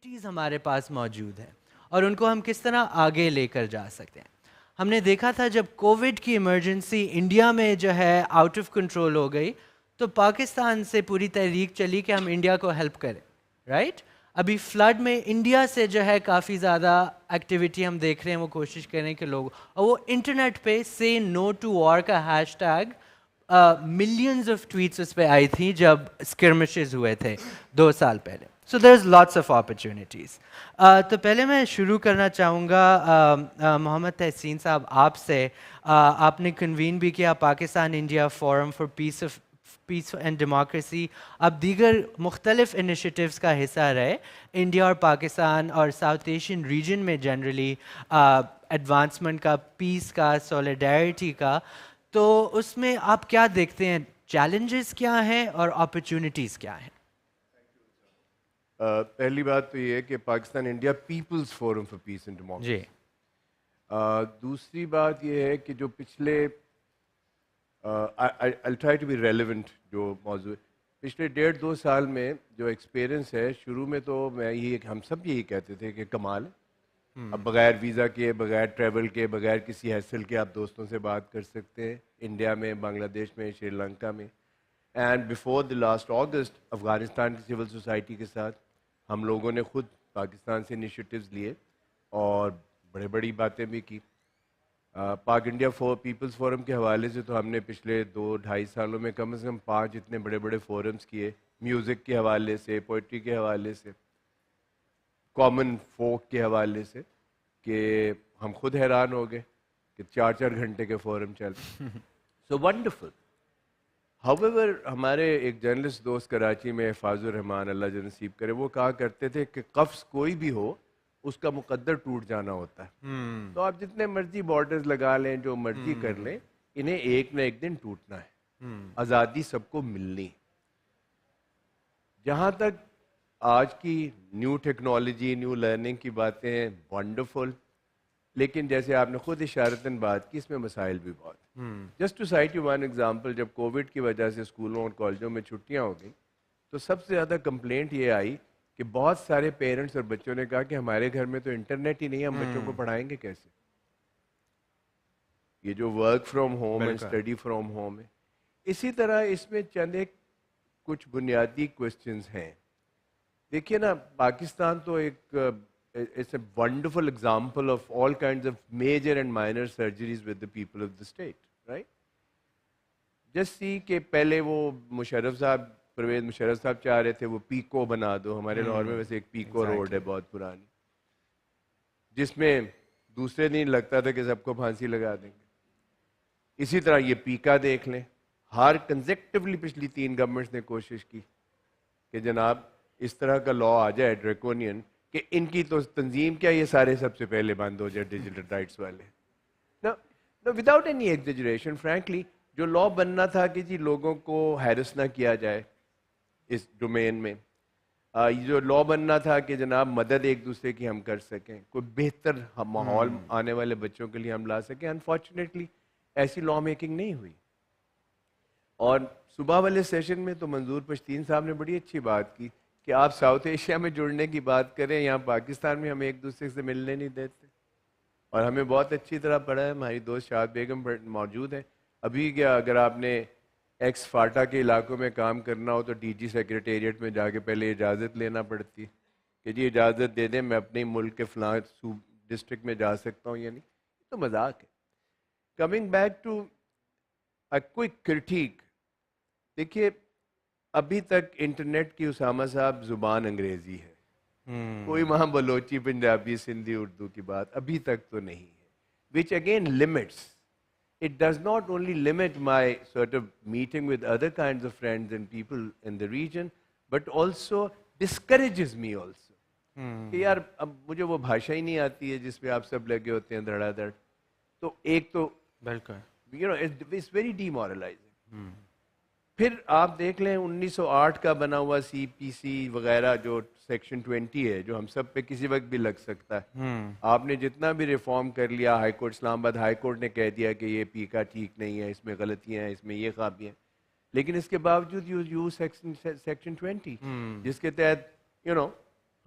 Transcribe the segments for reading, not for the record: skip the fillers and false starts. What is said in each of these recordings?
چیز ہمارے پاس موجود ہے اور ان کو ہم کس طرح آگے لے کر جا سکتے ہیں. ہم نے دیکھا تھا جب کووڈ کی ایمرجنسی انڈیا میں جو ہے آؤٹ آف کنٹرول ہو گئی تو پاکستان سے پوری تحریک چلی کہ ہم انڈیا کو ہیلپ کریں, رائٹ. ابھی فلڈ میں انڈیا سے جو ہے کافی زیادہ ایکٹیویٹی ہم دیکھ رہے ہیں, وہ کوشش کریں کہ لوگ, اور وہ انٹرنیٹ پہ سے نو ٹو وار کا hash tag millions of tweets اس پہ آئی تھیں جب اسکرمشز ہوئے تھے 2 سال پہلے. سو there is lots of opportunities. تو پہلے میں شروع کرنا چاہوں گا محمد تحسین صاحب آپ سے. آپ نے کنوین بھی کیا Pakistan India forum for peace and democracy. آپ دیگر مختلف انیشیٹیوز کا حصہ رہے انڈیا اور پاکستان اور ساؤتھ ایشین ریجن میں جنرلی ایڈوانسمنٹ کا, پیس کا, سولیڈیرٹی کا. تو اس میں آپ کیا دیکھتے ہیں, چیلنجز کیا ہیں اور اپرچونیٹیز کیا ہیں؟ پہلی بات تو یہ ہے کہ Pakistan India peoples forum for peace and democracy. جی. دوسری بات یہ ہے کہ جو پچھلے I'll try to be relevant جو موضوع پچھلے 1.5-2 سال میں جو ایکسپیرئنس ہے, شروع میں تو ہم سب یہی کہتے تھے کہ کمال ہے, اب بغیر ویزا کے, بغیر ٹریول کے, بغیر کسی حیثل کے آپ دوستوں سے بات کر سکتے ہیں انڈیا میں, بنگلہ دیش میں, شری لنکا میں. اینڈ بیفور دی لاسٹ اگست افغانستان کی سول سوسائٹی کے ساتھ ہم لوگوں نے خود پاکستان سے انیشیٹیوز لیے اور بڑی باتیں بھی کی. پاک انڈیا پیپلز فورم کے حوالے سے تو ہم نے پچھلے 2-2.5 سالوں میں کم از کم 5 اتنے بڑے فورمز کیے, میوزک کے حوالے سے, پوئٹری کے حوالے سے, کامن فوک کے حوالے سے, کہ ہم خود حیران ہو گئے کہ 4 گھنٹے کے فورم چل. So wonderful. ہاؤیور ہمارے ایک جرنلسٹ دوست کراچی میں فاضل الرحمان اللہ جو نصیب کرے, وہ کہا کرتے تھے کہ قفس کوئی بھی ہو اس کا مقدر ٹوٹ جانا ہوتا ہے. تو آپ جتنے مرضی بارڈرز لگا لیں, جو مرضی کر لیں, انہیں ایک نہ ایک دن ٹوٹنا ہے. آزادی سب کو ملنی. جہاں تک آج کی نیو ٹیکنالوجی, نیو لرننگ کی باتیں ہیں, ونڈرفل, لیکن جیسے آپ نے خود اشارتاً بات کی, اس میں مسائل بھی بہت. Just to cite you one example, جب کووڈ کی وجہ سے اسکولوں اور کالجوں میں چھٹیاں ہو گئیں تو سب سے زیادہ کمپلینٹ یہ آئی کہ بہت سارے پیرنٹس اور بچوں نے کہا کہ ہمارے گھر میں تو انٹرنیٹ ہی نہیں ہے, ہم بچوں کو پڑھائیں گے کیسے. یہ جو ورک فرام ہوم ہے, اسٹڈی فرام ہوم ہے, اسی طرح اس میں چند ایک کچھ بنیادی کوشچنز ہیں. دیکھیے نا, پاکستان تو ایک it's a wonderful example of all kinds of major and minor surgeries with the people of the state, right? Just see کہ پہلے وہ مشرف صاحب, پرویز مشرف صاحب چاہ رہے تھے وہ پیکو بنا دو. ہمارے لاہور میں ویسے ایک پیکو روڈ ہے بہت پرانی, جس میں دوسرے دن لگتا تھا کہ سب کو پھانسی لگا دیں گے. اسی طرح یہ پیکا دیکھ لیں, ہر کنزیکٹیولی پچھلی 3 گورنمنٹس نے کوشش کی کہ جناب اس طرح کا لا آ جائے ڈریکونین کہ ان کی تو تنظیم کیا, یہ سارے سب سے پہلے بند ہو جائے ڈیجیٹل رائٹس والے. وداؤٹ اینی ایگزیجریشن فرینکلی, جو لا بننا تھا کہ جی لوگوں کو ہیرس نہ کیا جائے اس ڈومین میں, جو لا بننا تھا کہ جناب مدد ایک دوسرے کی ہم کر سکیں, کوئی بہتر ماحول آنے والے بچوں کے لیے ہم لا سکیں, انفارچونیٹلی ایسی لا میکنگ نہیں ہوئی. اور صبح والے سیشن میں تو منظور پشتین صاحب نے بڑی اچھی بات کی کہ آپ ساؤتھ ایشیا میں جڑنے کی بات کریں, یہاں پاکستان میں ہم ایک دوسرے سے ملنے نہیں دیتے. اور ہمیں بہت اچھی طرح پڑھا ہے, ہماری دوست شاد بیگم موجود ہیں. ابھی کیا اگر آپ نے ایکس فاٹا کے علاقوں میں کام کرنا ہو تو ڈی جی سیکریٹریٹ میں جا کے پہلے اجازت لینا پڑتی کہ جی اجازت دے دیں, میں اپنے ملک کے فلاں ڈسٹرکٹ میں جا سکتا ہوں. یعنی تو مذاق ہے. Coming back to a quick critique, دیکھیے ابھی تک انٹرنیٹ کی اسامہ صاحب زبان انگریزی ہے, کوئی وہاں بلوچی, پنجابی, سندھی, اردو کی بات ابھی تک تو نہیں ہے. which again limits, it does not only limit my sort of meeting with other kinds of friends and people in the region, but also discourages me also. کہ یار اب مجھے وہ بھاشا ہی نہیں آتی ہے جس پہ آپ سب لگے ہوتے ہیں دھڑا دھڑ. تو ایک تو بالکل you know it's very demoralising. پھر آپ دیکھ لیں 1908 کا بنا ہوا سی پی سی وغیرہ جو سیکشن 20 ہے, جو ہم سب پہ کسی وقت بھی لگ سکتا ہے. آپ نے جتنا بھی ریفارم کر لیا, ہائی کورٹ اسلام آباد ہائی کورٹ نے کہہ دیا کہ یہ پی کا ٹھیک نہیں ہے, اس میں غلطیاں ہیں, اس میں یہ خرابیاں ہیں, لیکن اس کے باوجود یو سیکشن 20 جس کے تحت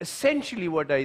essentially what I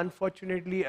unfortunately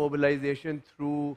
mobilization through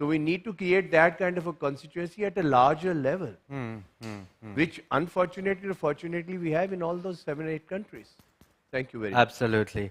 So we need to create that kind of a constituency at a larger level, which unfortunately or fortunately we have in all those 7-8 countries. Thank you very much. Absolutely.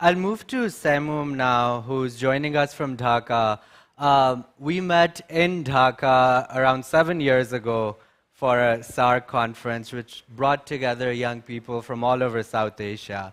I'll move to Saimum now, who's joining us from Dhaka. We met in Dhaka around 7 years ago for a SARC conference, which brought together young people from all over South Asia.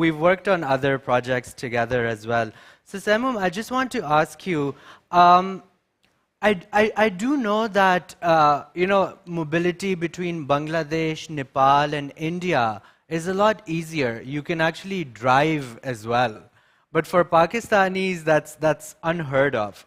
we've worked on other projects together as well. So Saimum, I just want to ask you, I do know that mobility between Bangladesh, Nepal, and India is a lot easier. You can actually drive as well. But for Pakistanis, that's unheard of.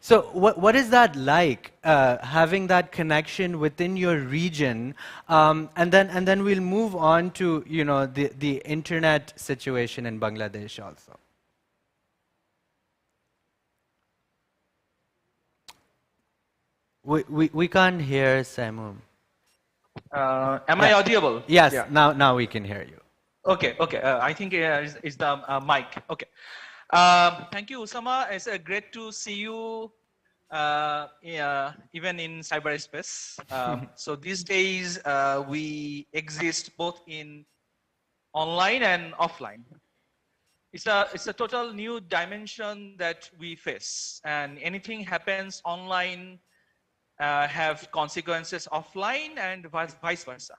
So what is that like, having that connection within your region, and then we'll move on to the internet situation in Bangladesh also. We can't hear Saimum. Am I audible? Yes, yeah. Now we can hear you. Okay. I think it's the mic. Okay. Thank you, Usama. It's great to see you, even in cyberspace. So these days we exist both in online and offline. It's a total new dimension that we face, and anything happens online have consequences offline and vice versa.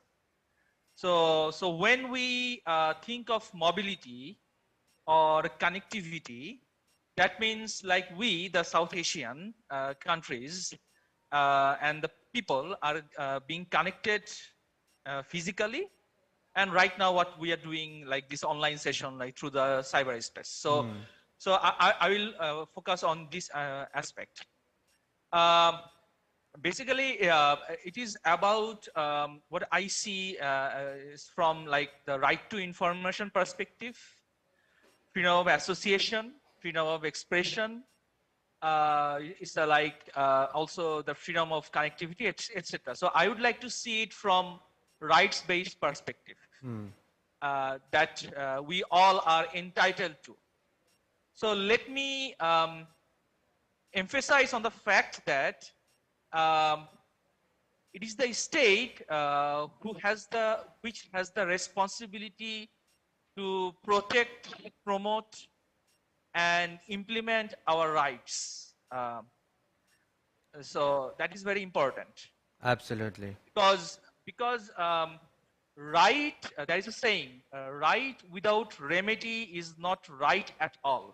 So when we think of mobility or connectivity, that means like we, the South Asian countries, and the people are being connected physically, and right now what we are doing, like this online session, like through the cyberspace. So I will focus on this aspect. Basically, it is about what I see is from like the right to information perspective, freedom of association, freedom of expression. It's also the freedom of connectivity, etc. So I would like to see it from rights-based perspective that we all are entitled to. So let me emphasize on the fact that it is the state which has the responsibility to protect, promote, and implement our rights. So that is very important. Absolutely. Because right, there is a saying, right without remedy is not right at all.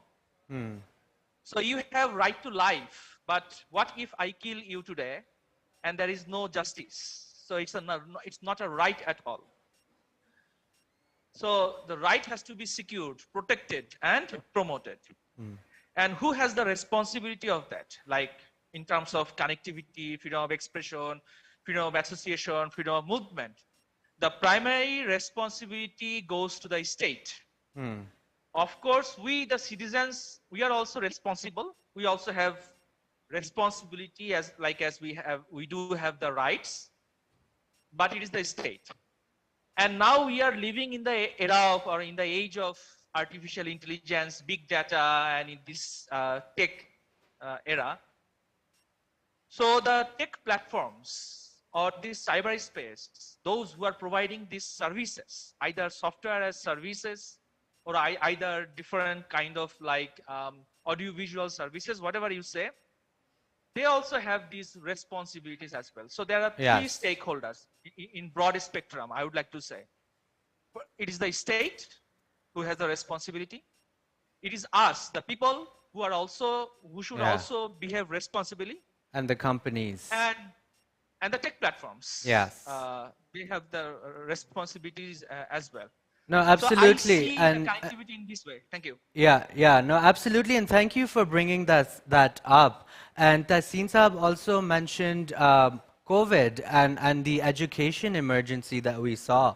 So you have right to life, but what if I kill you today and there is no justice? So it's not a right at all. So the right has to be secured, protected, and promoted. And who has the responsibility of that? Like in terms of connectivity, freedom of expression, freedom of association, freedom of movement. The primary responsibility goes to the state. Of course, we, the citizens, we are also responsible. We also have responsibility as we do have the rights, but it is the state. And now we are living in the era of, or in the age of artificial intelligence, big data, and in this tech era. So the tech platforms or this cyberspace, those who are providing these services, either software as services or either different kind of like audiovisual services, whatever you say, they also have these responsibilities as well. So there are three Yes. stakeholders in broad spectrum, I would like to say. It is the state who has the responsibility. It is us, the people who are also, who should also behave responsibly. And the companies. And the tech platforms. Yes. They have the responsibilities as well. No, absolutely. So I see and the connectivity in this way. Thank you. Yeah, no, absolutely, and thank you for bringing that up. And Tahseen Saab also mentioned COVID and the education emergency that we saw,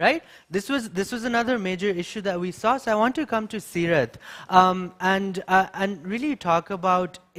right? This was another major issue that we saw. So I want to come to Seerat and really talk about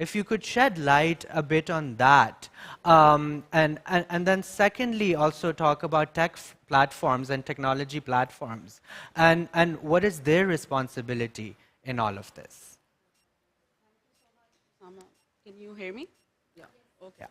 If you could shed light a bit on that. And then secondly, also talk about tech platforms and technology platforms and what is their responsibility in all of this? Can you hear me? Yeah. Okay.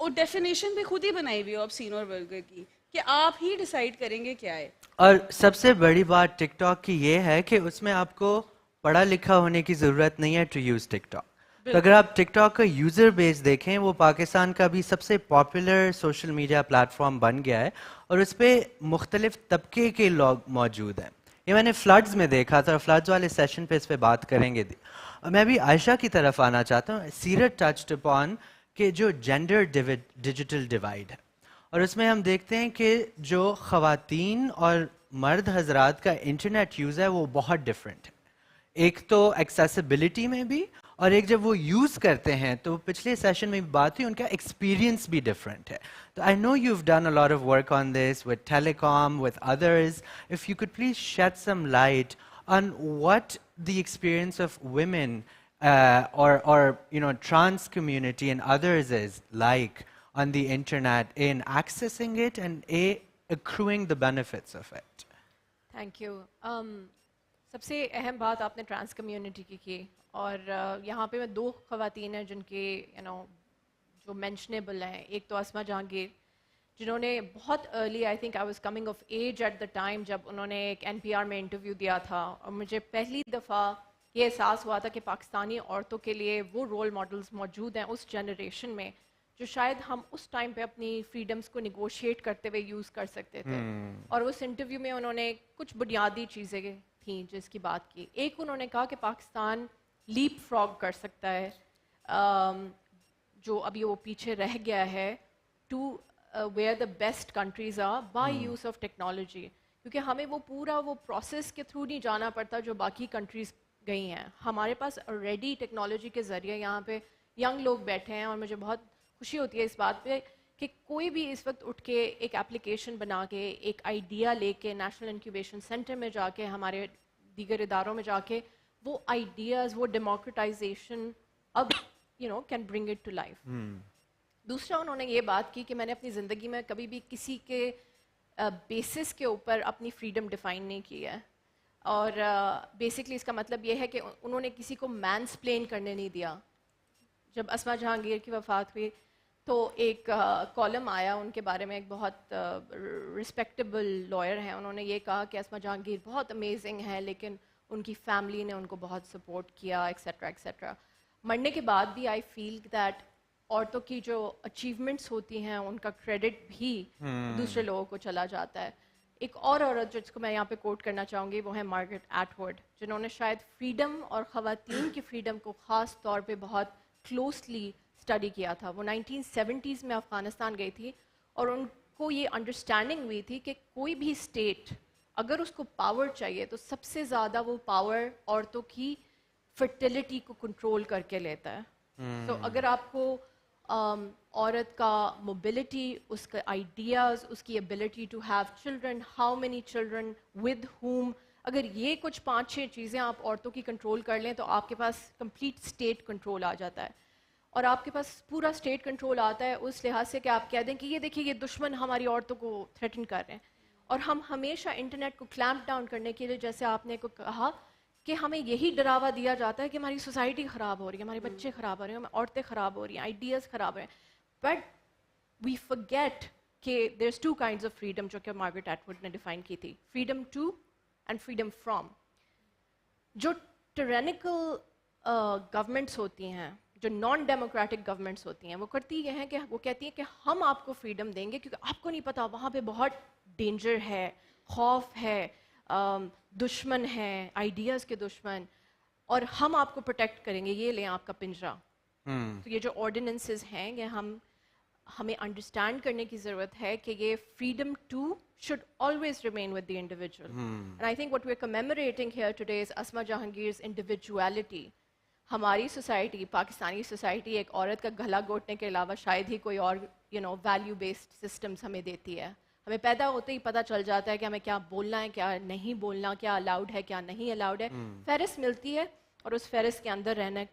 اور definition بھی خود ہی بنائی ہوئی ہو آپ سین اور vulgar کی کہ آپ ہی ڈیسائیڈ کریں گے کیا ہے. اور سب سے بڑی بات ٹک ٹاک کی یہ ہے کہ اس میں آپ کو پڑھا لکھا ہونے کی ضرورت نہیں ہے ٹو یوز ٹک ٹاک. تو اگر آپ ٹک ٹاک کا یوزر بیس دیکھیں وہ پاکستان کا بھی سب سے popular social media platform بن گیا ہے اور اس پہ مختلف طبقے کے لوگ موجود ہیں. یہ میں نے فلڈز میں دیکھا تھا اور فلڈز والے سیشن پہ اس پہ بات کریں گے. میں بھی عائشہ کی طرف آنا چاہتا ہوں. سیرت ٹچڈ اپون کہ جو جینڈر ڈیجیٹل ڈیوائڈ ہے اور اس میں ہم دیکھتے ہیں کہ جو خواتین اور مرد حضرات کا انٹرنیٹ یوز ہے وہ بہت ڈفرینٹ ہے. ایک تو ایکسیسیبلٹی میں بھی اور ایک جب وہ یوز کرتے ہیں تو پچھلے سیشن میں بھی بات ہوئی ان کا ایکسپیرینس بھی ڈفرینٹ ہے. تو I know you have done a lot of work on this with telecom with others. If you could please shed some light on what the experience of women or trans community and others is like on the internet in accessing it and accruing the benefits of it. Thank you. سب سے اہم بات آپ نے trans community کی اور یہاں پہ میں 2 خواتین ہیں جن کے جو مینشنیبل ہیں. ایک تو اسما جہانگیر جنہوں نے بہت early I think I was coming of age at the time جب انہوں نے ایک NPR میں انٹرویو دیا تھا اور مجھے پہلی دفعہ یہ احساس ہوا تھا کہ پاکستانی عورتوں کے لیے وہ رول ماڈلز موجود ہیں اس جنریشن میں جو شاید ہم اس ٹائم پہ اپنی فریڈمز کو نیگوشیٹ کرتے ہوئے یوز کر سکتے تھے. اور اس انٹرویو میں انہوں نے کچھ بنیادی چیزیں تھیں جس کی بات کی. ایک انہوں نے کہا کہ پاکستان لیپ فراگ کر سکتا ہے جو ابھی وہ پیچھے رہ گیا ہے to where the best countries are by use of technology, کیونکہ ہمیں وہ پورا وہ پروسیس کے تھرو نہیں جانا پڑتا جو باقی کنٹریز گئی ہیں. ہمارے پاس آلریڈی ٹیکنالوجی کے ذریعے یہاں پہ ینگ لوگ بیٹھے ہیں اور مجھے بہت خوشی ہوتی ہے اس بات پہ کہ کوئی بھی اس وقت اٹھ کے ایک ایپلیکیشن بنا کے ایک آئیڈیا لے کے نیشنل انکیوبیشن سینٹر میں جا کے ہمارے دیگر اداروں میں جا کے وہ آئیڈیاز وہ ڈیموکریٹائزیشن اب can bring it to life. دوسرا انہوں نے یہ بات کی کہ میں نے اپنی زندگی میں کبھی بھی کسی کے بیسس کے اوپر اپنی فریڈم ڈیفائن نہیں کی ہے اور بیسکلی اس کا مطلب یہ ہے کہ انہوں نے کسی کو مینسپلین کرنے نہیں دیا. جب اسما جہانگیر کی وفات ہوئی تو ایک کالم آیا ان کے بارے میں, ایک بہت رسپیکٹیبل لائر ہیں, انہوں نے یہ کہا کہ اسما جہانگیر بہت امیزنگ ہے لیکن ان کی فیملی نے ان کو بہت سپورٹ کیا ایکسیٹرا ایکسیٹرا. مرنے کے بعد بھی آئی فیل دیٹ عورتوں کی جو اچیومنٹس ہوتی ہیں ان کا کریڈٹ بھی دوسرے لوگوں کو چلا جاتا ہے. ایک اور عورت جس کو میں یہاں پہ کوٹ کرنا چاہوں گی وہ ہے مارگریٹ ایٹورڈ, جنہوں نے شاید فریڈم اور خواتین کی فریڈم کو خاص طور پہ بہت کلوزلی اسٹڈی کیا تھا. وہ 1970s میں افغانستان گئی تھی اور ان کو یہ انڈرسٹینڈنگ ہوئی تھی کہ کوئی بھی اسٹیٹ اگر اس کو پاور چاہیے تو سب سے زیادہ وہ پاور عورتوں کی فرٹیلیٹی کو کنٹرول کر کے لیتا ہے. تو اگر آپ کو عورت کا موبلٹی, اس کے آئیڈیاز, اس کی ability to have children, how many children, with home, اگر یہ کچھ 5-6 چیزیں آپ عورتوں کی کنٹرول کر لیں تو آپ کے پاس کمپلیٹ اسٹیٹ کنٹرول آ جاتا ہے. اور آپ کے پاس پورا اسٹیٹ کنٹرول آتا ہے اس لحاظ سے کہ آپ کہہ دیں کہ یہ دیکھیے یہ دشمن ہماری عورتوں کو تھریٹن کر رہے ہیں. اور ہم ہمیشہ انٹرنیٹ کو کلیمپ ڈاؤن کرنے کے لیے, جیسے آپ نے کو کہا کہ ہمیں یہی ڈراوا دیا جاتا ہے کہ ہماری سوسائٹی خراب ہو رہی ہے, ہمارے بچے خراب ہو رہے ہیں, ہمیں عورتیں خراب ہو رہی ہیں, آئیڈیاز خراب ہو رہے ہیں. بٹ وی فرگیٹ کہ there is 2 kinds of freedom جو کہ مارگریٹ ایٹورڈ نے ڈیفائن کی تھی, freedom to and freedom from. جو ٹرینیکل گورنمنٹس ہوتی ہیں, جو نان ڈیموکریٹک گورنمنٹس ہوتی ہیں, وہ کرتی یہ ہیں کہ وہ کہتی ہیں کہ ہم آپ کو فریڈم دیں گے کیونکہ آپ کو نہیں پتا وہاں پہ بہت ڈینجر ہے, خوف ہے, دشمن ہیں, آئیڈیاز کے دشمن, اور ہم آپ کو پروٹیکٹ کریں گے, یہ لیں آپ کا پنجرا. تو یہ جو آرڈیننسز ہیں یہ ہمیں انڈرسٹینڈ کرنے کی ضرورت ہے کہ یہ freedom to should always remain with the individual. And I think what we're commemorating here today is Asma Jahangir's individuality. ہماری سوسائٹی, پاکستانی سوسائٹی ایک عورت کا گلا گھونٹنے کے علاوہ شاید ہی کوئی اور ویلیو بیسڈ سسٹمز ہمیں دیتی ہے. ہمیں پیدا ہوتے ہی پتہ چل جاتا ہے کہ ہمیں کیا بولنا ہے, کیا نہیں بولنا, کیا الاؤڈ ہے, کیا نہیں الاؤڈ ہے. فہرست ملتی ہے اور اس فہرست کے اندر رہنے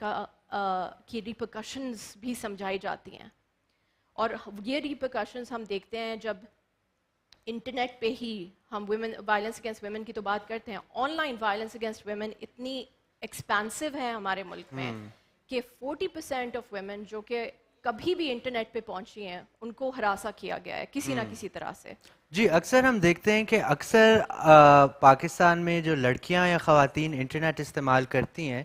کی ریپرکشنز بھی سمجھائی جاتی ہیں. اور یہ ریپرکشنز ہم دیکھتے ہیں جب انٹرنیٹ پہ ہی ہم وائلنس اگینسٹ ویمن کی تو بات کرتے ہیں, on line violence against women اتنی ایکسپینسو ہے ہمارے ملک میں کہ 40% آف ویمن جو کہ کبھی بھی انٹرنیٹ پہ پہنچی ہیں ان کو ہراساں کیا گیا ہے کسی نہ کسی طرح سے. جی اکثر ہم دیکھتے ہیں کہ اکثر پاکستان میں جو لڑکیاں یا خواتین انٹرنیٹ استعمال کرتی ہیں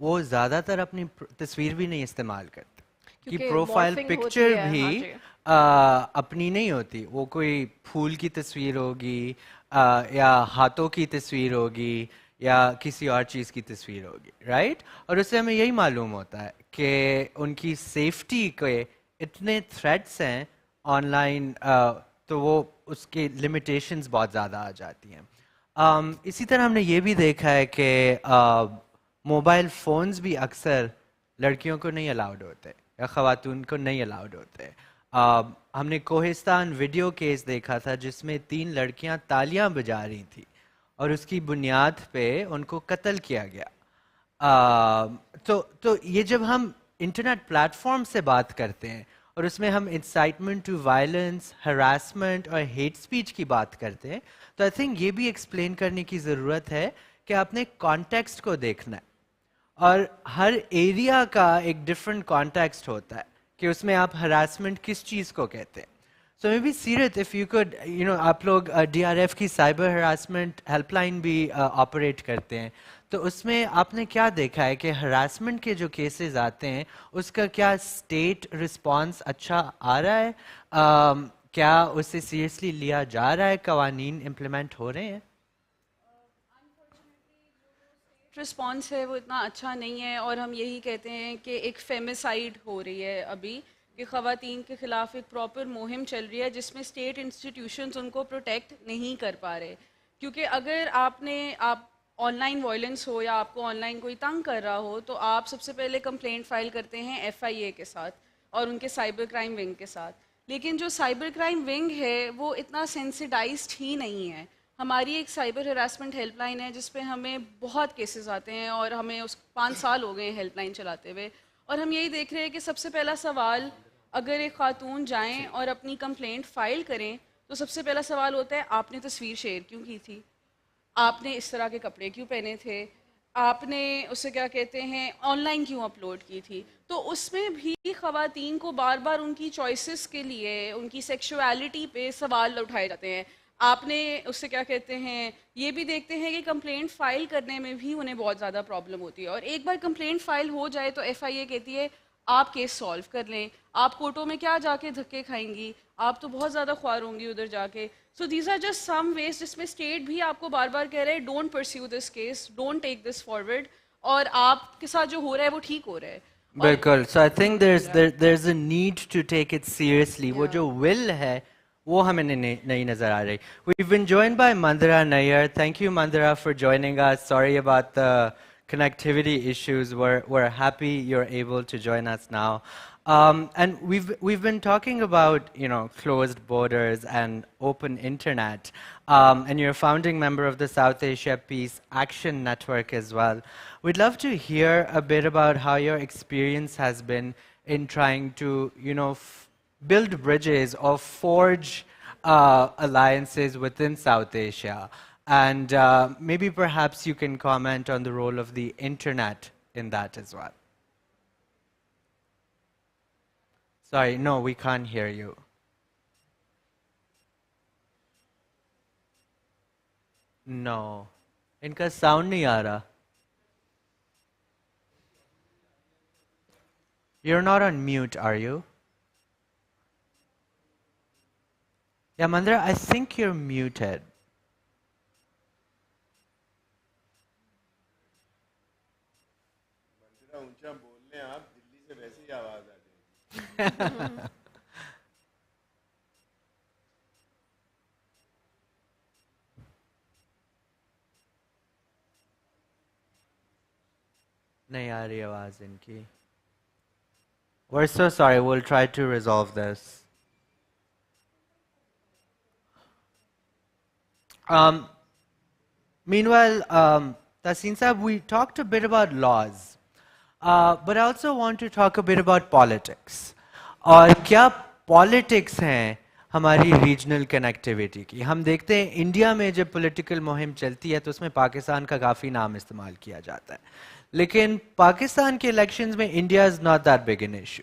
وہ زیادہ تر اپنی تصویر بھی نہیں استعمال کرتی کہ پروفائل پکچر بھی اپنی نہیں ہوتی, وہ کوئی پھول کی تصویر ہوگی یا ہاتھوں کی تصویر ہوگی یا کسی اور چیز کی تصویر ہوگی, رائٹ. اور اس سے ہمیں یہی معلوم ہوتا ہے کہ ان کی سیفٹی کے اتنے تھریٹس ہیں آن لائن, تو وہ اس کے لمیٹیشنز بہت زیادہ آ جاتی ہیں. اسی طرح ہم نے یہ بھی دیکھا ہے کہ موبائل فونز بھی اکثر لڑکیوں کو نہیں الاؤڈ ہوتے یا خواتین کو نہیں الاؤڈ ہوتے. ہم نے کوہستان ویڈیو کیس دیکھا تھا جس میں 3 لڑکیاں تالیاں بجا رہی تھیں اور اس کی بنیاد پہ ان کو قتل کیا گیا. تو یہ جب ہم انٹرنیٹ پلیٹ فارم سے بات کرتے ہیں اور اس میں ہم انسائٹمنٹ ٹو وائلنس, ہراسمنٹ اور ہیٹ اسپیچ کی بات کرتے ہیں, تو آئی تھنک یہ بھی ایکسپلین کرنے کی ضرورت ہے کہ آپ نے کانٹیکسٹ کو دیکھنا ہے, اور ہر ایریا کا ایک ڈفرینٹ کانٹیکسٹ ہوتا ہے کہ اس میں آپ ہراسمنٹ کس چیز کو کہتے ہیں. سو مے بی سیرت اف یو کوڈ آپ لوگ ڈی آر ایف کی سائبر ہراسمنٹ ہیلپ لائن بھی آپریٹ کرتے ہیں, تو اس میں آپ نے کیا دیکھا ہے کہ ہراسمنٹ کے جو کیسز آتے ہیں اس کا کیا اسٹیٹ رسپانس اچھا آ رہا ہے, کیا اسے سیریسلی لیا جا رہا ہے, قوانین امپلیمنٹ ہو رہے ہیں؟ رسپانس ہے وہ اتنا اچھا نہیں ہے, اور ہم یہی کہتے ہیں کہ ایک فیمیسائڈ ہو رہی ہے ابھی, کہ خواتین کے خلاف ایک پراپر مہم چل رہی ہے جس میں اسٹیٹ انسٹیٹیوشنز ان کو پروٹیکٹ نہیں کر پا رہے. کیونکہ اگر آپ آن لائن وائلنس ہو یا آپ کو آن لائن کوئی تنگ کر رہا ہو تو آپ سب سے پہلے کمپلینٹ فائل کرتے ہیں FIA کے ساتھ اور ان کے سائبر کرائم ونگ کے ساتھ. لیکن جو سائبر کرائم ونگ ہے وہ اتنا سینسیٹائزڈ ہی نہیں ہے. ہماری ایک سائبر ہراسمنٹ ہیلپ لائن ہے جس پہ ہمیں بہت کیسز آتے ہیں, اور ہمیں 5 سال ہو گئے ہیں ہیلپ لائن چلاتے ہوئے, اور ہم یہی دیکھ رہے ہیں کہ سب سے پہلا سوال اگر ایک خاتون جائیں اور اپنی کمپلینٹ فائل کریں تو سب سے پہلا سوال ہوتا ہے آپ نے تصویر شیئر کیوں کی تھی, آپ نے اس طرح کے کپڑے کیوں پہنے تھے, آپ نے اسے کیا کہتے ہیں آن لائن کیوں اپلوڈ کی تھی. تو اس میں بھی خواتین کو بار بار ان کی چوائسیز کے لیے, ان کی سیکشوالٹی پہ سوال اٹھائے جاتے ہیں. آپ نے اس سے کیا کہتے ہیں یہ بھی دیکھتے ہیں کہ کمپلینٹ فائل کرنے میں بھی انہیں بہت زیادہ پرابلم ہوتی ہے, اور ایک بار کمپلینٹ فائل ہو جائے تو FIA کہتی ہے آپ کیس سالو کر لیں, آپ کورٹوں میں کیا جا کے دھکے کھائیں گی, آپ تو بہت زیادہ خوار ہوں گی ادھر جا کے. So these are just some ویز جس میں اسٹیٹ بھی آپ کو بار بار کہہ رہے ہیں don't perceive this case, don't take this forward, اور آپ کے ساتھ جو ہو رہا ہے وہ ٹھیک ہو رہا ہے. بالکل. So I think there is a need to take it seriously. وہ جو ول ہے وہ ہمیں نہیں نظر آ رہی. We've been joined by Mandira Nair. Thank you, Mandira, for joining us. Sorry about the connectivity issues. We're happy you're able to join us now. And we've been talking about, closed borders and open internet. And you're a founding member of the South Asia Peace Action Network as well. We'd love to hear a bit about how your experience has been in trying to, build bridges or forge alliances within South Asia. And maybe perhaps you can comment on the role of the internet in that as well. Sorry, no, we can't hear you. No. Inka sound nahi aa raha. You're not on mute, are you? Yeah, Mandira, I think you're muted. Mandira, اونچا بول لیں آپ, دلی سے ویسے ہی آواز آ جائے گی. نہیں آ رہی آواز ان کی. We're so sorry. We'll try to resolve this. Meanwhile, Taseen Saab, we talked a bit about laws, but I also want to talk a bit about politics. اور کیا politics ہیں ہماری ریجنل کنیکٹیویٹی کی. ہم دیکھتے ہیں انڈیا میں جب پولیٹیکل مہم چلتی ہے تو اس میں پاکستان کا کافی نام استعمال کیا جاتا ہے, لیکن پاکستان کے الیکشنز میں India is not that big an issue.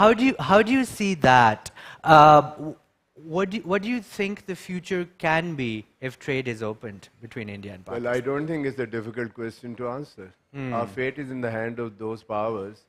How do you see that? What do you think the future can be if trade is opened between India and Well, I Pakistan? don't think it's a difficult question to answer. Our fate is in the hand of those powers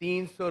300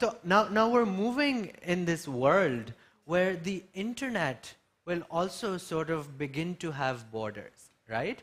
So now we're moving in this world where the internet will also sort of begin to have borders, right?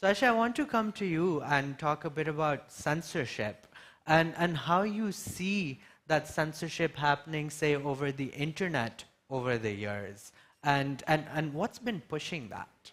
So Asha, I want to come to you and talk a bit about censorship and how you see that censorship happening, say, over the internet over the years, and what's been pushing that?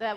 that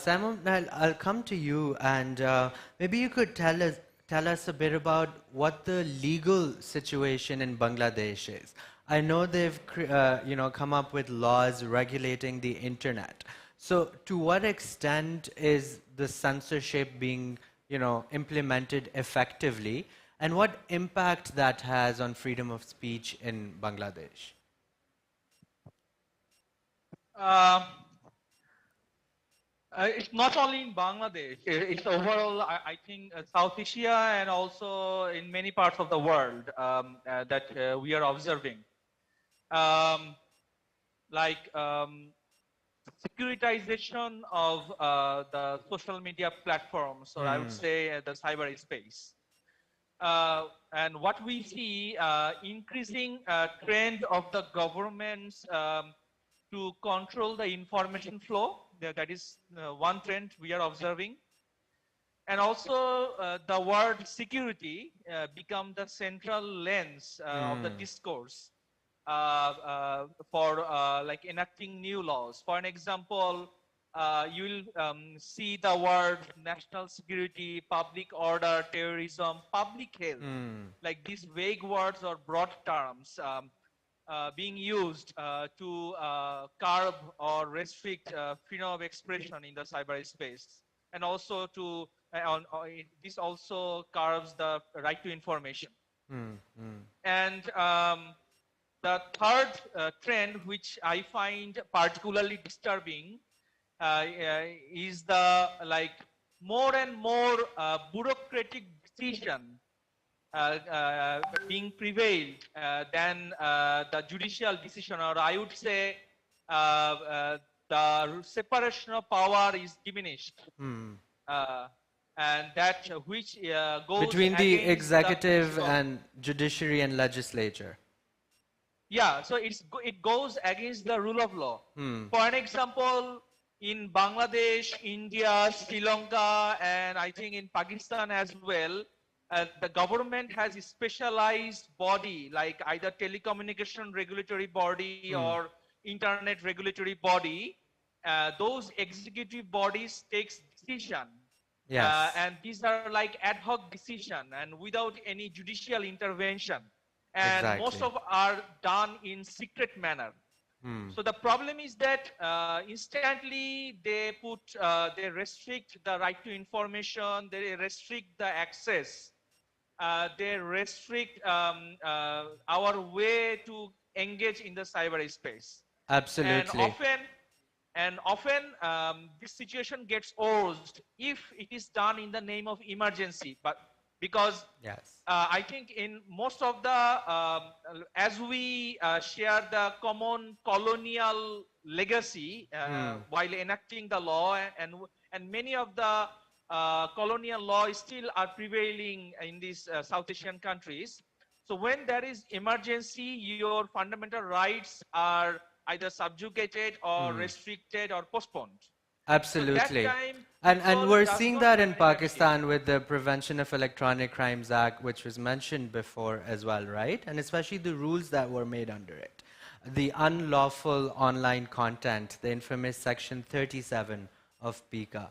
Simon, I'll come to you, and maybe you could tell us a bit about what the legal situation in Bangladesh is. I know they've come up with laws regulating the internet. So, to what extent is the censorship being implemented effectively, and what impact that has on freedom of speech in Bangladesh? It's not only in Bangladesh, it's overall, I think, South Asia and also in many parts of the world that we are observing. Securitization of the social media platforms, or I would say the cyberspace. And what we see, increasing trend of the governments to control the information flow. That is one trend we are observing. And also the word security become the central lens of the discourse for like enacting new laws. For an example, you will see the word national security, public order, terrorism, public health, like these vague words or broad terms being used to curb or restrict freedom of expression in the cyberspace, and also to this also curbs the right to information. And the third trend, which I find particularly disturbing, is the more and more bureaucratic decision being prevailed than the judicial decision, or I would say the separation of power is diminished, and that which goes between the executive the and judiciary and legislature. Yeah, so it goes against the rule of law. For an example, in Bangladesh, India, Sri Lanka, and I think in Pakistan as well, the government has a specialized body, like either telecommunication regulatory body or internet regulatory body. Those executive bodies takes decision. Yes. And these are like ad hoc decision and without any judicial intervention. And Exactly. most of are done in secret manner. So the problem is that instantly they restrict the right to information, they restrict the access, they restrict our way to engage in the cyberspace. and Absolutely. often this situation gets worse if it is done in the name of emergency. But because Yes. I think in most of the as we share the common colonial legacy while enacting the law, and many of the colonial laws still are prevailing in these South Asian countries. So when there is emergency, your fundamental rights are either subjugated or restricted or postponed. So that Absolutely. time And people we're does seeing not that have in any negotiation. Pakistan with the Prevention of Electronic Crimes Act, which was mentioned before as well, right? And especially the rules that were made under it. The unlawful online content, the infamous Section 37 of PICA,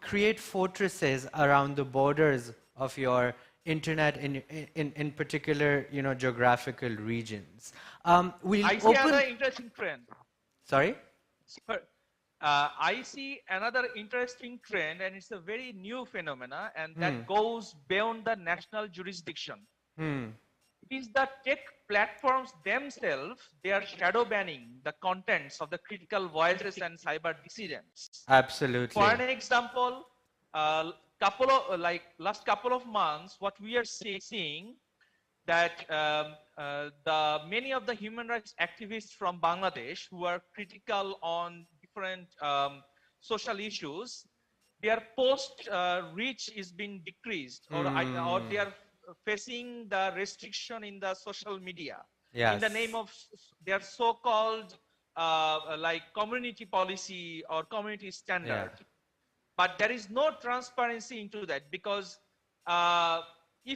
create fortresses around the borders of your internet in particular geographical regions. We'll I see open. another interesting trend. Sorry. I see another interesting trend, and it's a very new phenomena, and that goes beyond the national jurisdiction. It is the tech platforms themselves, they are shadow banning the contents of the critical voices and cyber dissidents. Absolutely. For an example, last couple of months, what we are seeing that many of the human rights activists from Bangladesh who are critical on different social issues, their post reach is being decreased, or they are facing the restriction in the social media in the name of their so-called like community policy or community standard. But there is no transparency into that, because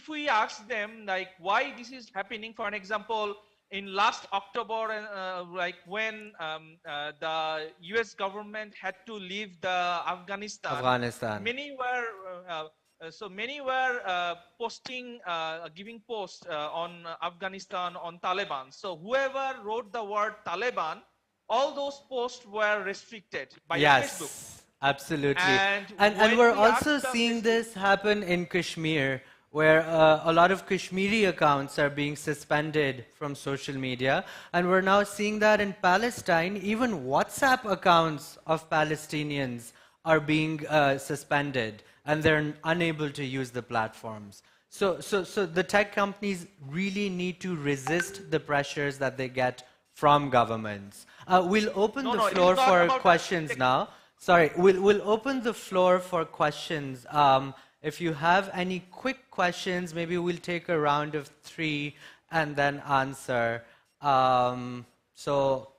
if we ask them like why this is happening, for an example, in last October, like when the US government had to leave the Afghanistan, many were posting, giving posts on Afghanistan, on Taliban. So whoever wrote the word Taliban, all those posts were restricted by Facebook. Absolutely. And And we're also seeing this happen in Kashmir, where a lot of Kashmiri accounts are being suspended from social media. And we're now seeing that in Palestine, even WhatsApp accounts of Palestinians are being suspended, and they're unable to use the platforms. So the tech companies really need to resist the pressures that they get from governments. We'll open the floor for questions now. Sorry, we'll open the floor for questions. If you have any quick questions, maybe we'll take a round of 3 and then answer. So,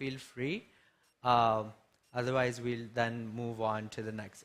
feel free. Otherwise, we'll then move on to the next.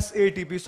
SATP,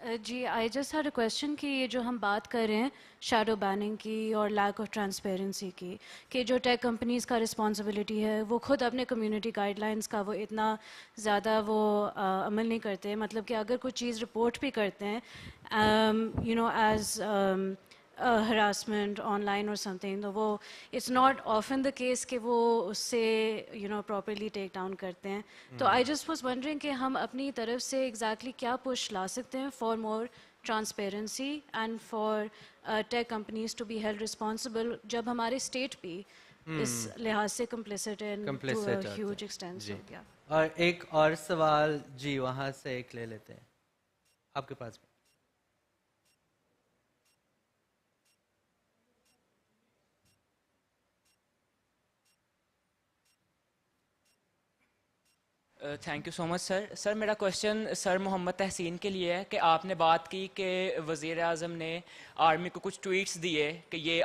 جی I just had a question کہ یہ جو ہم بات کر رہے ہیں shadow banning کی اور لیک آف ٹرانسپیرنسی کی، کہ جو ٹیک کمپنیز کا رسپانسبلٹی ہے وہ خود اپنے کمیونٹی گائیڈ لائنس کا وہ اتنا زیادہ وہ عمل نہیں کرتے، مطلب کہ اگر کوئی چیز رپورٹ بھی کرتے ہیں you know as harassment online اور سم تھنگ، تو وہ it's not often the case کہ وہ اس سے you know properly take down کرتے ہیں. تو آئی جسٹ واز ونڈرنگ کہ ہم اپنی طرف سے ایگزیکٹلی کیا پش لا سکتے ہیں for more transparency and for tech companies to be held responsible, جب ہمارے اسٹیٹ بھی اس لحاظ سے کمپلیسٹ ہے ٹو اے ہیوج ایکسٹینٹ ہو گیا. اور ایک اور سوال جی وہاں سے ایک لے لیتے ہیں آپ کے پاس. تھینک یو سو مچ سر. سر میرا کوشچن سر محمد تحسین کے لیے ہے کہ آپ نے بات کی کہ وزیر اعظم نے آرمی کو کچھ ٹویٹس دیے کہ یہ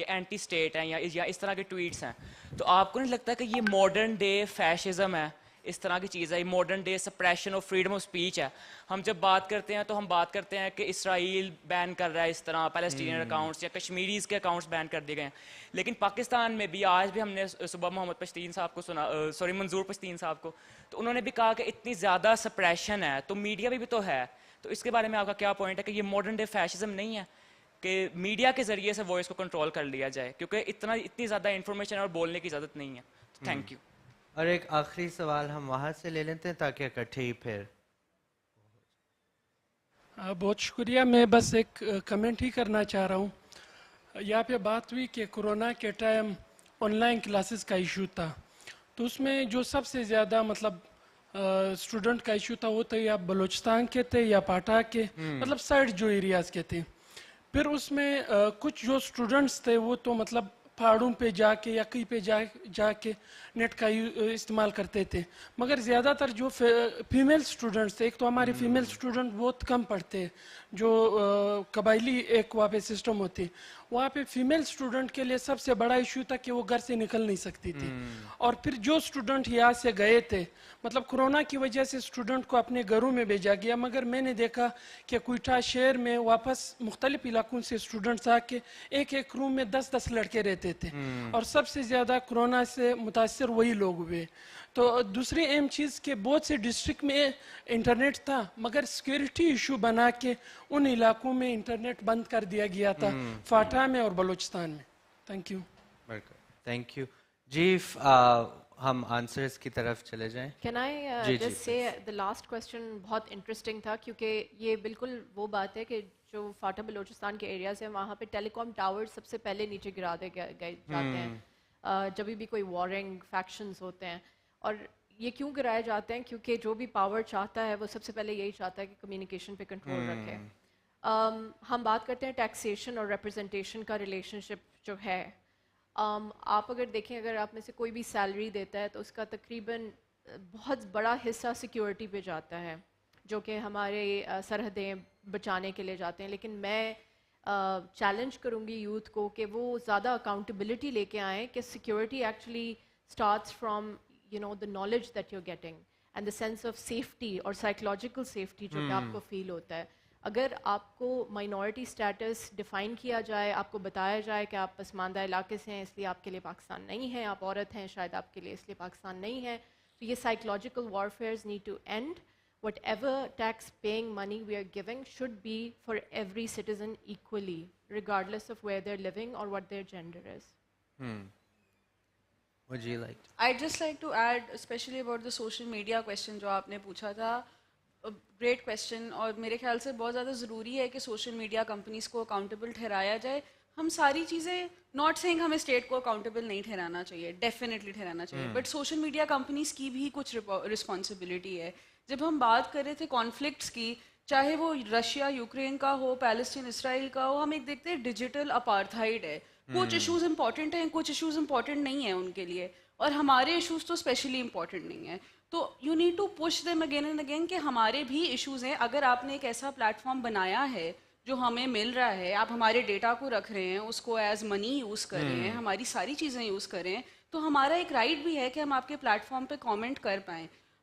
اینٹی اسٹیٹ ہیں یا اس طرح کے ٹویٹس ہیں، تو آپ کو نہیں لگتا کہ یہ ماڈرن ڈے فیشزم ہے، اس طرح کی چیز ہے، یہ modern day suppression of freedom of speech ہے؟ ہم جب بات کرتے ہیں تو ہم بات کرتے ہیں کہ اسرائیل بین کر رہا ہے اس طرح پیلسٹینین اکاؤنٹس یا کشمیریز کے اکاؤنٹس بین کر دیے گئے ہیں، لیکن پاکستان میں بھی آج بھی ہم نے صبح محمد پشتین صاحب کو سنا، سوری منظور پشتین صاحب کو، تو انہوں نے بھی کہا کہ اتنی زیادہ سپریشن ہے، تو میڈیا بھی تو ہے، تو اس کے بارے میں آپ کا کیا پوائنٹ ہے کہ یہ ماڈرن ڈے فیشزم نہیں ہے کہ میڈیا کے ذریعے سے وائس کو کنٹرول کر لیا جائے، کیونکہ اتنی زیادہ انفارمیشن اور بولنے کی اجازت نہیں ہے. Thank you. اور ایک آخری سوال ہم وہاں سے لے لیتے ہیں تاکہ اکٹھے ہی پھر. بہت شکریہ. میں بس ایک کمنٹ ہی کرنا چاہ رہا ہوں. یہاں پہ بات ہوئی کہ کورونا کے ٹائم آن لائن کلاسز کا ایشو تھا، تو اس میں جو سب سے زیادہ مطلب اسٹوڈنٹ کا ایشو تھا وہ تو یا بلوچستان کے تھے یا پاٹا کے، مطلب سائڈ جو ایریاز کے تھے. پھر اس میں کچھ جو اسٹوڈنٹس تھے وہ تو مطلب پہاڑوں پہ جا کے یا کہیں پہ جا کے نیٹ کا استعمال کرتے تھے، مگر زیادہ تر جو فیمیل اسٹوڈنٹس تھے، ایک تو ہمارے فیمیل اسٹوڈنٹ بہت کم پڑھتے، جو قبائلی ایک وہاں پہ سسٹم ہوتی، وہاں پہ فیمیل اسٹوڈنٹ کے لیے سب سے بڑا ایشو تھا کہ وہ گھر سے نکل نہیں سکتی تھی. اور پھر جو اسٹوڈنٹ یہاں سے گئے تھے، مطلب کورونا کی وجہ سے اسٹوڈنٹ کو اپنے گھروں میں بھیجا گیا، مگر میں نے دیکھا کہ کوئٹہ شہر میں واپس مختلف علاقوں سے اسٹوڈنٹس آ کے ایک روم میں 10 لڑکے رہتے تھے، اور سب سے زیادہ کورونا سے متاثر وہی لوگ ہوئے. تو دوسری اہم چیز کہ بہت سے ڈسٹرکٹ میں انٹرنیٹ تھا، مگر سیکیورٹی ایشو بنا کے ان علاقوں میں انٹرنیٹ بند کر دیا گیا تھا، فاٹا میں اور بلوچستان میں. Thank you. Thank you. جی ہم آنسرز کی طرف چلے جائیں. Can I just say the last question بہت انٹرسٹنگ تھا، کیونکہ یہ بالکل وہ بات ہے کہ جو فاٹا بلوچستان کے ایریاز ہیں وہاں پہ ٹیلی کام ٹاور سب سے پہلے نیچے گرا دے گئے جاتے ہیں جب بھی کوئی وارنگ فیکشنز ہوتے ہیں. اور یہ کیوں گرائے جاتے ہیں؟ کیونکہ جو بھی پاور چاہتا ہے وہ سب سے پہلے یہی چاہتا ہے کہ کمیونیکیشن پہ کنٹرول رکھے. ہم بات کرتے ہیں ٹیکسیشن اور ریپرزنٹیشن کا ریلیشن شپ جو ہے. آپ اگر دیکھیں، اگر آپ میں سے کوئی بھی سیلری دیتا ہے تو اس کا تقریباً بہت بڑا حصہ سیکیورٹی پہ جاتا ہے، جو کہ ہمارے سرحدیں بچانے کے لیے جاتے ہیں. لیکن میں چیلنج کروں گی یوتھ کو کہ وہ زیادہ اکاؤنٹیبلٹی لے کے آئیں کہ security actually starts from the knowledge that you're getting and the sense of safety اور psychological safety جو کہ آپ کو فیل ہوتا ہے. اگر آپ کو مائنورٹی اسٹیٹس ڈیفائن کیا جائے، آپ کو بتایا جائے کہ آپ پسماندہ علاقے سے ہیں اس لیے آپ کے لیے پاکستان نہیں ہے، آپ عورت ہیں شاید آپ کے لیے اس لیے پاکستان نہیں ہے، تو یہ psychological warfares need to end. Whatever tax paying money we are giving should be for every citizen equally, regardless of where they're living or what their gender is. Would you like to? I'd just like to add, especially about the social media question جو آپ نے پوچھا تھا. Great question, اور میرے خیال سے بہت زیادہ ضروری ہے کہ سوشل میڈیا کمپنیز کو اکاؤنٹیبل ٹھہرایا جائے. ہم ساری چیزیں ناٹ سینگ ہمیں اسٹیٹ کو اکاؤنٹیبل نہیں ٹھہرانا چاہیے، ڈیفینیٹلی ٹھہرانا چاہیے، بٹ سوشل میڈیا کمپنیز کی بھی کچھ رسپانسبلٹی ہے. جب ہم بات کر رہے تھے کانفلکٹس کی، چاہے وہ رشیا یوکرین کا ہو، پیلسٹین اسرائیل کا ہو، ہم ایک دیکھتے ہیں ڈیجیٹل اپارتھائڈ ہے. کچھ ایشوز امپورٹنٹ ہیں، کچھ ایشوز امپورٹنٹ نہیں ہیں ان کے لیے، اور ہمارے ایشوز تو اسپیشلی امپورٹنٹ نہیں ہیں. تو you need to push them again and again کہ ہمارے بھی ایشوز ہیں. اگر آپ نے ایک ایسا پلیٹ فارم بنایا ہے جو ہمیں مل رہا ہے، آپ ہمارے ڈیٹا کو رکھ رہے ہیں، اس کو ایز منی یوز کر رہے ہیں، ہماری ساری چیزیں یوز کر رہے ہیں، تو ہمارا ایک رائٹ بھی ہے کہ ہم آپ کے پلیٹ فارم پہ کامنٹ کر پائیں.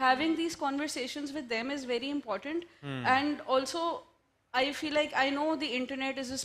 having these conversations with them is very important. And also I feel like I know the internet is this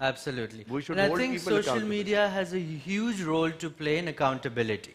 Absolutely. We should And I hold think people social accountable. media has a huge role to play in accountability,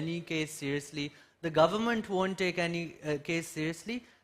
any case seriously, the government won't take any case seriously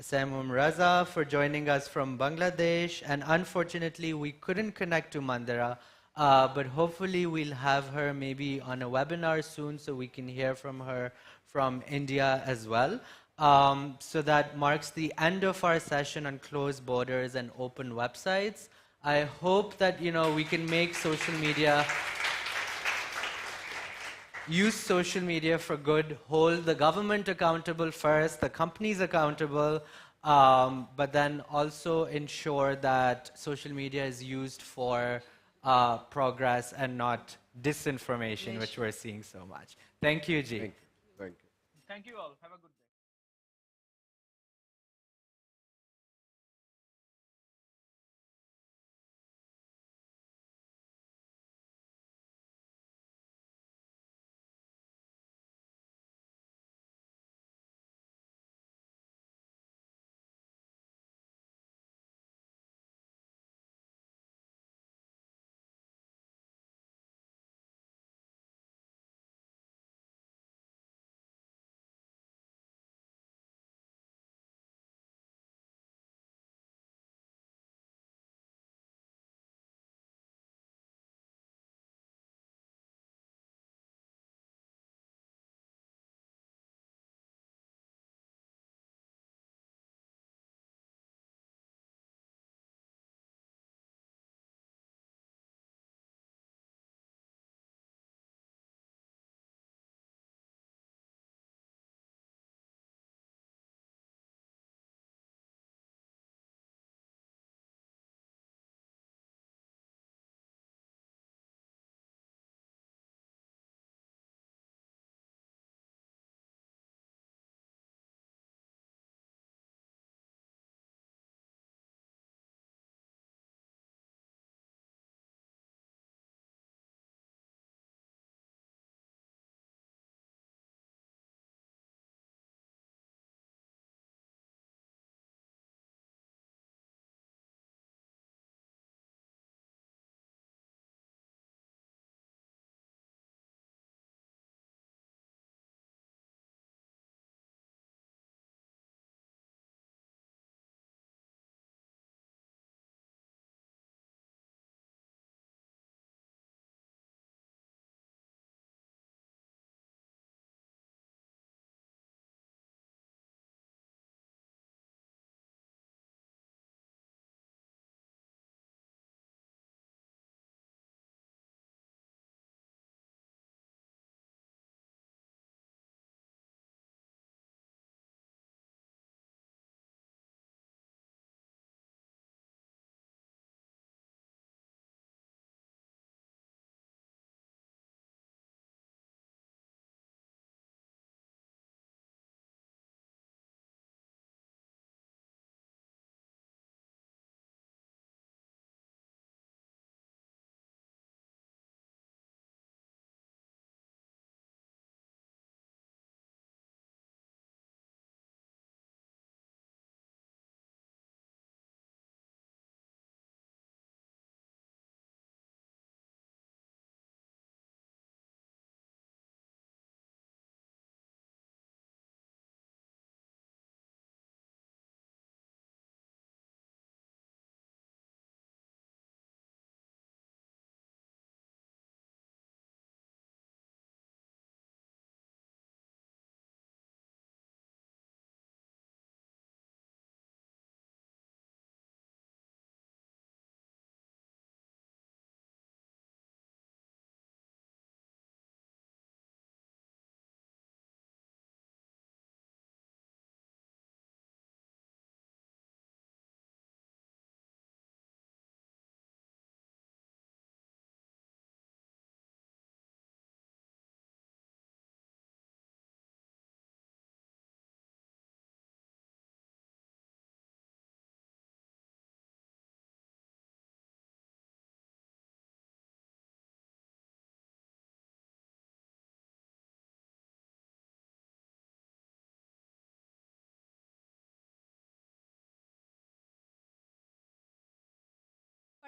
Samum Raza for joining us from Bangladesh, and unfortunately we couldn't connect to Mandara, but hopefully we'll have her maybe on a webinar soon so we can hear from her from India as well. So that marks the end of our session on closed borders and open websites. I hope that we can make social media, use social media for good, hold the government accountable first, the companies accountable, but then also ensure that social media is used for progress and not disinformation, which we're seeing so much. Thank you, Ji. Thank you. Thank you all. Have a good day.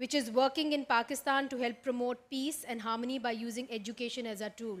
which is working in Pakistan to help promote peace and harmony by using education as a tool।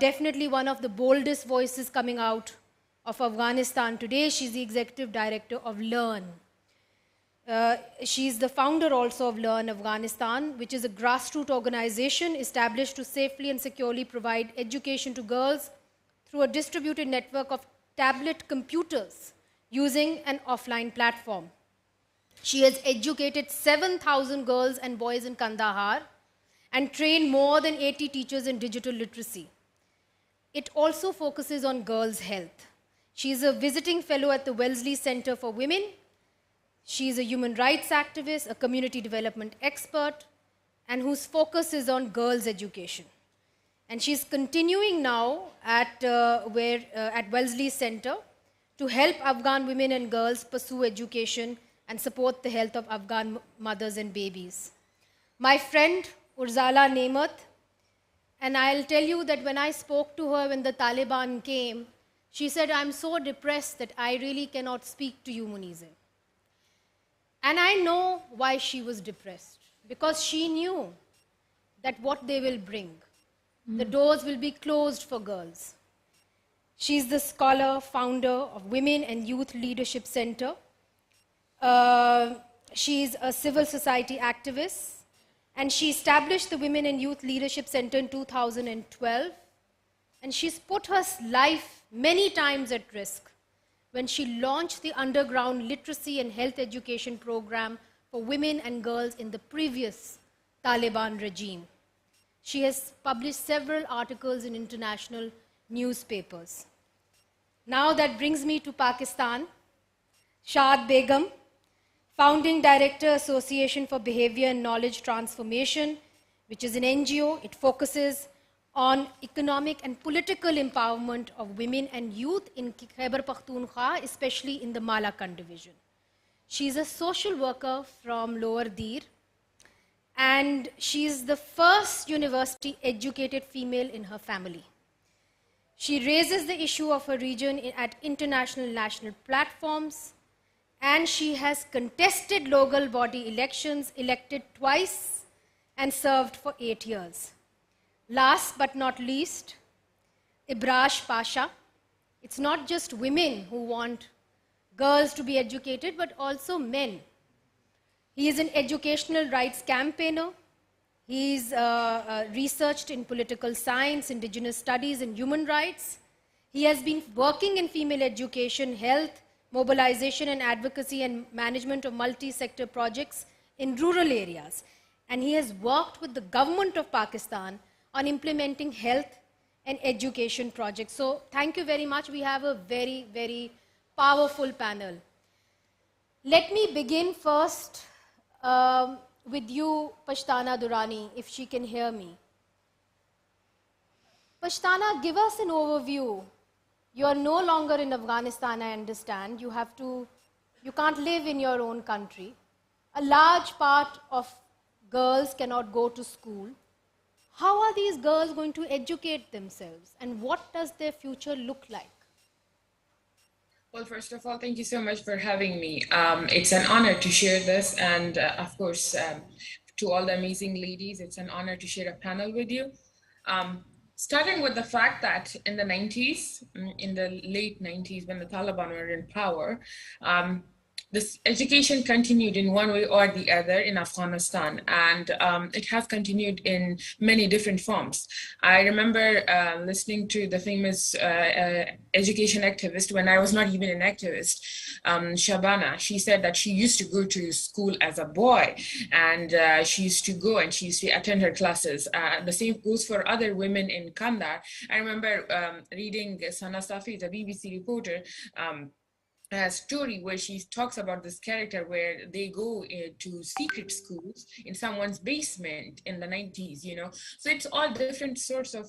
Definitely one of the boldest voices coming out of Afghanistan today. She's the executive director of Learn. She's the founder also of Learn Afghanistan, which is a grassroots organization established to safely and securely provide education to girls through a distributed network of tablet computers using an offline platform. She has educated 7,000 girls and boys in Kandahar and trained more than 80 teachers in digital literacy. It also focuses on girls' health. She is a visiting fellow at the Wellesley Center for Women. She is a human rights activist, a community development expert, and whose focus is on girls' education. And she's continuing now at Wellesley Center to help Afghan women and girls pursue education and support the health of Afghan mothers and babies. My friend Urzala Nemat, and I'll tell you that when I spoke to her when the Taliban came, she said, I'm so depressed that I really cannot speak to you, Munize. And I know why she was depressed, because she knew that what they will bring, the doors will be closed for girls. She's the scholar, founder of Women and Youth Leadership Center. She's a civil society activist, and she established the Women and Youth Leadership Center in 2012. And she's put her life many times at risk when she launched the underground literacy and health education program for women and girls in the previous Taliban regime. She has published several articles in international newspapers. Now that brings me to Pakistan. Shad Begum, Founding Director, Association for Behavior and Knowledge Transformation, which is an NGO. It focuses on economic and political empowerment of women and youth in Khyber Pakhtunkhwa, especially in the Malakand division. She's a social worker from Lower Dir, and she's the first university-educated female in her family. She raises the issue of her region at international and national platforms, and she has contested local body elections, elected twice, and served for 8 years. Last but not least, Ibrash Pasha. It's not just women who want girls to be educated, but also men. He is an educational rights campaigner. He's researched in political science, indigenous studies, and human rights. He has been working in female education, health, mobilization and advocacy, and management of multi-sector projects in rural areas. and he has worked with the government of Pakistan on implementing health and education projects. So thank you very much. We have a very, very powerful panel. Let me begin first with you, Pashtana Durrani, if she can hear me. Pashtana, give us an overview. You are no longer in Afghanistan, I understand. You can't live in your own country. A large part of girls cannot go to school. How are these girls going to educate themselves, and what does their future look like? Well, first of all, thank you so much for having me. It's an honor to share this, and of course, to all the amazing ladies, it's an honor to share a panel with you. Starting with the fact that in the 90s, in the late 90s, when the Taliban were in power, this education continued in one way or the other in Afghanistan, and it has continued in many different forms. I remember listening to the famous education activist when I was not even an activist, Shabana. She said that she used to go to school as a boy, and she used to go and she used to attend her classes. The same goes for other women in Kandahar. I remember reading Sana Safi, the BBC reporter, a story where she talks about this character where they go to secret schools in someone's basement in the 90s, you know. So it's all different sorts of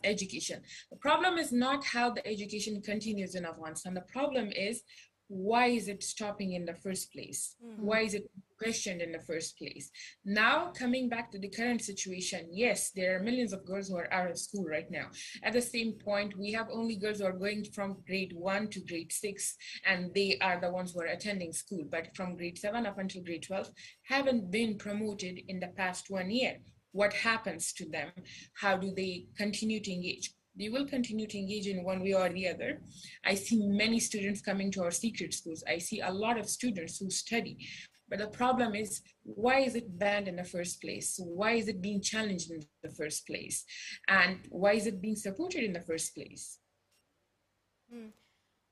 education. The problem is not how the education continues in Afghanistan. The problem is, why is it stopping in the first place? Why is it questioned in the first place? Now, coming back to the current situation, yes, there are millions of girls who are out of school right now. At the same point, we have only girls who are going from grade 1 to grade 6, and they are the ones who are attending school. But from grade 7 up until grade 12, haven't been promoted in the past 1 year. What happens to them? How do they continue to engage? They will continue to engage in one way or the other. I see many students coming to our secret schools. I see a lot of students who study. But the problem is, why is it banned in the first place? Why is it being challenged in the first place? And why is it being supported in the first place?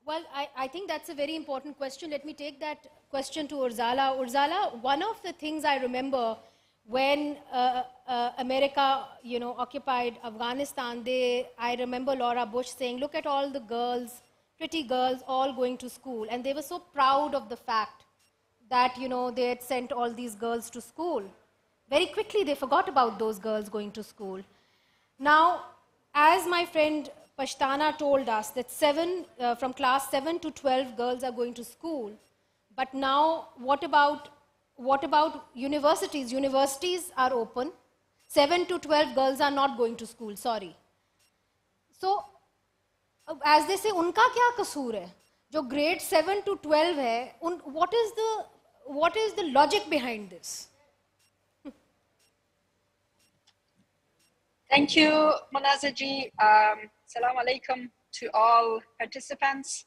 Well, I think that's a very important question. Let me take that question to Urzala. Urzala, one of the things I remember when America, occupied Afghanistan, I remember Laura Bush saying, look at all the girls, pretty girls, all going to school. And they were so proud of the fact that, they had sent all these girls to school. Very quickly, they forgot about those girls going to school. Now, as my friend Pashtana told us, that from class 7 to 12 girls are going to school. But now, what about universities? Universities are open. 7 to 12 girls are not going to school, sorry. So, as they say, unka kya kasoor hai? Jo grade 7 to 12 hai, what is the logic behind this? Thank you, Munazaji. Assalamu alaikum to all participants.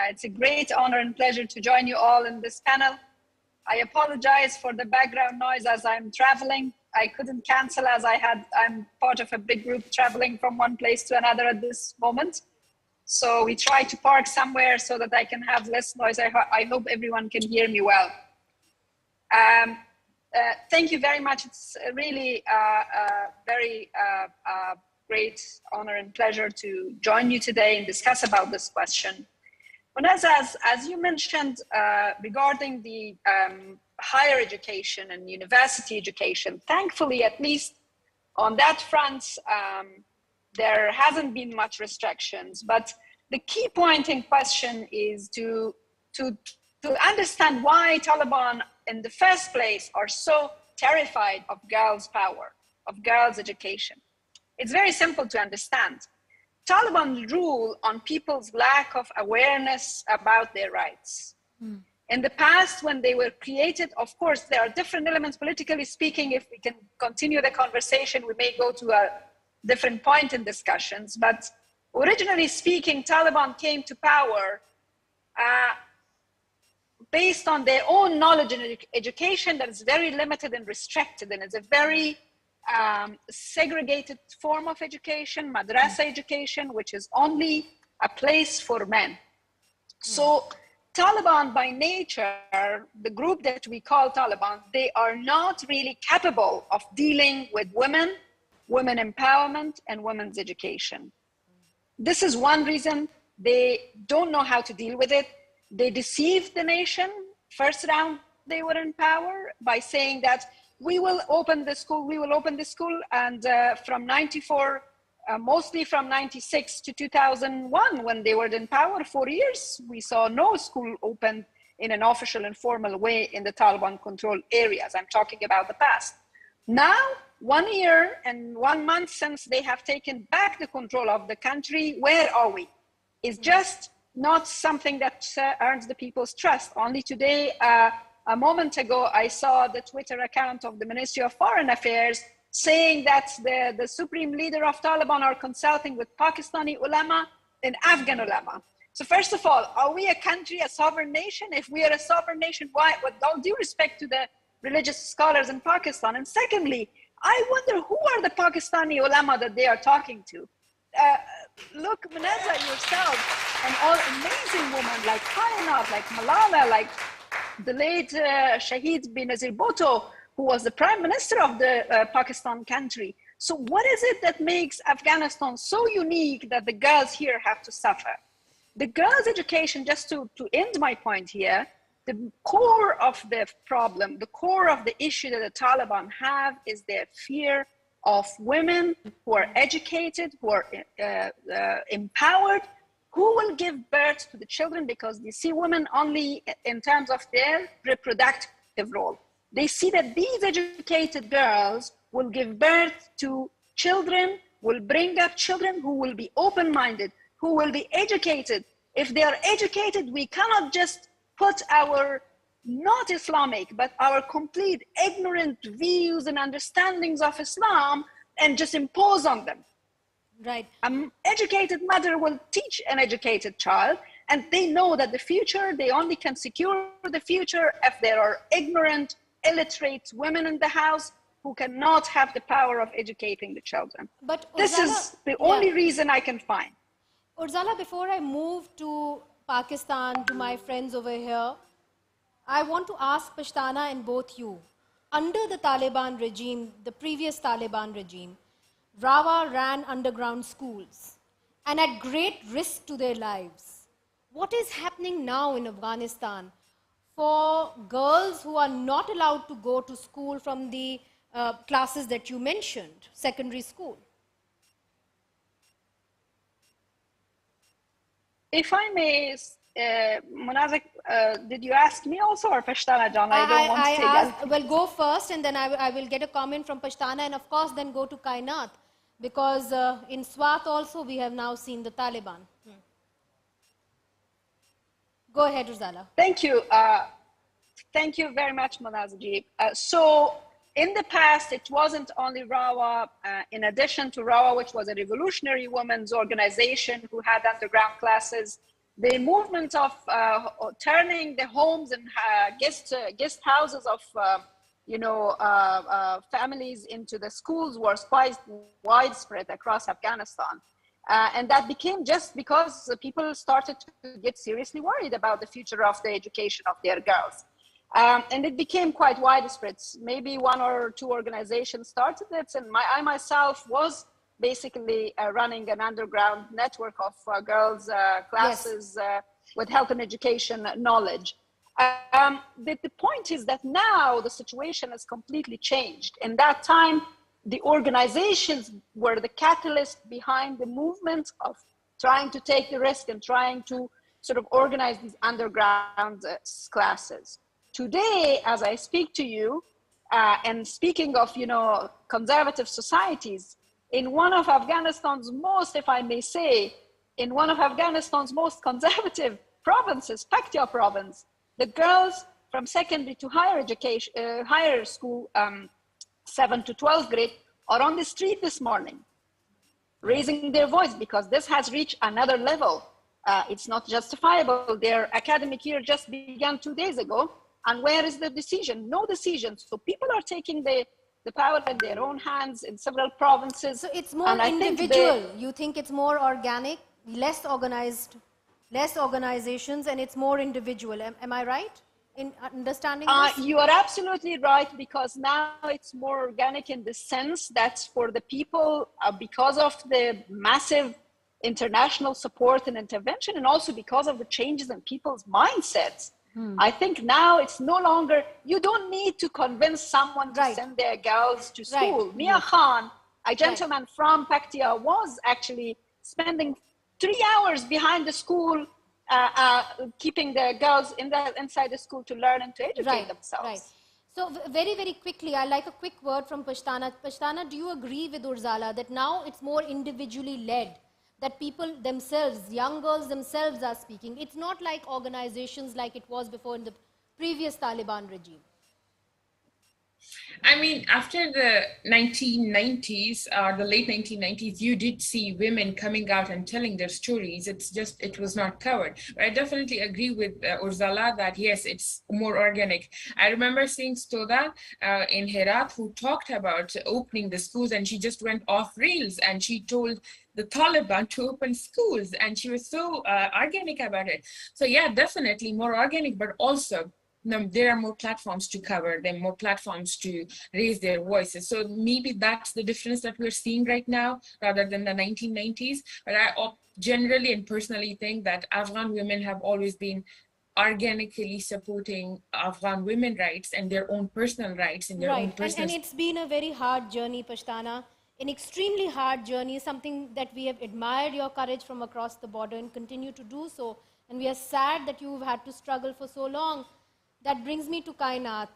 It's a great honor and pleasure to join you all in this panel. I apologize for the background noise as I'm traveling. I couldn't cancel as I'm part of a big group traveling from one place to another at this moment. So we try to park somewhere so that I can have less noise. I hope everyone can hear me well. Thank you very much. It's really very great honor and pleasure to join you today and discuss about this question. As you mentioned regarding the higher education and university education, thankfully, at least on that front, there hasn't been much restrictions. But the key point in question is to understand why Taliban in the first place are so terrified of girls' power, of girls' education. It's very simple to understand. Taliban rule on people's lack of awareness about their rights. In the past, when they were created, of course, there are different elements, politically speaking. If we can continue the conversation, we may go to a different point in discussions. But originally speaking, Taliban came to power based on their own knowledge and education that is very limited and restricted, and it's a very segregated form of education, madrasa education, which is only a place for men. So Taliban by nature, the group that we call Taliban, they are not really capable of dealing with women, women empowerment, and women's education. This is one reason they don't know how to deal with it. They deceived the nation. First round, they were in power by saying that we will open the school, we will open the school. And from 94, mostly from 96 to 2001, when they were in power, 4 years, we saw no school open in an official and formal way in the Taliban controlled areas. I'm talking about the past. Now, 1 year and 1 month since they have taken back the control of the country, where are we? It's just not something that earns the people's trust. Only today, a moment ago, I saw the Twitter account of the Ministry of Foreign Affairs saying that the supreme leader of Taliban are consulting with Pakistani ulama and Afghan ulama. So first of all, are we a country, a sovereign nation? If we are a sovereign nation, why, with all due respect to the religious scholars in Pakistan? And secondly, I wonder who are the Pakistani ulama that they are talking to? Look, Munaza yourself, and all amazing women like Kainat, like Malala, like the late Shahid Benazir Bhutto, who was the prime minister of the Pakistan country. So what is it that makes Afghanistan so unique that the girls here have to suffer? The girls' education, just to end my point here, the core of the problem, the core of the issue that the Taliban have is their fear of women who are educated, who are empowered, who will give birth to the children, because they see women only in terms of their reproductive role. They see that these educated girls will give birth to children, will bring up children who will be open-minded, who will be educated. If they are educated, we cannot just put our not Islamic, but our complete ignorant views and understandings of Islam and just impose on them. Right. An educated mother will teach an educated child, and they know that the future, they only can secure the future if there are ignorant, illiterate women in the house who cannot have the power of educating the children. But this is the only reason I can find. Urzala, before I move to Pakistan, to my friends over here, I want to ask Pashtana and both you. Under the Taliban regime, the previous Taliban regime, Rawa ran underground schools and at great risk to their lives. What is happening now in Afghanistan for girls who are not allowed to go to school from the classes that you mentioned, secondary school? If I may, Munaza, did you ask me also, or Pashtana, John? I don't want to take well, go first, and then I will get a comment from Pashtana, and of course then go to Kainat, because in Swat also we have now seen the Taliban. Go ahead, Urzala. Thank you. Thank you very much, Munaza. So in the past, it wasn't only Rawa. In addition to Rawa, which was a revolutionary women's organization who had underground classes, the movement of turning the homes and guest houses of families into the schools was quite widespread across Afghanistan. And that became just because people started to get seriously worried about the future of the education of their girls. And it became quite widespread. Maybe one or two organizations started it, and I myself was basically running an underground network of girls' classes with health and education knowledge. The point is that now the situation has completely changed. In that time, the organizations were the catalyst behind the movement of trying to take the risk and trying to sort of organize these underground classes. Today, as I speak to you, and speaking of, conservative societies, in one of Afghanistan's most, if I may say, in one of Afghanistan's most conservative provinces, Paktia province, the girls from secondary to higher education, higher school, 7 to 12th grade, are on the street this morning, raising their voice, because this has reached another level. It's not justifiable. Their academic year just began 2 days ago. And where is the decision? No decision. So people are taking the power in their own hands in several provinces. So it's more individual. You think it's more organic, less organized? less organizations, and it's more individual. Am I right in understanding this? You are absolutely right, because now it's more organic in the sense that for the people, because of the massive international support and intervention, and also because of the changes in people's mindsets, I think now it's no longer, you don't need to convince someone to send their girls to school. Mia Khan, a gentleman from Paktia, was actually spending 3 hours behind the school, keeping the girls inside the school to learn and to educate themselves. Right. So very, very quickly, I like a quick word from Pashtana. Pashtana, do you agree with Urzala that now it's more individually led, that people themselves, young girls themselves are speaking? It's not like organizations like it was before in the previous Taliban regime. I mean, after the 1990s, the late 1990s, you did see women coming out and telling their stories. It's just, it was not covered. But I definitely agree with Urzala that, yes, it's more organic. I remember seeing Stoda in Herat, who talked about opening the schools, and she just went off reels, and she told the Taliban to open schools, and she was so organic about it. So yeah, definitely more organic, but also there are more platforms to cover them, more platforms to raise their voices. So maybe that's the difference that we're seeing right now, rather than the 1990s. But I generally and personally think that Afghan women have always been organically supporting Afghan women rights and their own personal rights in their own personal. And it's been a very hard journey, Pashtana, an extremely hard journey, something that we have admired your courage from across the border and continue to do so. And we are sad that you've had to struggle for so long. That brings me to Kainat,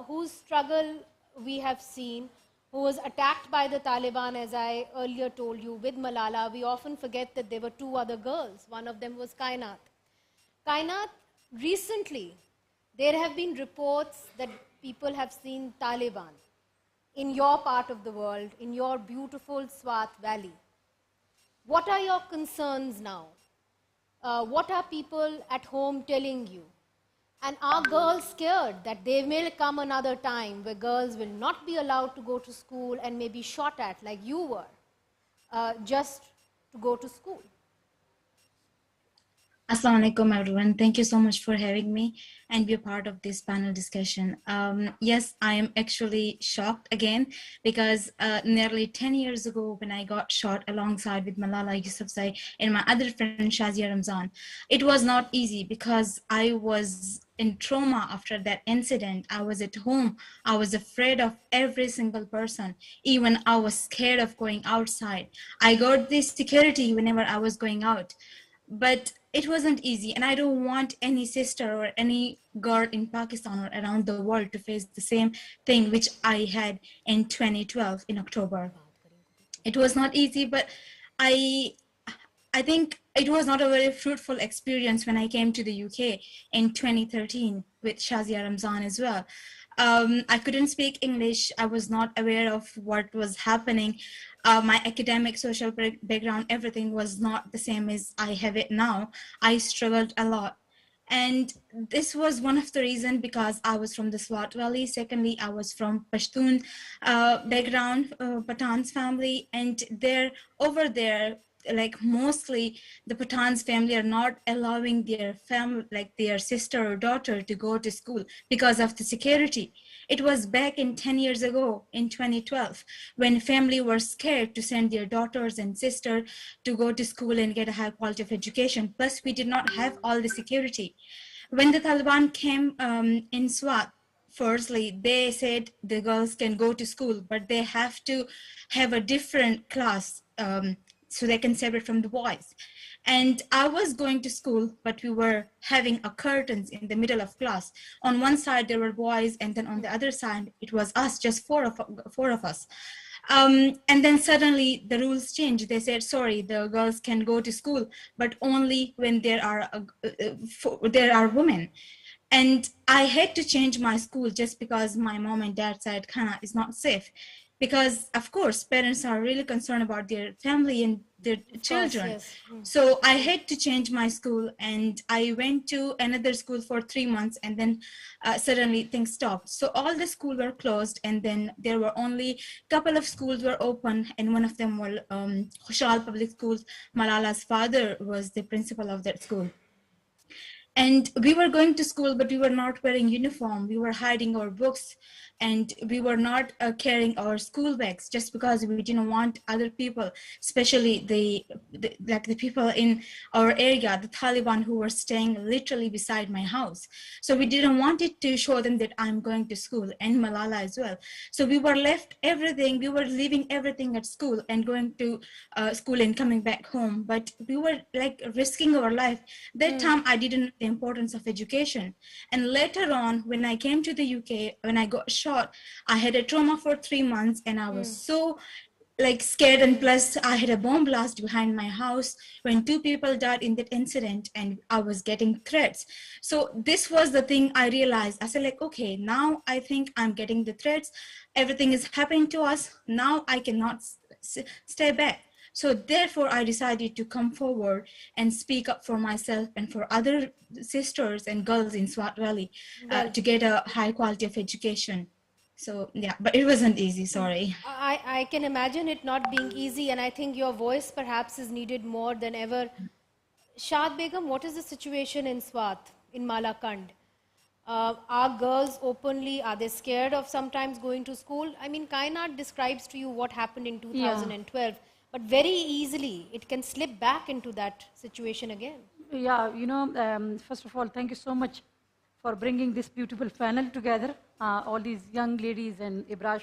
whose struggle we have seen, who was attacked by the Taliban, as I earlier told you, with Malala. We often forget that there were 2 other girls. One of them was Kainat. Kainat, recently, there have been reports that people have seen Taliban in your part of the world, in your beautiful Swat Valley. What are your concerns now? What are people at home telling you? And are girls scared that there may come another time where girls will not be allowed to go to school and may be shot at like you were, just to go to school? Assalamu alaikum, everyone. Thank you so much for having me and be a part of this panel discussion. Yes, I am actually shocked again, because nearly 10 years ago, when I got shot alongside with Malala Yousafzai and my other friend Shazia Ramzan, it was not easy because I was in trauma after that incident. I was at home. I was afraid of every single person. Even I was scared of going outside. I got this security whenever I was going out. But it wasn't easy, and I don't want any sister or any girl in Pakistan or around the world to face the same thing which I had in 2012 in October. It was not easy, but I think it was not a very fruitful experience when I came to the UK in 2013 with Shazia Ramzan as well. I couldn't speak English. I was not aware of what was happening. My academic, social background, everything was not the same as I have it now. I struggled a lot. And this was one of the reasons, because I was from the Swat Valley. Secondly, I was from Pashtun background, Pathan's family. And over there, like mostly the Pathan's family are not allowing their family, like their sister or daughter, to go to school because of the security. It was back in 10 years ago in 2012 when family were scared to send their daughters and sisters to go to school and get a high quality of education. Plus, we did not have all the security. When the Taliban came in Swat, firstly, they said the girls can go to school, but they have to have a different class so they can separate from the boys. And I was going to school, but we were having a curtains in the middle of class. On one side, there were boys, and then on the other side, it was us, just four of us. And then suddenly the rules changed. They said, sorry, the girls can go to school, but only when there are women. And I had to change my school just because my mom and dad said Kana is not safe. because of course parents are really concerned about their family and their children. yes. So I had to change my school, and I went to another school for 3 months, and then suddenly things stopped. So all the schools were closed, and then there were only couple of schools were open, and one of them were Khushal Public Schools. Malala's father was the principal of that school. And we were going to school, but we were not wearing uniform. We were hiding our books, and we were not carrying our school bags, just because we didn't want other people, especially the people in our area, the Taliban, who were staying literally beside my house. So we didn't want it to show them that I'm going to school, and Malala as well. So we were left everything. We were leaving everything at school and going to school and coming back home. But we were like risking our life. That time I didn't know the importance of education. And later on, when I came to the UK, when I got shot, I had a trauma for 3 months, and I was so like scared, and plus I had a bomb blast behind my house when 2 people died in that incident, and I was getting threats. So this was the thing I realized. I said like, okay, now I think I'm getting the threats. Everything is happening to us. Now I cannot stay back. So therefore I decided to come forward and speak up for myself and for other sisters and girls in Swat Valley to get a high quality of education. So yeah, but it wasn't easy, sorry. I can imagine it not being easy, and I think your voice perhaps is needed more than ever. Shad Begum, what is the situation in Swat, in Malakand? Are girls openly, are they scared of sometimes going to school? I mean, Kainat describes to you what happened in 2012, but very easily it can slip back into that situation again. Yeah, you know, first of all, thank you so much for bringing this beautiful panel together, all these young ladies and Ibrash.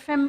FM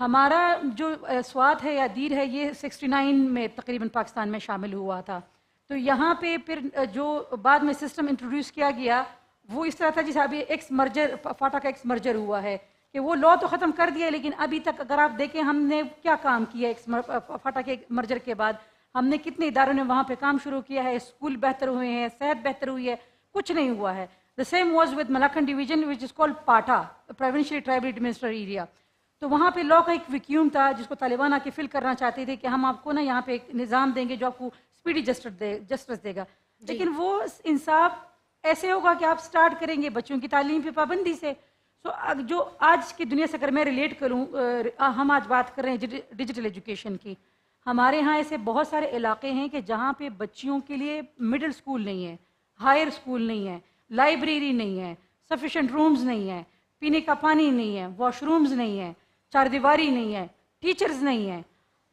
ہمارا جو سوات ہے یا دیر ہے یہ 69 میں تقریباً پاکستان میں شامل ہوا تھا. تو یہاں پہ پھر جو بعد میں سسٹم انٹروڈیوس کیا گیا وہ اس طرح تھا جیسے ابھی ایکس مرجر فاٹا کا ایکس مرجر ہوا ہے کہ وہ لا تو ختم کر دیا لیکن ابھی تک اگر آپ دیکھیں ہم نے کیا کام کیا فاٹا کے مرجر کے بعد, ہم نے کتنے اداروں نے وہاں پہ کام شروع کیا ہے, اسکول بہتر ہوئے ہیں, صحت بہتر ہوئی ہے, کچھ نہیں ہوا ہے. The same was with Malakand division which is called PATA, Provincially Tribally Administered Area. تو وہاں پہ لا کا ایک ویکیوم تھا جس کو طالبان آ کے فل کرنا چاہتے تھے کہ ہم آپ کو نا یہاں پہ ایک نظام دیں گے جو آپ کو اسپیڈی جسٹس دے گا, لیکن وہ انصاف ایسے ہوگا کہ آپ سٹارٹ کریں گے بچوں کی تعلیم پہ پابندی سے. سو جو آج کی دنیا سے اگر میں ریلیٹ کروں, ہم آج بات کر رہے ہیں ڈیجیٹل ایجوکیشن کی, ہمارے ہاں ایسے بہت سارے علاقے ہیں کہ جہاں پہ بچیوں کے لیے مڈل اسکول نہیں ہے, ہائر اسکول نہیں ہے, لائبریری نہیں ہے, سفیشینٹ رومز نہیں ہیں, پینے کا پانی نہیں ہے, واش رومز نہیں ہیں, چار دیواری نہیں ہے, ٹیچرز نہیں ہیں.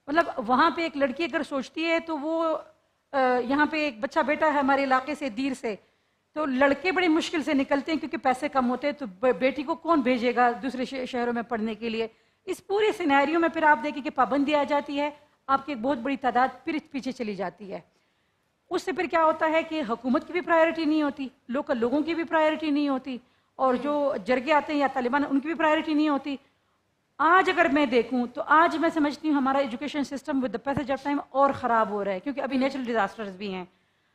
مطلب وہاں پہ ایک لڑکی اگر سوچتی ہے تو وہ یہاں پہ ایک بچہ بیٹا ہے ہمارے علاقے سے دیر سے, تو لڑکے بڑے مشکل سے نکلتے ہیں کیونکہ پیسے کم ہوتے ہیں, تو بیٹی کو کون بھیجے گا دوسرے شہروں میں پڑھنے کے لیے. اس پورے سینیریو میں پھر آپ دیکھیں کہ پابندی آ جاتی ہے, آپ کی ایک بہت بڑی تعداد پھر پیچھے چلی جاتی ہے. اس سے پھر کیا ہوتا ہے کہ حکومت کی بھی پرائیورٹی نہیں ہوتی, لوکل لوگوں کی بھی پرائیورٹی نہیں ہوتی, اور جو جرگے آتے ہیں یا طالبان ان کی بھی پرائیورٹی نہیں ہوتی. آج اگر میں دیکھوں تو آج میں سمجھتی ہوں ہمارا education system with the passage of time اور خراب ہو رہا ہے, کیونکہ ابھی نیچرل ڈیزاسٹرز بھی ہیں,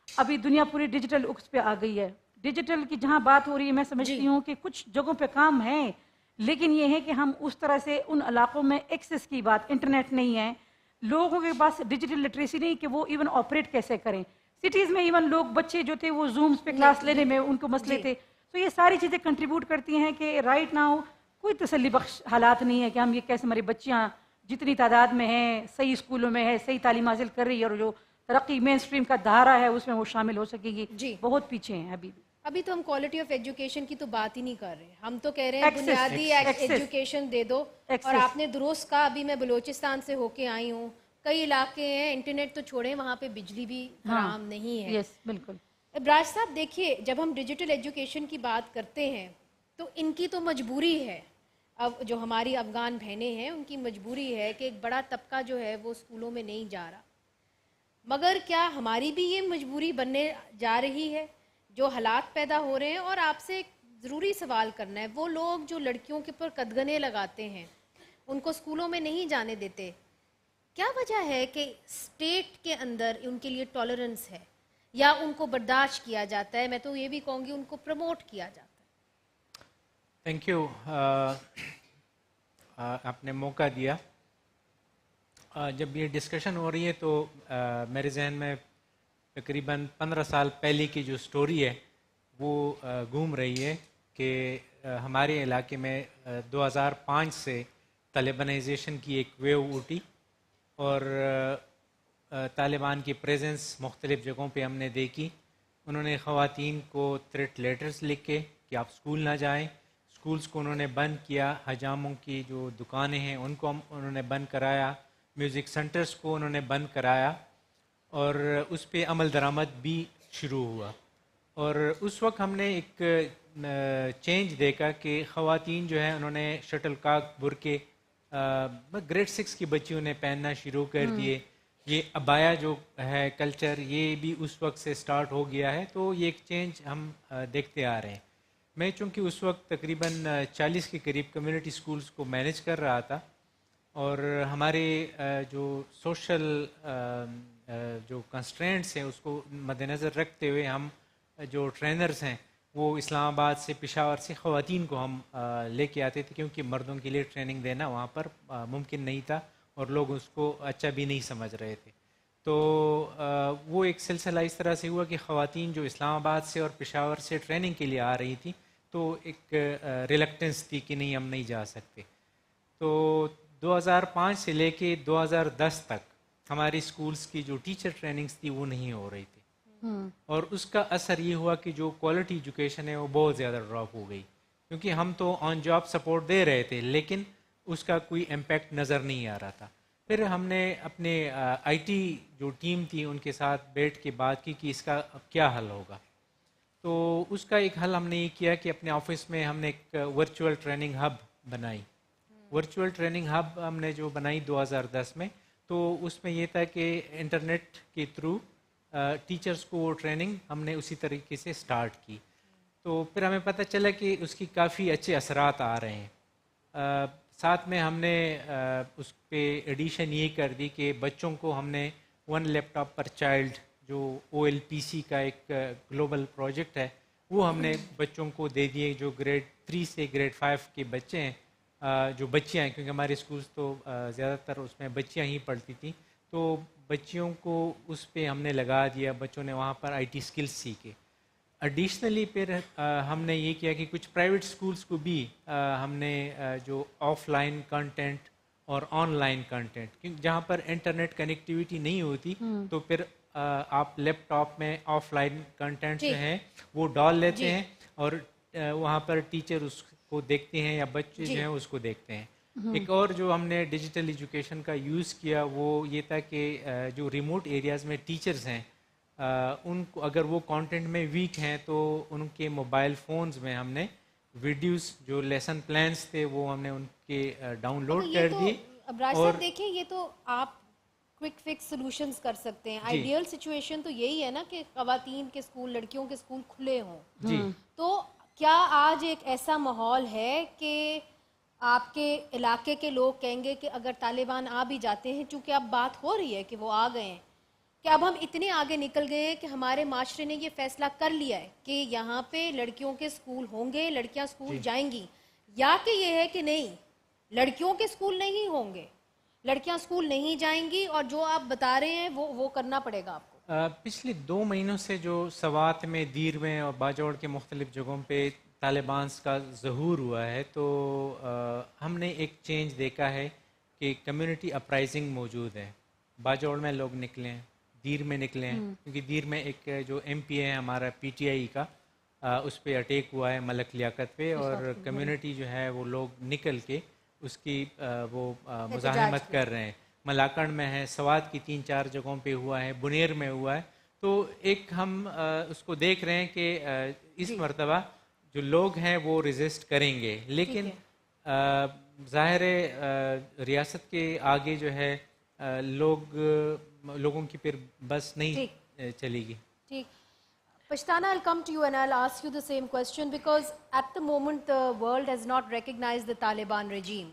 ابھی دنیا پوری ڈیجیٹل اکس پہ آ گئی ہے. ڈیجیٹل کی جہاں بات ہو رہی ہے میں سمجھتی ہوں کہ کچھ جگہوں پہ کام ہے, لیکن یہ ہے کہ ہم اس طرح سے ان علاقوں میں ایکسیس کی بات, انٹرنیٹ نہیں ہے, لوگوں کے پاس ڈیجیٹل لٹریسی نہیں کہ وہ ایون آپریٹ کیسے کریں. سٹیز میں ایون لوگ بچے جو تھے وہ زومز پہ کلاس لینے میں ان کو مسئلے تھے. تو یہ ساری چیزیں کنٹریبیوٹ کرتی ہیں کہ رائٹ ناؤ کوئی تسلی بخش حالات نہیں ہے کہ ہم یہ کیسے ہماری بچیاں جتنی تعداد میں ہیں صحیح اسکولوں میں ہے, صحیح تعلیم حاصل کر رہی ہے, اور جو ترقی مین اسٹریم کا دھارا ہے اس میں وہ شامل ہو سکے گی. بہت پیچھے ہیں ابھی بھی. ابھی تو ہم کوالٹی آف ایجوکیشن کی تو بات ہی نہیں کر رہے, ہم تو کہہ رہے ہیں بنیادی ایجوکیشن دے دو. اور آپ نے درست کہا, ابھی میں بلوچستان سے ہو کے آئی ہوں, کئی علاقے ہیں انٹرنیٹ تو چھوڑیں وہاں پہ بجلی بھی فراہم نہیں ہے. یس بالکل. ابراج صاحب دیکھیے, جب ہم ڈیجیٹل ایجوکیشن کی بات کرتے ہیں تو ان کی تو مجبوری ہے, اب جو ہماری افغان بہنیں ہیں ان کی مجبوری ہے کہ ایک بڑا طبقہ جو ہے وہ اسکولوں میں نہیں جا رہا, مگر کیا ہماری بھی یہ مجبوری بننے جا رہی ہے جو حالات پیدا ہو رہے ہیں؟ اور آپ سے ایک ضروری سوال کرنا ہے, وہ لوگ جو لڑکیوں کے اوپر قدغنے لگاتے ہیں, ان کو اسکولوں میں نہیں جانے دیتے, کیا وجہ ہے کہ اسٹیٹ کے اندر ان کے لیے ٹالرنس ہے یا ان کو برداشت کیا جاتا ہے؟ میں تو یہ بھی کہوں گی ان کو پروموٹ کیا جاتا ہے. تھینک یو, آپ نے موقع دیا. جب یہ ڈسکشن ہو رہی ہے تو میرے ذہن میں تقریباً 15 سال پہلے کی جو سٹوری ہے وہ گھوم رہی ہے کہ ہمارے علاقے میں 2005 سے طالبانائزیشن کی ایک ویو اٹھی, اور طالبان کی پریزنس مختلف جگہوں پہ ہم نے دیکھی. انہوں نے خواتین کو تھریٹ لیٹرز لکھ کے کہ آپ اسکول نہ جائیں, اسکولز کو انہوں نے بند کیا, حجاموں کی جو دکانیں ہیں ان کو انہوں نے بند کرایا, میوزک سینٹرز کو انہوں نے بند کرایا, اور اس پہ عمل درآمد بھی شروع ہوا. اور اس وقت ہم نے ایک چینج دیکھا کہ خواتین جو ہیں انہوں نے شٹل کاک برقعے گریڈ 6 کی بچیوں نے پہننا شروع کر دیے. یہ ابایا جو ہے کلچر یہ بھی اس وقت سے سٹارٹ ہو گیا ہے. تو یہ ایک چینج ہم دیکھتے آ رہے ہیں. میں چونکہ اس وقت تقریباً 40 کے قریب کمیونٹی اسکولز کو مینیج کر رہا تھا, اور ہمارے جو سوشل جو کنسٹرینٹس ہیں اس کو مد نظر رکھتے ہوئے ہم جو ٹرینرز ہیں وہ اسلام آباد سے, پشاور سے خواتین کو ہم لے کے آتے تھے, کیونکہ مردوں کے لیے ٹریننگ دینا وہاں پر ممکن نہیں تھا اور لوگ اس کو اچھا بھی نہیں سمجھ رہے تھے. تو وہ ایک سلسلہ اس طرح سے ہوا کہ خواتین جو اسلام آباد سے اور پشاور سے ٹریننگ کے لیے آ رہی تھیں تو ایک ریلکٹنس تھی کہ نہیں ہم نہیں جا سکتے. تو 2005 سے لے کے 2010 تک ہماری اسکولس کی جو ٹیچر ٹریننگز تھی وہ نہیں ہو رہی تھی, اور اس کا اثر یہ ہوا کہ جو کوالٹی ایجوکیشن ہے وہ بہت زیادہ ڈراپ ہو گئی, کیونکہ ہم تو آن جاب سپورٹ دے رہے تھے لیکن اس کا کوئی امپیکٹ نظر نہیں آ رہا تھا. پھر ہم نے اپنے آئی ٹی جو ٹیم تھی ان کے ساتھ بیٹھ کے بات کی کہ اس کا کیا حل ہوگا. تو اس کا ایک حل ہم نے یہ کیا کہ اپنے آفس میں ہم نے ایک ورچوئل ٹریننگ ہب بنائی, ورچوئل ٹریننگ ہب ہم نے جو بنائی 2010 میں, تو اس میں یہ تھا کہ انٹرنیٹ کے تھرو ٹیچرز کو وہ ٹریننگ ہم نے اسی طریقے سے سٹارٹ کی. تو پھر ہمیں پتہ چلا کہ اس کی کافی اچھے اثرات آ رہے ہیں. ساتھ میں ہم نے اس پہ ایڈیشن یہ کر دی کہ بچوں کو ہم نے 1 لیپ ٹاپ پر چائلڈ جو OLPC کا ایک گلوبل پروجیکٹ ہے وہ ہم نے بچوں کو دے دیے, جو گریڈ 3 سے گریڈ 5 کے بچے ہیں, جو بچیاں ہیں, کیونکہ ہمارے اسکولس تو زیادہ تر اس میں بچیاں ہی پڑھتی تھیں, تو بچیوں کو اس پہ ہم نے لگا دیا, بچوں نے وہاں پر IT اسکلس سیکھے. ایڈیشنلی پھر ہم نے یہ کیا کہ کچھ پرائیویٹ اسکولس کو بھی ہم نے جو آف لائن کنٹینٹ اور آن لائن کنٹینٹ, کیونکہ جہاں پر انٹرنیٹ کنیکٹیویٹی نہیں ہوتی تو پھر آپ لیپ ٹاپ میں آف لائن کنٹینٹ جو ہیں وہ ڈال لیتے ہیں اور وہاں پر ٹیچر اس کو دیکھتے ہیں یا بچے جو ہیں اس کو دیکھتے ہیں. ایک اور جو ہم نے ڈیجیٹل ایجوکیشن کا یوز کیا وہ یہ تھا کہ جو ریموٹ ایریاز میں ٹیچرز ہیں ان کو اگر وہ کانٹینٹ میں ویک ہیں تو ان کے موبائل فونز میں ہم نے ویڈیوز جو لیسن پلانس تھے وہ ہم نے ان کے ڈاؤن لوڈ کر دیے. ابراج صاحب دیکھیں یہ تو آپ کوئک فکس سولوشنز کر سکتے ہیں. آئیڈیل سچویشن تو یہی ہے نا کہ خواتین کے اسکول, لڑکیوں کے اسکول کھلے ہوں. تو کیا آج ایک ایسا ماحول ہے کہ آپ کے علاقے کے لوگ کہیں گے کہ اگر طالبان آ بھی جاتے ہیں, چونکہ اب بات ہو رہی ہے کہ وہ آ گئے ہیں, کہ اب ہم اتنے آگے نکل گئے ہیں کہ ہمارے معاشرے نے یہ فیصلہ کر لیا ہے کہ یہاں پہ لڑکیوں کے اسکول ہوں گے, لڑکیاں اسکول جائیں گی, یا کہ یہ ہے کہ نہیں لڑکیوں کے اسکول نہیں ہوں گے, لڑکیاں اسکول نہیں جائیں گی اور جو آپ بتا رہے ہیں وہ کرنا پڑے گا آپ کو؟ پچھلے 2 مہینوں سے جو سوات میں, دیر میں اور باجوڑ کے مختلف جگہوں پہ طالبان کا ظہور ہوا ہے تو ہم نے ایک چینج دیکھا ہے کہ کمیونٹی اپرائزنگ موجود ہے. باجوڑ میں لوگ نکلے ہیں, دیر میں نکلے ہیں, کیونکہ دیر میں ایک جو MP ہے ہمارا PTI کا, اس پہ اٹیک ہوا ہے ملک لیاقت پہ, اور کمیونٹی جو ہے وہ لوگ نکل کے اس کی وہ مزاحمت کر رہے ہیں. ملاکڑ میں ہے, سوات کی 3-4 جگہوں پہ ہوا ہے, بنیر میں ہوا ہے. تو ایک ہم اس کو دیکھ رہے ہیں کہ اس مرتبہ جو لوگ ہیں وہ ریزسٹ کریں گے, لیکن ظاہر ریاست کے آگے جو ہے لوگوں کی پھر بس نہیں چلے گی. ٹھیک. Pashtana, I'll come to you and I'll ask you the same question because at the moment the world has not recognized the Taliban regime.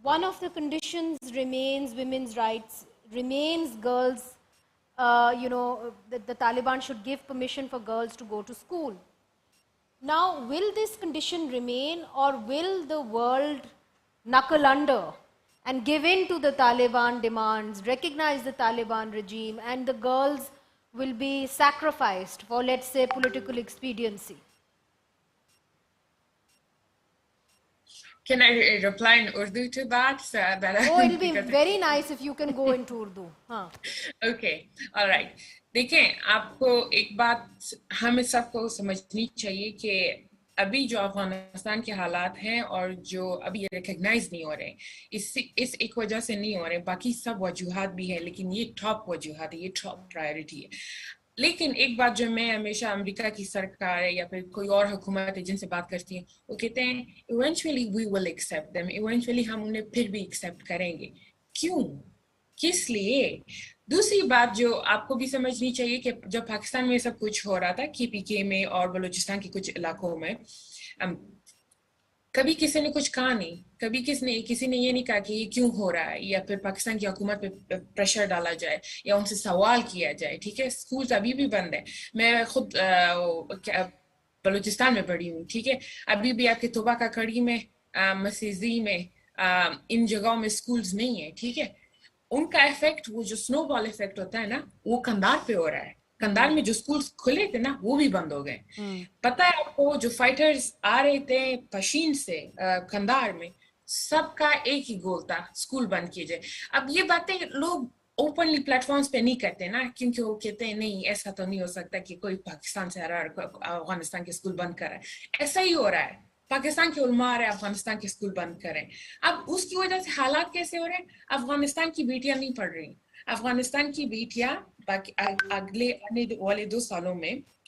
One of the conditions remains women's rights, remains girls, the Taliban should give permission for girls to go to school. Now, will this condition remain or will the world knuckle under and give in to the Taliban demands, recognize the Taliban regime, and the girls will be sacrificed for, let's say, political expediency? Can I reply in Urdu to that? It'll be very nice if you can go into Urdu. Okay, all right. دیکھیں, آپ کو ایک بات ہمیں سب کو سمجھنی چاہیے کہ ابھی جو افغانستان کے حالات ہیں اور جو ابھی یہ ریکگنائز نہیں ہو رہے, اس ایک وجہ سے نہیں ہو رہے, باقی سب وجوہات بھی ہیں, لیکن یہ ٹاپ وجوہات ہے, یہ ٹاپ پرائیورٹی ہے. لیکن ایک بات جو میں ہمیشہ امریکہ کی سرکار ہے یا پھر کوئی اور حکومت ہے جن سے بات کرتی ہیں, وہ کہتے ہیں eventually we will accept them, eventually ہم انہیں پھر بھی ایکسیپٹ کریں گے. کیوں, کس لیے؟ دوسری بات جو آپ کو بھی سمجھنی چاہیے کہ جب پاکستان میں سب کچھ ہو رہا تھا, KPK میں اور بلوچستان کے کچھ علاقوں میں, کبھی کسی نے کچھ کہا نہیں, کبھی کسی نے یہ نہیں کہا کہ یہ کیوں ہو رہا ہے, یا پھر پاکستان کی حکومت پہ پریشر ڈالا جائے یا ان سے سوال کیا جائے. ٹھیک ہے, اسکولز ابھی بھی بند ہیں, میں خود بلوچستان میں پڑھی ہوں. ٹھیک ہے, ابھی بھی آپ کے توبہ کا کڑی میں, مسیزی میں, ان جگہوں میں اسکولز نہیں ہیں. ٹھیک ہے, ان کا افیکٹ, وہ جو سنو بال افیکٹ ہوتا ہے نا, وہ کندھار پہ ہو رہا ہے. کندھار میں جو اسکولز کھلے تھے نا وہ بھی بند ہو گئے. پتہ ہے آپ کو, جو فائٹرز آ رہے تھے پشین سے کندھار میں, سب کا ایک ہی گول تھا, اسکول بند کیے جائے. اب یہ باتیں لوگ اوپنلی پلیٹ فارمز پہ نہیں کرتے نا, کیونکہ وہ کہتے ہیں نہیں ایسا تو نہیں ہو سکتا کہ کوئی پاکستان سے آ رہا ہے افغانستان کے اسکول بند کر رہا ہے. ایسا ہی ہو رہا ہے, پاکستان کے علماء آ رہے ہیں افغانستان کے اسکول بند کریں. اب اس کی وجہ سے حالات کیسے ہو رہے ہیں؟ افغانستان کی بیٹیاں نہیں پڑھ رہی. افغانستان کی بیٹیاں اگلے آنے والے 2 سالوں میں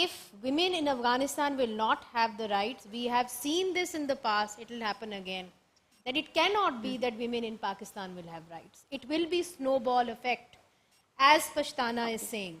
if women in Afghanistan will not have the rights, we have seen this in the past, it will happen again, that it cannot be that women in Pakistan will have rights. It will be snowball effect, as Pashtana is saying.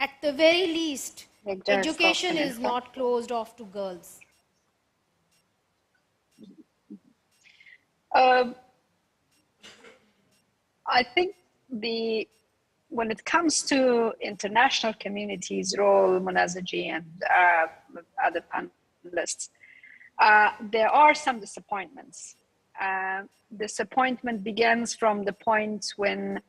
at the very least education is not closed off to girls? I think when it comes to international communities' role, Munazaji and other panelists, there are some disappointments. Disappointment begins from the point when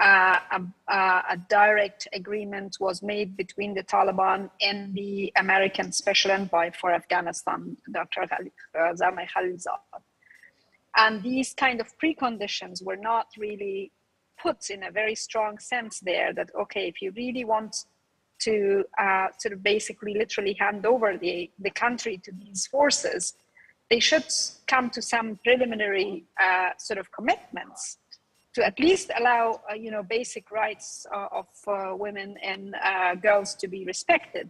a direct agreement was made between the Taliban and the American Special Envoy for Afghanistan, Dr. Zalmay Khalilzad. And these kind of preconditions were not really put in a very strong sense there, that, okay, if you really want to sort of basically literally hand over the country to these forces, they should come to some preliminary sort of commitments to at least allow, basic rights of women and girls to be respected.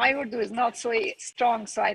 my Urdu is not so strong, so I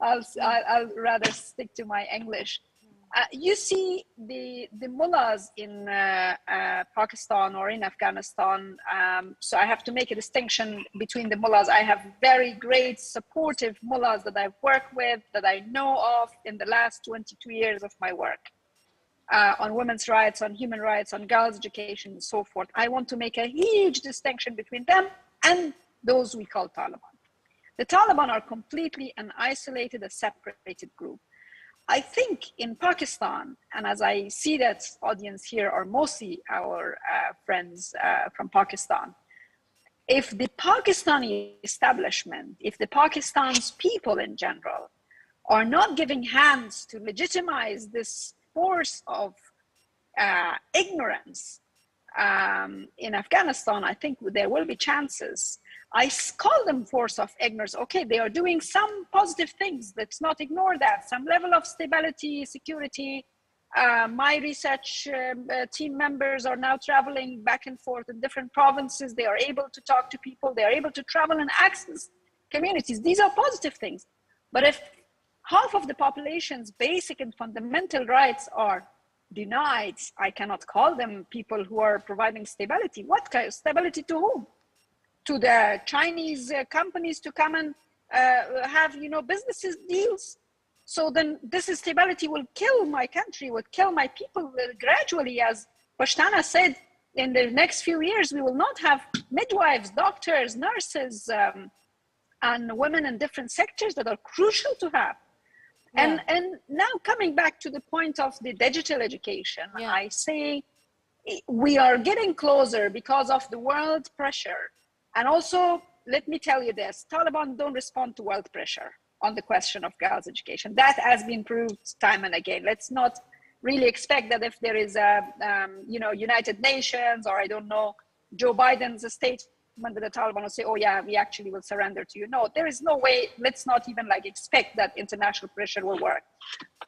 I'll rather stick to my English. You see the mullahs in Pakistan or in Afghanistan, so I have to make a distinction between the mullahs. I have very great supportive mullahs that I've worked with, that I know of in the last 22 years of my work on women's rights, on human rights, on girls' education, and so forth. I want to make a huge distinction between them and those we call Taliban. The Taliban are completely an isolated, a separated group. I think in Pakistan, and as I see that audience here are mostly our friends from Pakistan, if the Pakistani establishment, if the Pakistan's people in general are not giving hands to legitimize this force of ignorance in Afghanistan, I think there will be chances. I call them force of ignorance. Okay, they are doing some positive things. Let's not ignore that. Some level of stability, security, My research team members are now traveling back and forth in different provinces. They are able to talk to people. They are able to travel and access communities. These are positive things. But if half of the population's basic and fundamental rights are denied, I cannot call them people who are providing stability. What kind of stability to whom? To the Chinese companies to come and have, businesses deals. So then this instability will kill my country, will kill my people gradually. As Pashtana said, in the next few years, we will not have midwives, doctors, nurses, and women in different sectors that are crucial to have. Yeah. And now coming back to the point of the digital education, yeah. I say we are getting closer because of the world pressure. And also, let me tell you this, Taliban don't respond to world pressure on the question of girls' education. That has been proved time and again. Let's not really expect that if there is a, United Nations or I don't know, Joe Biden's statement that the Taliban will say, oh yeah, we actually will surrender to you. No, there is no way. Let's not even expect that international pressure will work.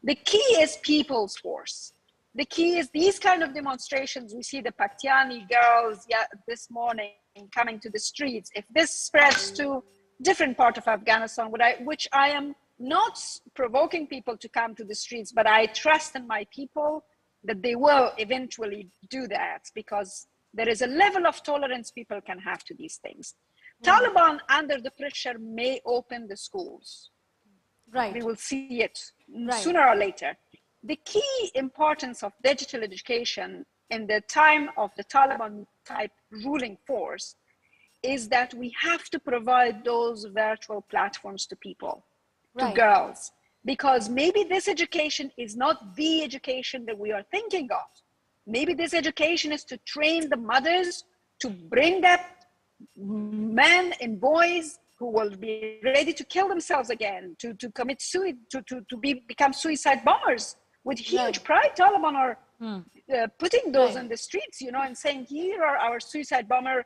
The key is people's force. The key is these kind of demonstrations. We see the Pakistani girls this morning coming to the streets. If this spreads to different part of Afghanistan, which I am not provoking people to come to the streets, but I trust in my people that they will eventually do that, because there is a level of tolerance people can have to these things. Taliban, under the pressure, may open the schools. Right. We will see it sooner or later. The key importance of digital education in the time of the Taliban type ruling force is that we have to provide those virtual platforms to people, to girls, because maybe this education is not the education that we are thinking of. Maybe this education is to train the mothers to bring up men and boys who will be ready to kill themselves again, to commit suicide, to become suicide bombers. With huge pride, Taliban are putting those in the streets, and saying, here are our suicide bomber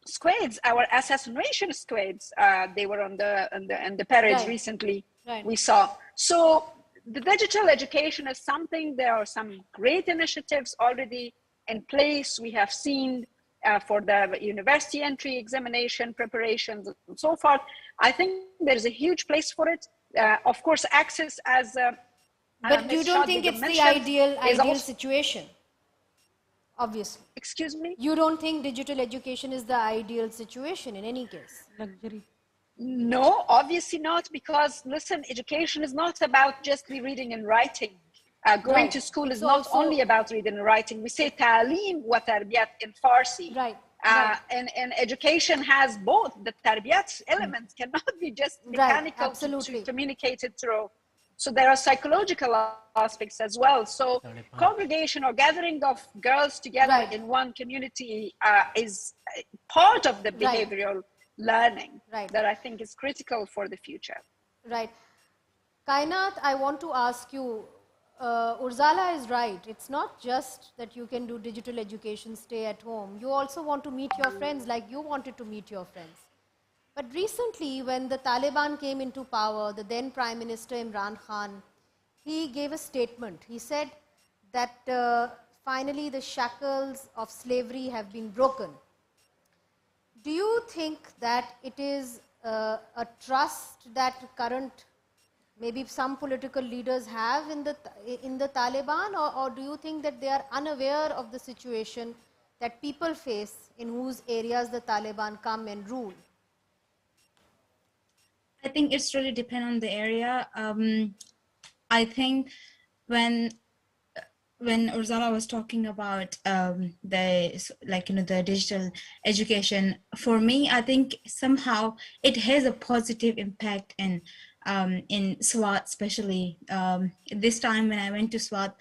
squads, our assassination squads. They were on the parades recently. We saw. So the digital education is something. There are some great initiatives already in place. We have seen for the university entry examination preparations and so forth. I think there's a huge place for it. Of course, access as but you don't think it's the ideal situation? Obviously. Excuse me? You don't think digital education is the ideal situation in any case? Luxury. No, obviously not, because listen, education is not about just reading and writing. Going to school is not only about reading and writing. We say ta'aleem wa tarbiyat in Farsi. Right. And education has both. The tarbiyat elements cannot be just mechanical to communicate it through. So there are psychological aspects as well. So congregation or gathering of girls together in one community is part of the behavioral learning that I think is critical for the future. Right. Kainat, I want to ask you, Urzala is right. It's not just that you can do digital education, stay at home. You also want to meet your friends like you wanted to meet your friends. But recently, when the Taliban came into power, the then Prime Minister Imran Khan, he gave a statement. He said that finally the shackles of slavery have been broken. Do you think that it is a trust that current, maybe some political leaders have in the Taliban, or do you think that they are unaware of the situation that people face in whose areas the Taliban come and rule? I think it's really depend on the area. I think when Urzala was talking about the digital education, for me, I think somehow it has a positive impact in Swat, especially this time when I went to Swat,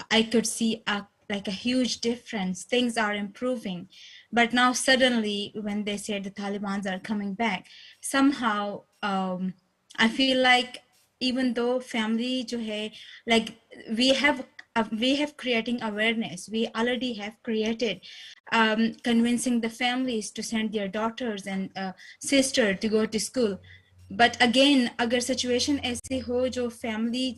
I could see a huge difference. Things are improving, but now suddenly when they say the Taliban are coming back, somehow I feel like even though family jo hai, we have creating awareness, we already have created convincing the families to send their daughters and sister to go to school. But again, agar situation aise ho jo family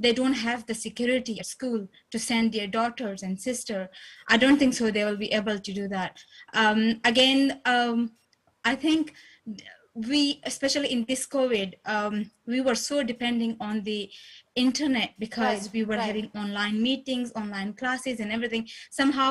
they don't have the security at school to send their daughters and sister, I don't think so they will be able to do that. Again, I think we, especially in this COVID, we were so depending on the internet because we were having online meetings, online classes and everything. Somehow,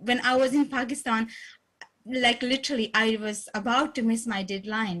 when I was in Pakistan, like literally I was about to miss my deadline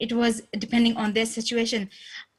it was depending on this situation.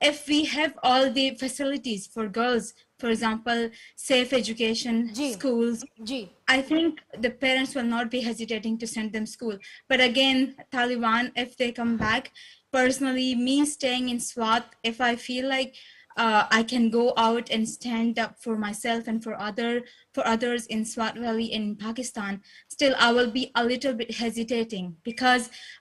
if we have all the facilities for girls, for example safe education, schools, I think the parents will not be hesitating to send them school. But again, Taliban, if they come back, personally me staying in Swat, if I feel like I can go out and stand up for myself and for others in Swat Valley in Pakistan, still I will be a little bit hesitating because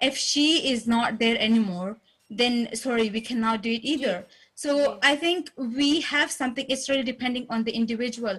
if she is not there anymore, then sorry, we cannot do it either. So I think we have something, it's really depending on the individual,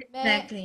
Exactly.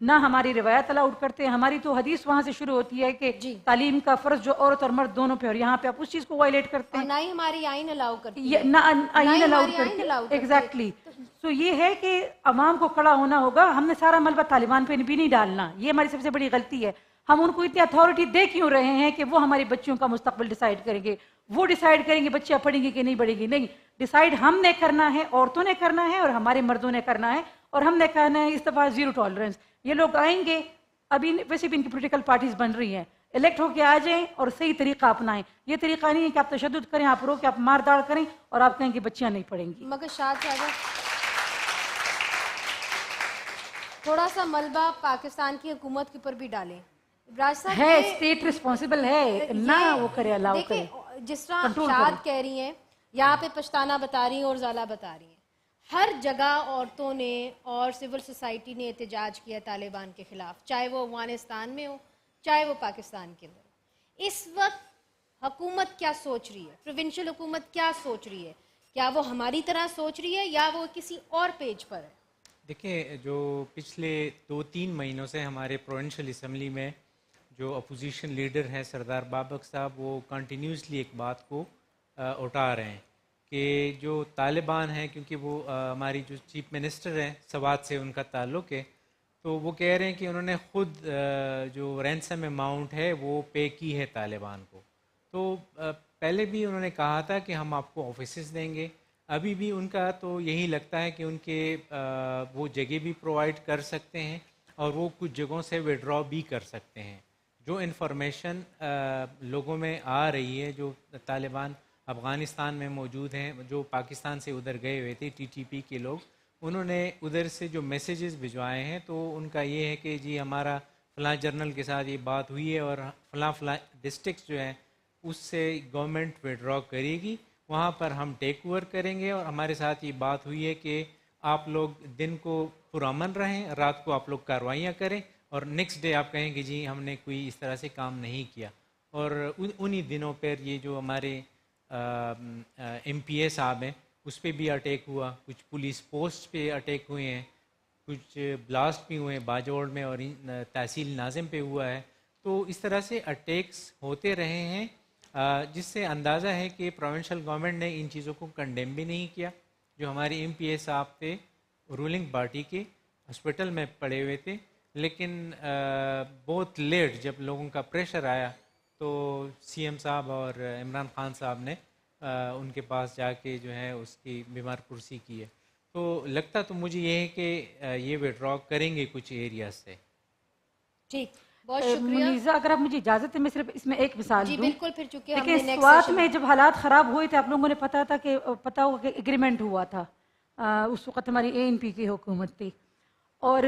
نہ ہماری روایت allowed کرتے ہیں. ہماری تو حدیث وہاں سے شروع ہوتی ہے کہ تعلیم کا فرض جو عورت اور مرد دونوں پہ, اور یہاں پہ آپ اس چیز کو وائلیٹ کرتے ہیں. نہ ہی ہماری آئین الاؤ کرتی ہے, نہ آئین الاؤڈ کرتی ہے. ایگزیکٹلی. تو یہ ہے کہ عوام کو کھڑا ہونا ہوگا. ہم نے سارا ملبہ طالبان پہ بھی نہیں ڈالنا, یہ ہماری سب سے بڑی غلطی ہے. ہم ان کو اتنی اتھارٹی دے کیوں رہے ہیں کہ وہ ہماری بچیوں کا مستقبل ڈیسائیڈ کریں گے. وہ ڈیسائیڈ کریں گے بچیاں پڑھیں گی کہ نہیں پڑھیں گی. نہیں, ڈیسائیڈ ہم نے کرنا ہے, عورتوں نے کرنا ہے اور ہمارے مردوں نے کرنا ہے. اور ہم نے کہنا ہے اس دفعہ زیرو ٹالرنس. یہ لوگ آئیں گے, ابھی ویسے بھی ان کی پولیٹیکل پارٹیز بن رہی ہیں, الیکٹ ہو کے آ جائیں اور صحیح طریقہ اپنائیں. یہ طریقہ نہیں ہے کہ آپ تشدد کریں, آپ رو کے آپ مار داڑ کریں اور آپ کہیں کہ بچیاں نہیں پڑھیں گی. مگر شاد صاحبہ تھوڑا سا ملبہ پاکستان کی حکومت کے اوپر بھی ڈالیں. ہے اسٹیٹ ریسپانسبل ہے نہ وہ کرے, الاؤ کرے. جس طرح شاد کہہ رہی ہیں, یہاں پہ پشتانہ بتا رہی ہیں اور زالہ بتا رہی ہیں, ہر جگہ عورتوں نے اور سول سوسائٹی نے احتجاج کیا طالبان کے خلاف, چاہے وہ افغانستان میں ہو چاہے وہ پاکستان کے اندر. اس وقت حکومت کیا سوچ رہی ہے, پروونشل حکومت کیا سوچ رہی ہے؟ کیا وہ ہماری طرح سوچ رہی ہے یا وہ کسی اور پیج پر ہے؟ دیکھیں, جو پچھلے 2-3 مہینوں سے ہمارے پروونشل اسمبلی میں جو اپوزیشن لیڈر ہیں سردار بابک صاحب, وہ کنٹینیوسلی ایک بات کو اٹھا رہے ہیں کہ جو طالبان ہیں, کیونکہ وہ ہماری جو چیف منسٹر ہیں سوات سے ان کا تعلق ہے, تو وہ کہہ رہے ہیں کہ انہوں نے خود جو رینسم اماؤنٹ ہے وہ پے کی ہے طالبان کو. تو پہلے بھی انہوں نے کہا تھا کہ ہم آپ کو آفیسز دیں گے. ابھی بھی ان کا تو یہی لگتا ہے کہ ان کے وہ جگہ بھی پرووائڈ کر سکتے ہیں اور وہ کچھ جگہوں سے وڈرا بھی کر سکتے ہیں. جو انفارمیشن لوگوں میں آ رہی ہے, جو طالبان افغانستان میں موجود ہیں, جو پاکستان سے ادھر گئے ہوئے تھے ٹی ٹی پی کے لوگ, انہوں نے ادھر سے جو میسیجز بھجوائے ہیں تو ان کا یہ ہے کہ جی ہمارا فلاں جرنل کے ساتھ یہ بات ہوئی ہے اور فلاں ڈسٹرکٹس جو ہیں اس سے گورنمنٹ وڈرا کرے گی, وہاں پر ہم ٹیک اوور کریں گے, اور ہمارے ساتھ یہ بات ہوئی ہے کہ آپ لوگ دن کو پرامن رہیں, رات کو آپ لوگ کارروائیاں کریں, اور نیکسٹ ڈے آپ کہیں کہ جی ہم نے کوئی اس طرح سے کام نہیں کیا. اور انہی دنوں پر یہ جو ہمارے ایم پی اے صاحب ہیں اس پہ بھی اٹیک ہوا, کچھ پولیس پوسٹ پہ اٹیک ہوئے ہیں, کچھ بلاسٹ بھی ہوئے ہیں باجوڑ میں اور تحصیل ناظم پہ ہوا ہے. تو اس طرح سے اٹیکس ہوتے رہے ہیں, جس سے اندازہ ہے کہ پروونشل گورنمنٹ نے ان چیزوں کو کنڈیم بھی نہیں کیا. جو ہمارے ایم پی اے صاحب تھے رولنگ پارٹی کے, ہاسپٹل میں پڑے ہوئے تھے, لیکن بہت لیٹ جب لوگوں کا پریشر آیا تو سی ایم صاحب اور عمران خان صاحب نے ان کے پاس جا کے جو ہے اس کی بیمار پرسی کی ہے. تو لگتا تو مجھے یہ ہے کہ یہ وڈرا کریں گے کچھ ایریاز سے. ٹھیک, بہت شکریہ. منیزہ اگر آپ مجھے اجازت ہے میں صرف اس میں ایک مثال جی دوں. بالکل, پھر چونکہ ہم دیکھیں نے سوات میں جب حالات خراب ہوئے تھے آپ لوگوں نے پتا ہوگا کہ ایگریمنٹ ہوا تھا, اس وقت ہماری اے این پی کی حکومت تھی, اور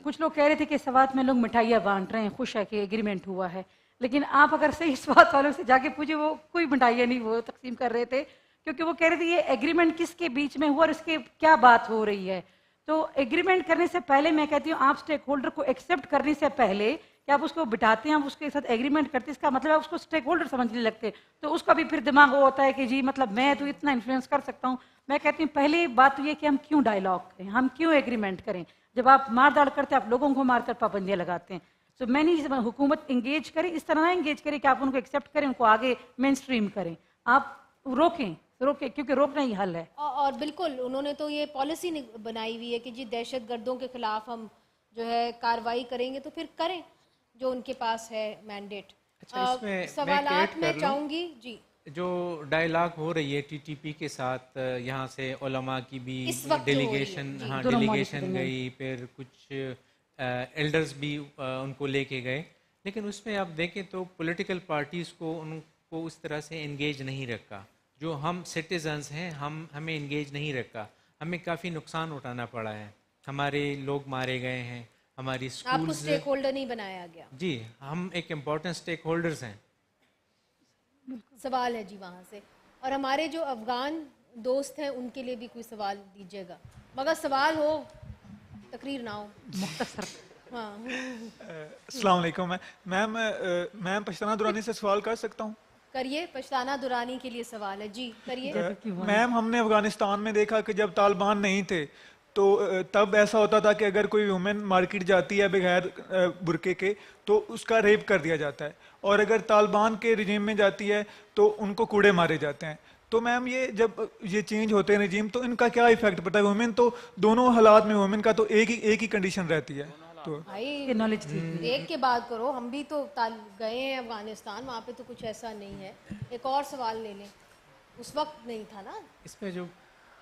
کچھ لوگ کہہ رہے تھے کہ سوات میں لوگ مٹھائیاں بانٹ رہے ہیں, خوش ہے کہ ایگریمنٹ ہوا ہے. لیکن آپ اگر صحیح سوات والوں سے جا کے پوچھے, وہ کوئی مٹھائیاں نہیں وہ تقسیم کر رہے تھے, کیونکہ وہ کہہ رہے تھے یہ ایگریمنٹ کس کے بیچ میں ہوا اور اس کے کیا بات ہو رہی ہے. تو ایگریمنٹ کرنے سے پہلے میں کہتی ہوں آپ اسٹیک ہولڈر کو ایکسیپٹ کرنے سے پہلے کہ آپ اس کو بٹھاتے ہیں, آپ اس کے ساتھ ایگریمنٹ کرتے ہیں, اس کا مطلب آپ اس کو اسٹیک ہولڈر سمجھنے لگتے ہیں, تو اس کا بھی پھر دماغ وہ ہوتا ہے کہ جی مطلب میں تو اتنا انفلوئنس کر سکتا ہوں. میں کہتی ہوں پہلی بات تو یہ کہ ہم کیوں ڈائلاگ کریں, ہم کیوں ایگریمنٹ کریں. جب آپ مار داڑ کرتے ہیں آپ لوگوں کو مار کر پابندیاں لگاتے ہیں. تو میں نہیں, حکومت انگیج کرے, اس طرح نہ انگیج کرے کہ آپ ان کو ایکسیپٹ کریں, ان کو آگے مین اسٹریم کریں, آپ روکیں کیونکہ روکنا ہی حل ہے. اور بالکل انہوں نے تو یہ پالیسی بنائی ہوئی ہے کہ جی دہشت گردوں کے خلاف ہم جو ہے کارروائی کریں گے, تو پھر کریں جو ان کے پاس ہے مینڈیٹ. سوالات میں چاہوں گی جی, جو ڈائلاگ ہو رہی ہے ٹی ٹی پی کے ساتھ, یہاں سے علماء کی بھی ڈیلیگیشن, ہاں ڈیلیگیشن گئی, پھر کچھ ایلڈرز بھی ان کو لے کے گئے, لیکن اس میں آپ دیکھیں تو پولیٹیکل پارٹیز کو ان کو اس طرح سے انگیج نہیں رکھا. جو ہم سٹیزنز ہیں ہمیں انگیج نہیں رکھا, ہمیں کافی نقصان اٹھانا پڑا ہے, ہمارے لوگ مارے گئے ہیں, ہماری آپ کو اسٹیک ہولڈر نہیں بنایا گیا. جی ہم ایک امپورٹنٹ اسٹیک ہولڈرز ہیں. سوال ہے جی وہاں سے, اور ہمارے جو افغان دوست ہیں ان کے لیے بھی کوئی سوال دیجیے گا, مگر سوال ہو تقریر نہ ہو, مختصر. ہاں السلام علیکم. میم پشتانہ دورانی سے سوال کر سکتا ہوں؟ کریے, پشتانہ دورانی کے لیے سوال ہے جی, کریے. میم ہم نے افغانستان میں دیکھا کہ جب طالبان نہیں تھے تو تب ایسا ہوتا تھا کہ اگر کوئی وومن مارکیٹ جاتی ہے بغیر برقعے کے تو اس کا ریپ کر دیا جاتا ہے, اور اگر طالبان کے رجیم میں جاتی ہے تو ان کو کوڑے مارے جاتے ہیں. تو میم یہ جب یہ چینج ہوتے ہیں رجیم تو ان کا کیا ایفیکٹ پڑتا ہے؟ وومن تو دونوں حالات میں وومن کا تو ایک ہی کنڈیشن رہتی ہے. تو بھائی ایک کے بات کرو, ہم بھی تو گئے ہیں افغانستان, وہاں پہ تو کچھ ایسا نہیں ہے. ایک اور سوال لے لیں, اس وقت نہیں تھا نا. اس میں جو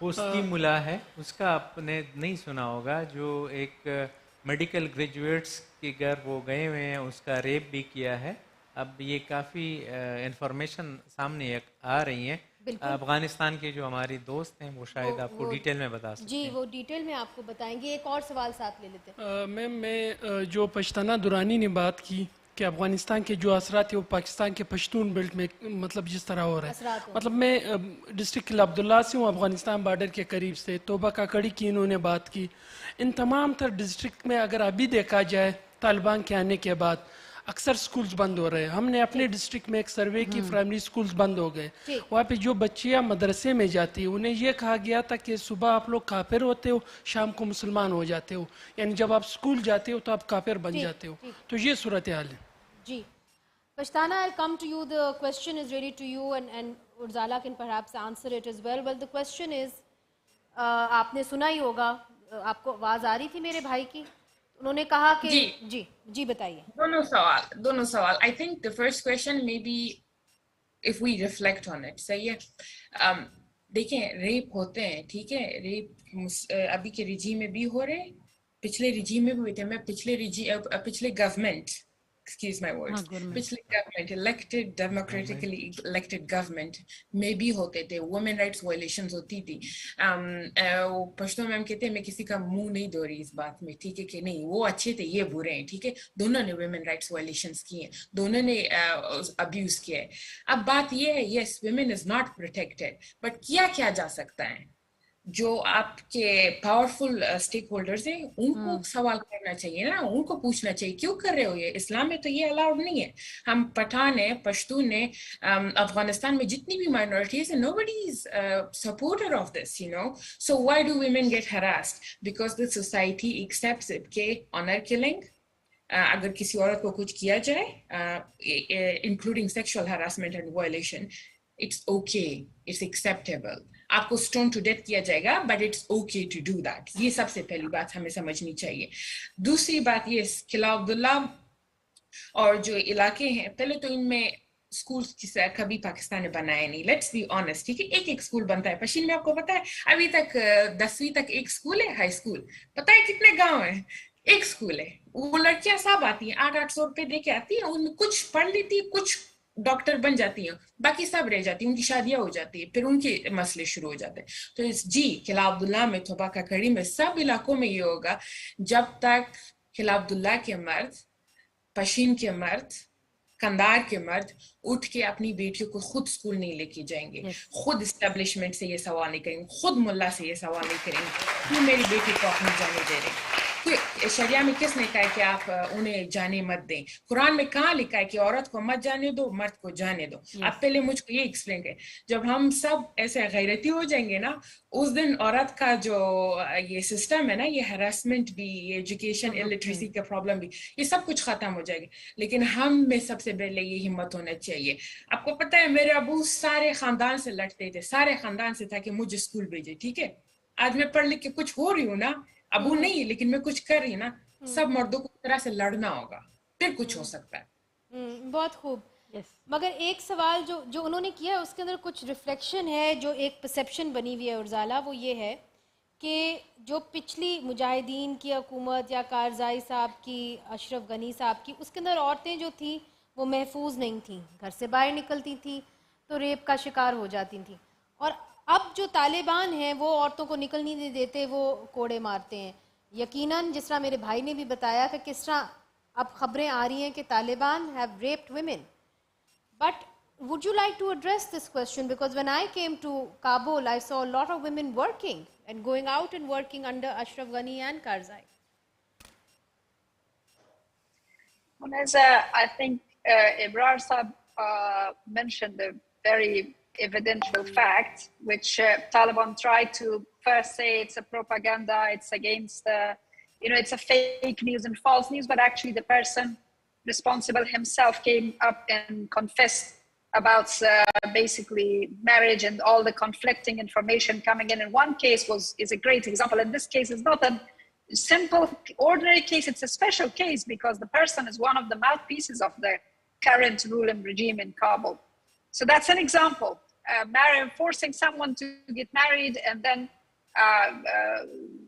پوستی ملا ہے اس کا آپ نے نہیں سنا ہوگا, جو ایک میڈیکل گریجویٹس کے گھر وہ گئے ہوئے ہیں, اس کا ریپ بھی کیا ہے. اب یہ کافی انفارمیشن سامنے آ رہی ہیں. افغانستان کے جو ہماری دوست ہیں وہ شاید آپ کو ڈیٹیل میں بتا سکتے ہیں. جی وہ ڈیٹیل میں آپ کو بتائیں گے. ایک اور سوال ساتھ لے لیتے ہیں. میم میں جو پشتانہ دورانی نے بات کی کہ افغانستان کے جو اثرات ہیں وہ پاکستان کے پشتون بیلٹ میں مطلب جس طرح ہو رہا ہے, مطلب میں ڈسٹرکٹ عبداللہ سے ہوں, افغانستان بارڈر کے قریب سے. توبہ کاکڑی کی انہوں نے بات کی. ان تمام تر ڈسٹرکٹ میں اگر ابھی دیکھا جائے طالبان کے آنے کے بعد اکثر سکولز بند ہو رہے ہیں. ہم نے اپنے ڈسٹرکٹ میں ایک سروے کی, پرائمری سکولز بند ہو گئے. وہاں پہ جو بچیاں مدرسے میں جاتی ہیں انہیں یہ کہا گیا تھا کہ صبح آپ لوگ کافر ہوتے ہو, شام کو مسلمان ہو جاتے ہو, یعنی جب آپ سکول جاتے ہو تو آپ کافر بن جاتے ہو. تو یہ صورتحال ہے. جی Pashtana, I'll come to you. The question is really to you, and Urzala can perhaps answer it as well. Well, the question is, آپ نے سنا ہی ہوگا, آپ کو آواز آ رہی تھی میرے بھائی کی, انہوں نے کہا کہ جی بتائیے. دونوں سوال. I think the first question maybe if we reflect on it, صحیح ہے. دیکھیں ریپ ہوتے ہیں, ٹھیک ہے, ریپ ابھی کے رجیم میں بھی ہو رہے, پچھلے رجیم میں بھی ہوئے تھے. میں پچھلے گورنمنٹ excuse my words, پچھلے government elected democratically elected government میں بھی ہوتے تھے. women rights violations ہوتی تھی. پشتو میم کہتے ہیں میں کسی کا منہ نہیں دھو رہی اس بات میں, ٹھیک ہے کہ نہیں, وہ اچھے تھے یہ برے ہیں, ٹھیک ہے. دونوں نے women rights violations کی ہیں, دونوں نے abuse کیا ہے. اب بات یہ ہے, yes women is not protected, but کیا جا سکتا ہے. جو آپ کے پاورفل اسٹیک ہولڈرز ہیں ان کو سوال کرنا چاہیے نا, ان کو پوچھنا چاہیے کیوں کر رہے ہو یہ. اسلام میں تو یہ الاؤڈ نہیں ہے. ہم پٹھان ہیں, پشتون ہیں, افغانستان میں جتنی بھی مائنورٹیز ہیں, nobody is supporter of this, you know. So why do women get harassed? Because the society accepts it کہ honor killing, اگر کسی عورت کو کچھ کیا جائے including sexual harassment and violation, it's okay, it's acceptable. آپ کو اسٹون ٹو ڈیتھ کیا جائے گا, but it's okay to do that. یہ سب سے پہلی بات ہمیں سمجھنی چاہیے. دوسری بات یہ, قلعہ عبداللہ اور جو علاقے ہیں, پہلے تو ان میں اسکولس کبھی پاکستان نے بنایا نہیں. لیٹس بی آنیسٹ, ٹھیک ہے. ایک اسکول بنتا ہے پشین میں, آپ کو پتا ہے ابھی تک 10ویں تک ایک اسکول ہے, ہائی اسکول. پتا ہے کتنے گاؤں ہیں, ایک اسکول ہے. وہ لڑکیاں سب آتی ہیں, 800 روپے دے کے آتی ہیں, ان میں کچھ پڑھ لیتی, کچھ ڈاکٹر بن جاتی ہیں, باقی سب رہ جاتی ہیں, ان کی شادیاں ہو جاتی ہیں, پھر ان کے مسئلے شروع ہو جاتے ہیں. تو جی قلعہ عبداللہ میں, توبہ کاکڑی میں, سب علاقوں میں یہ ہوگا جب تک قلعہ عبداللہ کے مرد, پشین کے مرد, کندار کے مرد اٹھ کے اپنی بیٹیوں کو خود اسکول نہیں لے کے جائیں گے, خود اسٹیبلشمنٹ سے یہ سوال نہیں کریں گے, خود ملا سے یہ سوال نہیں کریں گے کیوں میری بیٹی کو اپنی جانے دے رہے. شریعہ میں کس نے کہا کہ آپ انہیں جانے مت دیں؟ قرآن میں کہاں لکھا ہے کہ عورت کو مت جانے دو, مرد کو جانے دو؟ آپ پہلے مجھ کو یہ ایکسپلین کریں. جب ہم سب ایسے غیرتی ہو جائیں گے نا, اس دن عورت کا جو یہ سسٹم ہے نا, یہ ہراسمنٹ بھی, یہ ایجوکیشن الٹریسی کا پرابلم بھی, یہ سب کچھ ختم ہو جائے گا. لیکن ہم میں سب سے پہلے یہ ہمت ہونا چاہیے. آپ کو پتہ ہے میرے ابو سارے خاندان سے لڑتے تھے, سارے خاندان سے تھا کہ مجھے اسکول بھیجے, ٹھیک ہے. آج میں پڑھ لکھ کے کچھ ہو رہی ہوں نا, ابو نہیں لیکن میں کچھ کر رہی نا. سب مردوں کو اس طرح سے لڑنا ہوگا, پھر کچھ ہو سکتا ہے. بہت خوب. مگر ایک سوال جو انہوں نے کیا ہے اس کے اندر کچھ ریفلیکشن ہے, جو ایک پرسیپشن بنی ہوئی ہے ارزالہ, وہ یہ ہے کہ جو پچھلی مجاہدین کی حکومت یا کارزائی صاحب کی, اشرف غنی صاحب کی, اس کے اندر عورتیں جو تھیں وہ محفوظ نہیں تھیں, گھر سے باہر نکلتی تھیں تو ریپ کا شکار ہو جاتی تھیں. اور اب جو طالبان ہیں وہ عورتوں کو نکلنے نہیں دیتے, وہ کوڑے مارتے ہیں. یقیناً جس طرح میرے بھائی نے بھی بتایا کہ کس طرح اب خبریں آ رہی ہیں کہ Taliban have raped women. But would you like to address this question? Because when I came to Kabul, I saw a lot of women working and going out and working under Ashraf Ghani and Karzai. Muneza, I think Ibrar Saab mentioned a very evidential fact, which Taliban tried to first say it's a propaganda, it's against, it's a fake news and false news, but actually the person responsible himself came up and confessed about basically marriage and all the conflicting information coming in. In one case is a great example. In this case, it's not a simple, ordinary case. It's a special case because the person is one of the mouthpieces of the current ruling regime in Kabul. So that's an example. Forcing someone to get married and then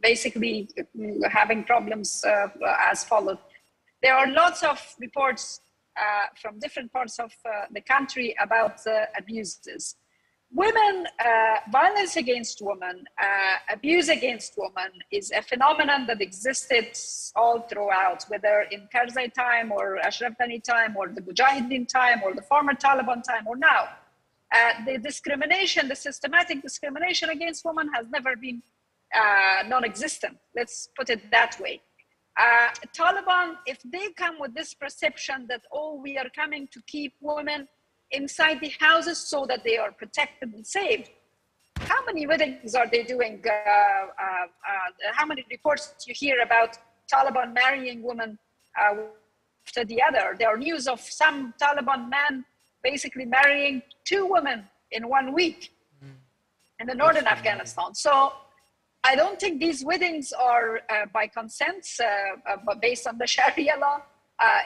basically having problems as followed. There are lots of reports from different parts of the country about abuses. Women, violence against women, abuse against women is a phenomenon that existed all throughout, whether in Karzai time or Ashraf Ghani time or the Mujahideen time or the former Taliban time or now. The discrimination, the systematic discrimination against women has never been non-existent. Let's put it that way. Taliban, if they come with this perception that, oh, we are coming to keep women inside the houses so that they are protected and saved, how many weddings are they doing? How many reports do you hear about Taliban marrying women after the other? There are news of some Taliban men basically marrying 2 women in 1 week in the northern Afghanistan. So I don't think these weddings are by consent, but based on the Sharia law.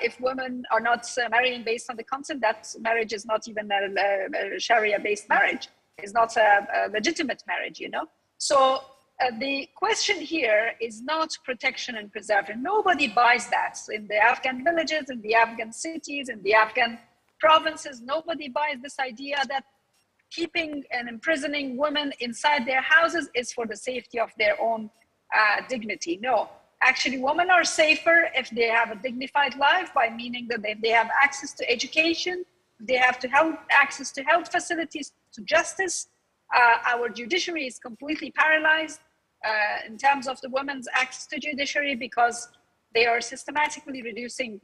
If women are not marrying based on the consent, that marriage is not even a Sharia-based marriage. It's not a legitimate marriage, So the question here is not protection and preservation. Nobody buys that. In the Afghan villages, in the Afghan cities, in the Afghan provinces, nobody buys this idea that keeping and imprisoning women inside their houses is for the safety of their own dignity. No, actually, women are safer if they have a dignified life, by meaning that they have access to education, they have access to health facilities, to justice. Our judiciary is completely paralyzed in terms of the women's access to judiciary because they are systematically reducing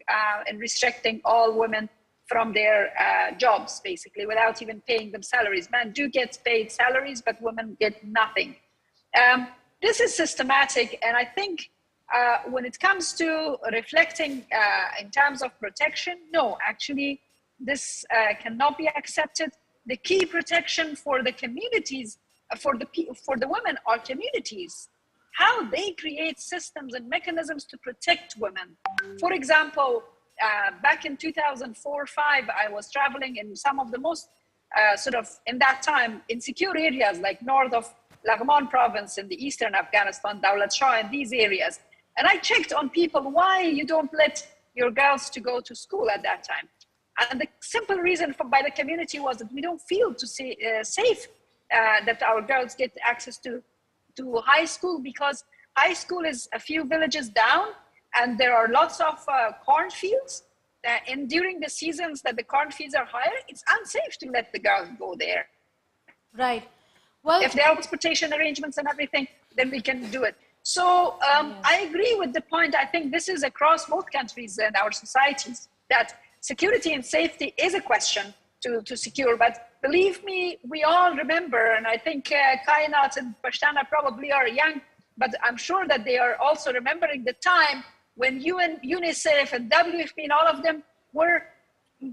and restricting all women from their jobs, basically, without even paying them salaries. Men do get paid salaries, but women get nothing. This is systematic, and I think when it comes to reflecting in terms of protection, no, actually, this cannot be accepted. The key protection for the communities, for the women are communities. How they create systems and mechanisms to protect women. For example, back in 2004-5, I was traveling in some of the most in that time, insecure areas like north of Laghman province in the eastern Afghanistan, Dawlat Shah, and these areas. And I checked on people, why you don't let your girls to go to school at that time? And the simple reason by the community was that we don't feel safe that our girls get access to high school, because high school is a few villages down, and there are lots of cornfields. And during the seasons that the cornfields are higher, it's unsafe to let the girls go there. Right. Well, if there are transportation arrangements and everything, then we can do it. So I agree with the point. I think this is across both countries and our societies, that security and safety is a question to secure. But believe me, we all remember, and I think Kainat and Pashtana probably are young, but I'm sure that they are also remembering the time when UN, UNICEF, and WFP, and all of them were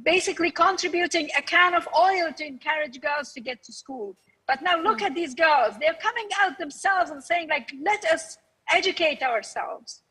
basically contributing a can of oil to encourage girls to get to school. But now look at these girls. They're coming out themselves and saying, like, let us educate ourselves.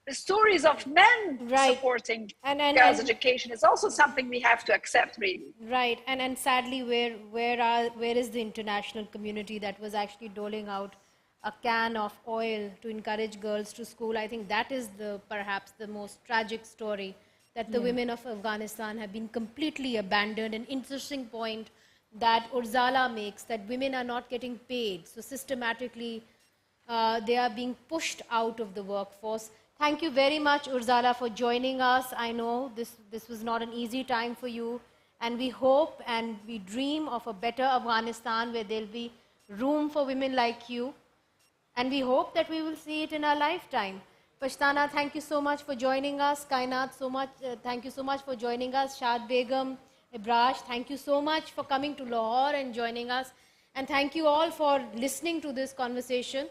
The stories of men supporting girls' education is also something we have to accept, really. Right, and sadly, where is the international community that was actually doling out a can of oil to encourage girls to school? I think that is perhaps the most tragic story, that the women of Afghanistan have been completely abandoned. An interesting point that Urzala makes, that women are not getting paid, so systematically they are being pushed out of the workforce. Thank you very much, Urzala, for joining us. I know this was not an easy time for you, and we hope and we dream of a better Afghanistan where there'll be room for women like you, and we hope that we will see it in our lifetime. Pashtana, thank you so much for joining us. Kainat, thank you so much for joining us. Shad Begum, Ibrash, thank you so much for coming to Lahore and joining us. And thank you all for listening to this conversation.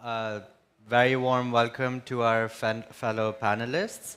very warm welcome to our fellow panelists.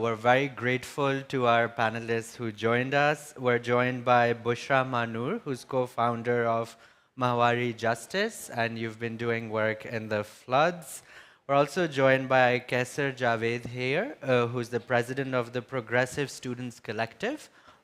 we're very grateful to our panelists who joined us. We're joined by Bushra Manur, who's co-founder of Mahwari Justice, and you've been doing work in the floods. We're also joined by Kaisar Javed here, who's the president of the Progressive Students Collective,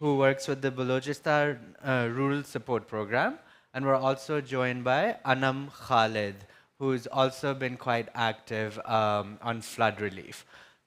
who works with the Balochistan Rural Support Program. And we're also joined by Anam Khalid, who's also been quite active on flood relief.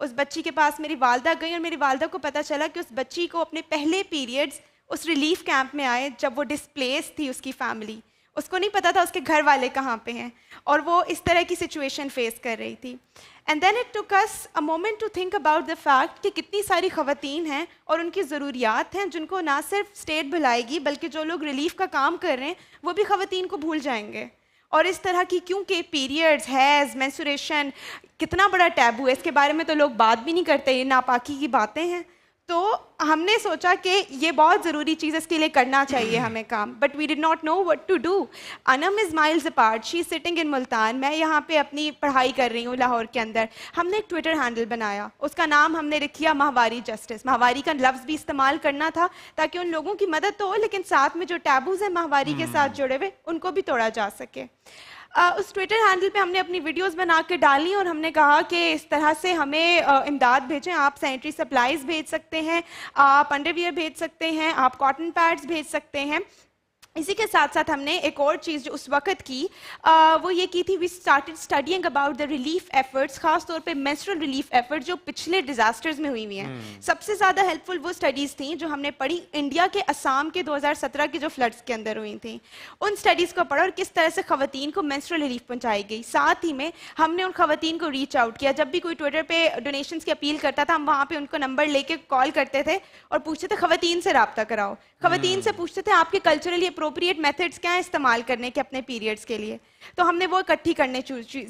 اس بچی کے پاس میری والدہ گئی اور میری والدہ کو پتہ چلا کہ اس بچی کو اپنے پہلے پیریڈز اس ریلیف کیمپ میں آئے جب وہ ڈسپلیس تھی اس کی فیملی. اس کو نہیں پتا تھا اس کے گھر والے کہاں پہ ہیں اور وہ اس طرح کی سچویشن فیس کر رہی تھی. And then it took us a moment to think about the fact کہ کتنی ساری خواتین ہیں اور ان کی ضروریات ہیں جن کو نہ صرف اسٹیٹ بھلائے گی بلکہ جو لوگ ریلیف کا کام کر رہے ہیں وہ بھی خواتین کو بھول جائیں گے. اور اس طرح کی کیونکہ پیریڈز ہیز مینسوریشن کتنا بڑا ٹیبو ہے, اس کے بارے میں تو لوگ بات بھی نہیں کرتے, یہ ناپاکی کی باتیں ہیں. تو ہم نے سوچا کہ یہ بہت ضروری چیز ہے, اس کے لیے کرنا چاہیے ہمیں کام. But we did not know what to do. Anum is miles apart, she is sitting in Multan, میں یہاں پہ اپنی پڑھائی کر رہی ہوں لاہور کے اندر. ہم نے ایک ٹویٹر ہینڈل بنایا, اس کا نام ہم نے رکھیا ماہواری جسٹس. ماہواری کا لفظ بھی استعمال کرنا تھا تاکہ ان لوگوں کی مدد تو ہو لیکن ساتھ میں جو ٹیبوز ہیں ماہواری کے ساتھ جڑے ہوئے ان کو بھی توڑا جا سکے. اس ٹویٹر ہینڈل پہ ہم نے اپنی ویڈیوز بنا کے ڈالی اور ہم نے کہا کہ اس طرح سے ہمیں امداد بھیجیں. آپ سینیٹری سپلائز بھیج سکتے ہیں, آپ انڈر ویئر بھیج سکتے ہیں, آپ کاٹن پیڈز بھیج سکتے ہیں. اسی کے ساتھ ساتھ ہم نے ایک اور چیز جو اس وقت کی وہ یہ کی تھی, we started studying about the relief efforts, خاص طور پہ مینسٹرل ریلیف ایفرٹس جو پچھلے ڈیزاسٹرز میں ہوئی ہوئی ہیں. سب سے زیادہ ہیلپ فل وہ اسٹڈیز تھیں جو ہم نے پڑھی انڈیا کے اسام کے 2017 کے جو فلڈس کے اندر ہوئی تھیں. ان اسٹڈیز کو پڑھا اور کس طرح سے خواتین کو مینسٹرل ریلیف پہنچائی گئی. ساتھ ہی میں ہم نے ان خواتین کو ریچ آؤٹ کیا. جب بھی کوئی ٹویٹر پہ ڈونیشنس کی اپیل کرتا تھا ہم وہاں پہ ان کو نمبر لے کے کال کرتے تھے اور پوچھتے تھے خواتین سے رابطہ کراؤ. خواتین سے پوچھتے تھے آپ کے کلچرلی اپروپریٹ میتھڈس کیا ہیں استعمال کرنے کے اپنے پیریڈس کے لیے. تو ہم نے وہ اکٹھی کرنے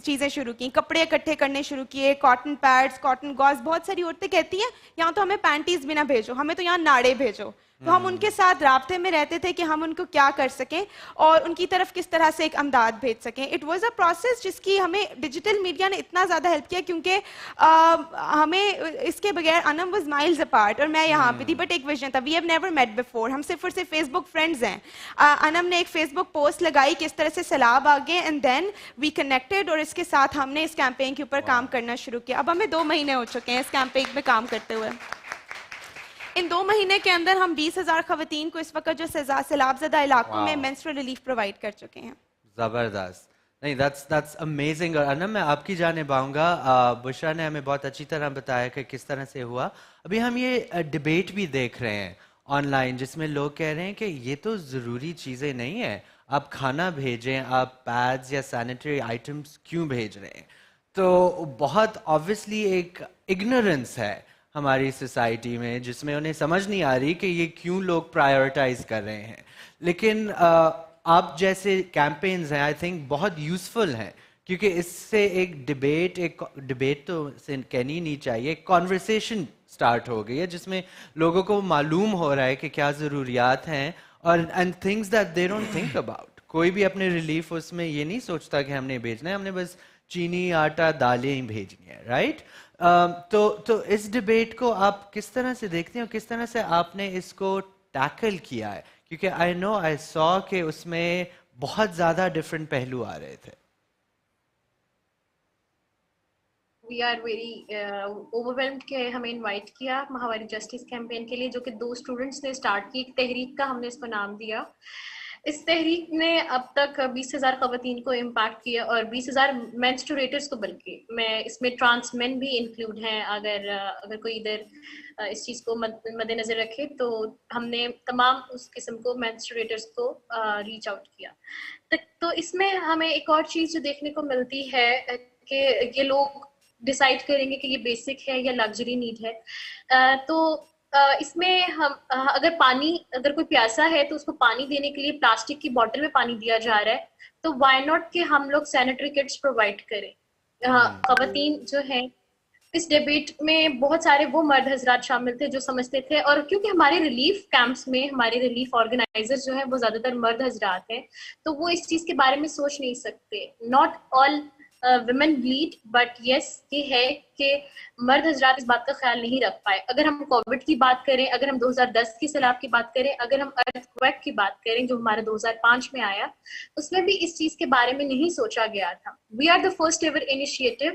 چیزیں شروع کی, کپڑے اکٹھے کرنے شروع کیے, کاٹن پیڈس, کاٹن گاز. بہت ساری عورتیں کہتی ہیں یہاں تو ہمیں پینٹیز بھی نہ بھیجو, ہمیں تو یہاں ناڑے بھیجو. تو ہم ان کے ساتھ رابطے میں رہتے تھے کہ ہم ان کو کیا کر سکیں اور ان کی طرف کس طرح سے ایک امداد بھیج سکیں. اٹ واز اے پروسیس جس کی ہمیں ڈیجیٹل میڈیا نے اتنا زیادہ ہیلپ کیا کیونکہ ہمیں اس کے بغیر انم واز مائلز اپارٹ اور میں یہاں پہ تھی بٹ ایک ویژن تھا. We have never met before, ہم صرف اور صرف فیس بک فرینڈز ہیں. انم نے ایک فیس بک پوسٹ لگائی کہ اس طرح سے سیلاب آ گئے اینڈ دین وی کنیکٹڈ اور اس کے ساتھ ہم نے اس کیمپین کے اوپر کام کرنا شروع کیا. اب ہمیں 2 مہینے ہو چکے ہیں اس کیمپین میں کام کرتے ہوئے. ان 2 مہینے کے اندر ہم 20,000 خواتین کو اس وقت جو سیلاب زدہ علاقوں میں مینسٹرل ریلیف پرووائڈ کر چکے ہیں. زبردست. نہیں that's amazing. اور انم میں آپ کی جانب آؤں گا. بشرا نے ہمیں بہت اچھی طرح بتایا کہ کس طرح سے ہوا. ابھی ہم یہ ڈبیٹ بھی دیکھ رہے ہیں آن لائن جس میں لوگ کہہ رہے ہیں کہ یہ تو ضروری چیزیں نہیں ہیں, آپ کھانا بھیجیں, آپ پیڈز یا سینیٹری آئٹمس کیوں بھیج رہے ہیں. تو بہت آبویسلی ایک اگنورنس ہے ہماری سوسائٹی میں جس میں انہیں سمجھ نہیں آ رہی کہ یہ کیوں لوگ پرائیورٹائز کر رہے ہیں. لیکن آپ جیسے کیمپینز ہیں آئی تھنک بہت یوزفل ہیں کیونکہ اس سے ایک ڈبیٹ تو کہنی نہیں چاہیے, ایک کانورسیشن سٹارٹ ہو گئی ہے جس میں لوگوں کو معلوم ہو رہا ہے کہ کیا ضروریات ہیں اور and things that they don't think about. کوئی بھی اپنے ریلیف اس میں یہ نہیں سوچتا کہ ہم نے بھیجنا ہے, ہم نے بس چینی, آٹا, دالیں ہی بھیجنی ہے, رائٹ. تو اس ڈبیٹ کو آپ کس طرح سے دیکھتے ہیں اور کس طرح سے آپ نے اس کو ٹیکل کیا ہے, کیونکہ آئی سو کہ اس میں بہت زیادہ ڈفرینٹ پہلو آ رہے تھے. وی آر ویری اوورwhelmed کہ ہمیں انوائٹ کیا ماہواری جسٹس کیمپین کے لیے جو کہ 2 اسٹوڈنٹس نے اسٹارٹ کی. ایک تحریک کا ہم نے اس کو نام دیا. اس تحریک نے اب تک 20,000 خواتین کو امپیکٹ کیا اور 20,000 مینسٹریٹرز کو, بلکہ میں اس میں ٹرانس مین بھی انکلوڈ ہیں. اگر کوئی ادھر اس چیز کو مد نظر رکھے تو ہم نے تمام اس قسم کو مینسٹریٹرز کو ریچ آؤٹ کیا. تو اس میں ہمیں ایک اور چیز جو دیکھنے کو ملتی ہے کہ یہ لوگ ڈیسائیڈ کریں گے کہ یہ بیسک ہے یا لگژری نیڈ ہے. تو اس میں ہم اگر کوئی پیاسا ہے تو اس کو پانی دینے کے لیے پلاسٹک کی بوٹل میں پانی دیا جا رہا ہے, تو وائی ناٹ کہ ہم لوگ سینیٹری کٹس پرووائڈ کریں. خواتین جو ہیں اس ڈیبیٹ میں بہت سارے وہ مرد حضرات شامل تھے جو سمجھتے تھے, اور کیونکہ ہمارے ریلیف کیمپس میں ہمارے ریلیف آرگنائزر جو ہیں وہ زیادہ تر مرد حضرات ہیں, تو وہ اس چیز کے بارے میں سوچ نہیں سکتے. Not all women bled, but yes یہ ہے کہ مرد حضرات اس بات کا خیال نہیں رکھ پائے. اگر ہم کووڈ کی بات کریں, اگر ہم 2010 کی سیلاب کی بات کریں, اگر ہم ارتھ کویک کی بات کریں جو ہمارا 2005 میں آیا, اس میں بھی اس چیز کے بارے میں نہیں سوچا گیا تھا. We are the first ever initiative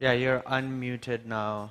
Yeah, you're unmuted now.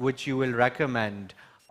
which you will recommend,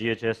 GHS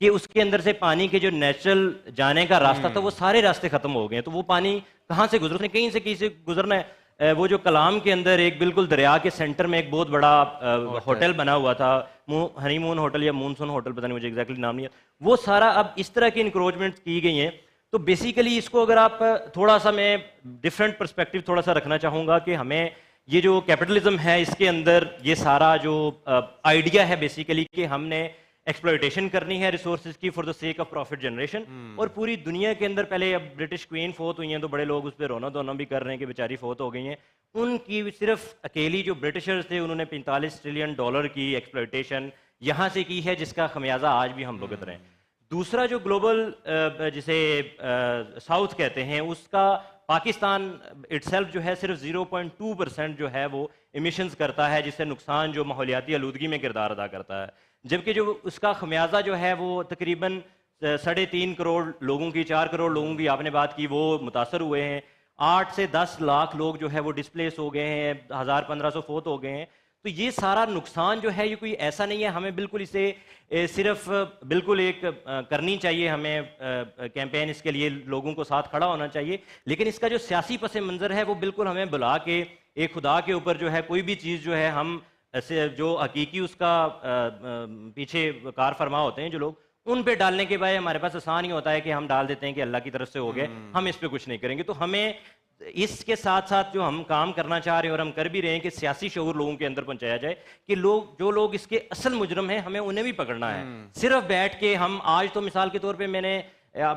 کہ اس کے اندر سے پانی کے جو نیچرل جانے کا راستہ تھا وہ سارے راستے ختم ہو گئے ہیں. تو وہ پانی کہاں سے گزرنا ہے؟ کہیں سے گزرنا ہے. وہ جو کلام کے اندر ایک بالکل دریا کے سینٹر میں ایک بہت بڑا ہوٹل بنا ہوا تھا, ہنی مون ہوٹل یا مونسون ہوٹل, پتہ نہیں مجھے ایگزیکٹلی نام نہیں ہے, وہ سارا اب اس طرح کی انکروچمنٹ کی گئی ہیں. تو بیسیکلی اس کو اگر آپ تھوڑا سا, میں ڈفرینٹ پرسپیکٹیو تھوڑا سا رکھنا چاہوں گا کہ ہمیں یہ جو کیپٹلزم ہے اس کے اندر یہ سارا جو آئیڈیا ہے بیسیکلی کہ ہم نے ایکسپلوئٹیشن کرنی ہے ریسورسز کی for the sake of profit generation. اور پوری دنیا کے اندر پہلے اب برٹش کوئین فوت ہوئی ہیں تو بڑے لوگ اس پہ رونا دھونا بھی کر رہے ہیں کہ بیچاری فوت ہو گئی ہیں. ان کی صرف اکیلی جو برٹشرز تھے انہوں نے $45 ٹریلین کی ایکسپلوئٹیشن یہاں سے کی ہے, جس کا خمیازہ آج بھی ہم بھگت رہے ہیں. دوسرا جو گلوبل جسے ساؤتھ کہتے ہیں, اس کا پاکستان اٹ سیلف جو ہے صرف 0.2% جو ہے وہ ایمیشنز کرتا ہے, جس سے نقصان جو ماحولیاتی آلودگی میں کردار ادا کرتا ہے. جبکہ جو اس کا خمیازہ جو ہے وہ تقریباً 3.5 کروڑ لوگوں کی, 4 کروڑ لوگوں کی آپ نے بات کی, وہ متاثر ہوئے ہیں. 8 سے 10 لاکھ لوگ جو ہے وہ ڈسپلیس ہو گئے ہیں, 1500 فوت ہو گئے ہیں. تو یہ سارا نقصان جو ہے یہ کوئی ایسا نہیں ہے, ہمیں بالکل اسے صرف بالکل ایک کرنی چاہیے, ہمیں کیمپین اس کے لیے لوگوں کو ساتھ کھڑا ہونا چاہیے. لیکن اس کا جو سیاسی پس منظر ہے وہ بالکل ہمیں بلا کے ایک خدا کے اوپر جو ہے کوئی بھی چیز جو ہے ہم جو حقیقی اس کا پیچھے کار فرما ہوتے ہیں جو لوگ, ان پہ ڈالنے کے بعد ہمارے پاس آسان ہی ہوتا ہے کہ ہم ڈال دیتے ہیں کہ اللہ کی طرف سے ہو گئے, ہم اس پہ کچھ نہیں کریں گے. تو ہمیں اس کے ساتھ ساتھ جو ہم کام کرنا چاہ رہے ہیں اور ہم کر بھی رہے ہیں کہ سیاسی شعور لوگوں کے اندر پہنچایا جائے کہ جو لوگ اس کے اصل مجرم ہیں ہمیں انہیں بھی پکڑنا ہے. صرف بیٹھ کے ہم آج تو مثال کے طور پہ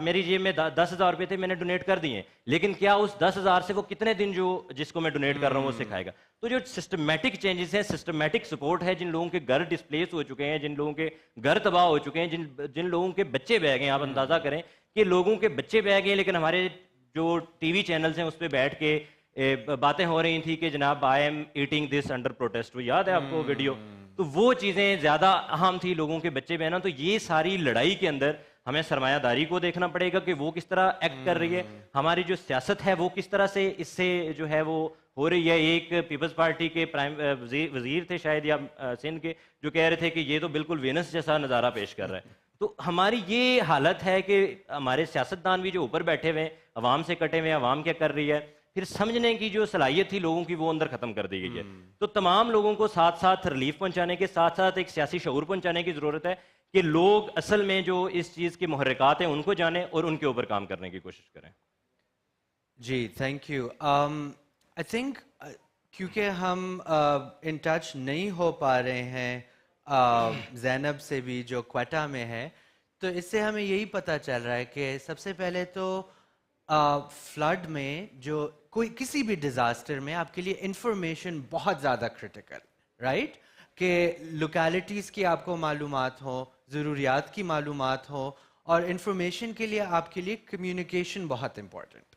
میری جیب میں 10,000 روپے تھے, میں نے ڈونیٹ کر دیے, لیکن کیا اس 10,000 سے وہ کتنے دن جس کو میں ڈونیٹ کر رہا ہوں وہ سکھائے گا؟ تو جو سسٹمیٹک چینجز ہیں, سسٹمیٹک سپورٹ ہے, جن لوگوں کے گھر ڈسپلیس ہو چکے ہیں, جن لوگوں کے گھر تباہ ہو چکے ہیں, جن لوگوں کے بچے بہ گئے ہیں, آپ اندازہ کریں کہ لوگوں کے بچے بہ گئے, لیکن ہمارے جو ٹی وی چینلز ہیں اس پہ بیٹھ کے باتیں ہو رہی تھیں کہ جناب I am eating this under protest, وہ یاد ہے آپ کو ویڈیو؟ تو وہ چیزیں زیادہ اہم تھی, لوگوں کے بچے بہنا. تو یہ ساری لڑائی کے اندر ہمیں سرمایہ داری کو دیکھنا پڑے گا کہ وہ کس طرح ایکٹ کر رہی ہے, ہماری جو سیاست ہے وہ کس طرح سے اس سے جو ہے وہ ہو رہی ہے. ایک پیپلز پارٹی کے وزیر تھے شاید یا سندھ کے, جو کہہ رہے تھے کہ یہ تو بالکل وینس جیسا نظارہ پیش کر رہا ہے. تو ہماری یہ حالت ہے کہ ہمارے سیاستدان بھی جو اوپر بیٹھے ہوئے ہیں, عوام سے کٹے ہوئے ہیں, عوام کیا کر رہی ہے, پھر سمجھنے کی جو صلاحیت تھی لوگوں کی وہ اندر ختم کر دی گئی ہے. تو تمام لوگوں کو ساتھ ساتھ ریلیف پہنچانے کے ساتھ ساتھ ایک سیاسی شعور پہنچانے کی ضرورت ہے کہ لوگ اصل میں جو اس چیز کے محرکات ہیں ان کو جانیں اور ان کے اوپر کام کرنے کی کوشش کریں. جی تھینک یو. آئی تھنک کیونکہ ہم ان ٹچ نہیں ہو پا رہے ہیں زینب سے بھی جو کوئٹہ میں ہے, تو اس سے ہمیں یہی پتہ چل رہا ہے کہ سب سے پہلے تو فلڈ میں جو کسی بھی ڈیزاسٹر میں آپ کے لیے انفارمیشن بہت زیادہ کرٹیکل, رائٹ, کہ لوکیلٹیز کی آپ کو معلومات ہو, ضروریات کی معلومات ہو, اور انفارمیشن کے لیے آپ کے لیے کمیونیکیشن بہت امپورٹنٹ.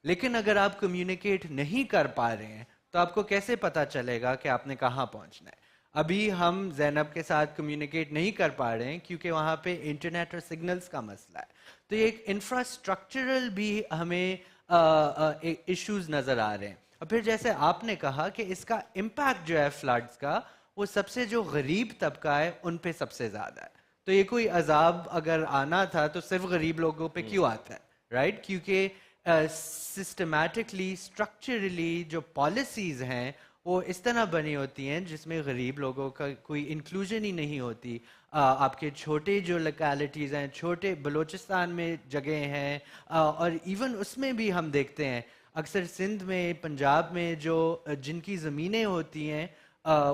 لیکن اگر آپ کمیونیکیٹ نہیں کر پا رہے ہیں تو آپ کو کیسے پتہ چلے گا کہ آپ نے کہاں پہنچنا ہے؟ ابھی ہم زینب کے ساتھ کمیونیکیٹ نہیں کر پا رہے ہیں کیونکہ وہاں پہ انٹرنیٹ اور سگنلز کا مسئلہ ہے. تو یہ ایک انفراسٹرکچرل بھی ہمیں ایشوز نظر آ رہے ہیں. اور پھر جیسے آپ نے کہا کہ اس کا امپیکٹ جو ہے فلڈز کا, وہ سب سے جو غریب طبقہ ہے ان پہ سب سے زیادہ ہے. تو یہ کوئی عذاب اگر آنا تھا تو صرف غریب لوگوں پہ کیوں آتا ہے, رائٹ؟ کیونکہ سسٹمیٹکلی اسٹرکچرلی جو پالیسیز ہیں وہ اس طرح بنی ہوتی ہیں جس میں غریب لوگوں کا کوئی انکلوژن ہی نہیں ہوتی. آپ کے چھوٹے جو لوکیلٹیز ہیں, چھوٹے بلوچستان میں جگہیں ہیں, اور ایون اس میں بھی ہم دیکھتے ہیں اکثر سندھ میں, پنجاب میں جو جن کی زمینیں ہوتی ہیں,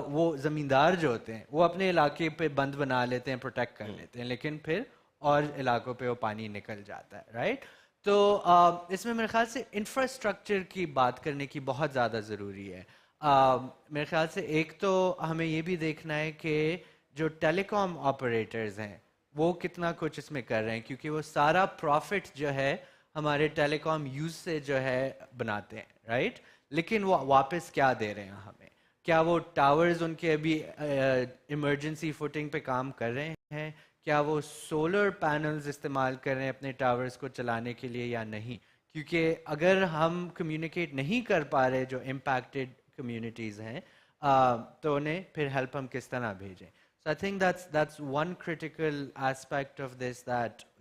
وہ زمیندار جو ہوتے ہیں وہ اپنے علاقے پہ بند بنا لیتے ہیں, پروٹیکٹ کر لیتے ہیں, لیکن پھر اور علاقوں پہ وہ پانی نکل جاتا ہے, رائٹ؟ تو اس میں میرے خیال سے انفراسٹرکچر کی بات کرنے کی بہت زیادہ ضروری ہے. میرے خیال سے ایک تو ہمیں یہ بھی دیکھنا ہے کہ جو ٹیلی کام آپریٹرز ہیں وہ کتنا کچھ اس میں کر رہے ہیں, کیونکہ وہ سارا پروفٹ جو ہے ہمارے ٹیلی کام یوز سے جو ہے بناتے ہیں, رائٹ؟ لیکن وہ واپس کیا دے رہے ہیں ہمیں؟ کیا وہ ٹاورز ان کے ابھی ایمرجنسی فوٹنگ پہ کام کر رہے ہیں؟ کیا وہ سولر پینلز استعمال کر رہے ہیں اپنے ٹاورز کو چلانے کے لیے یا نہیں؟ کیونکہ اگر ہم کمیونیکیٹ نہیں کر پا رہے جو امپیکٹڈ کمیونٹیز ہیں تو انہیں پھر ہیلپ ہم کس طرح بھیجیں؟ So I think that's one critical aspect of this that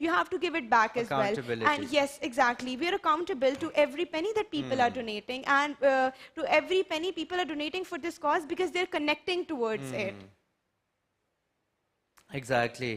you have to give it back as well. And yes, exactly, we are accountable to every penny that people are donating and to every penny people are donating for this cause because they're connecting towards it. Exactly.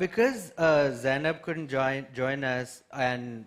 Because Zainab couldn't join us, and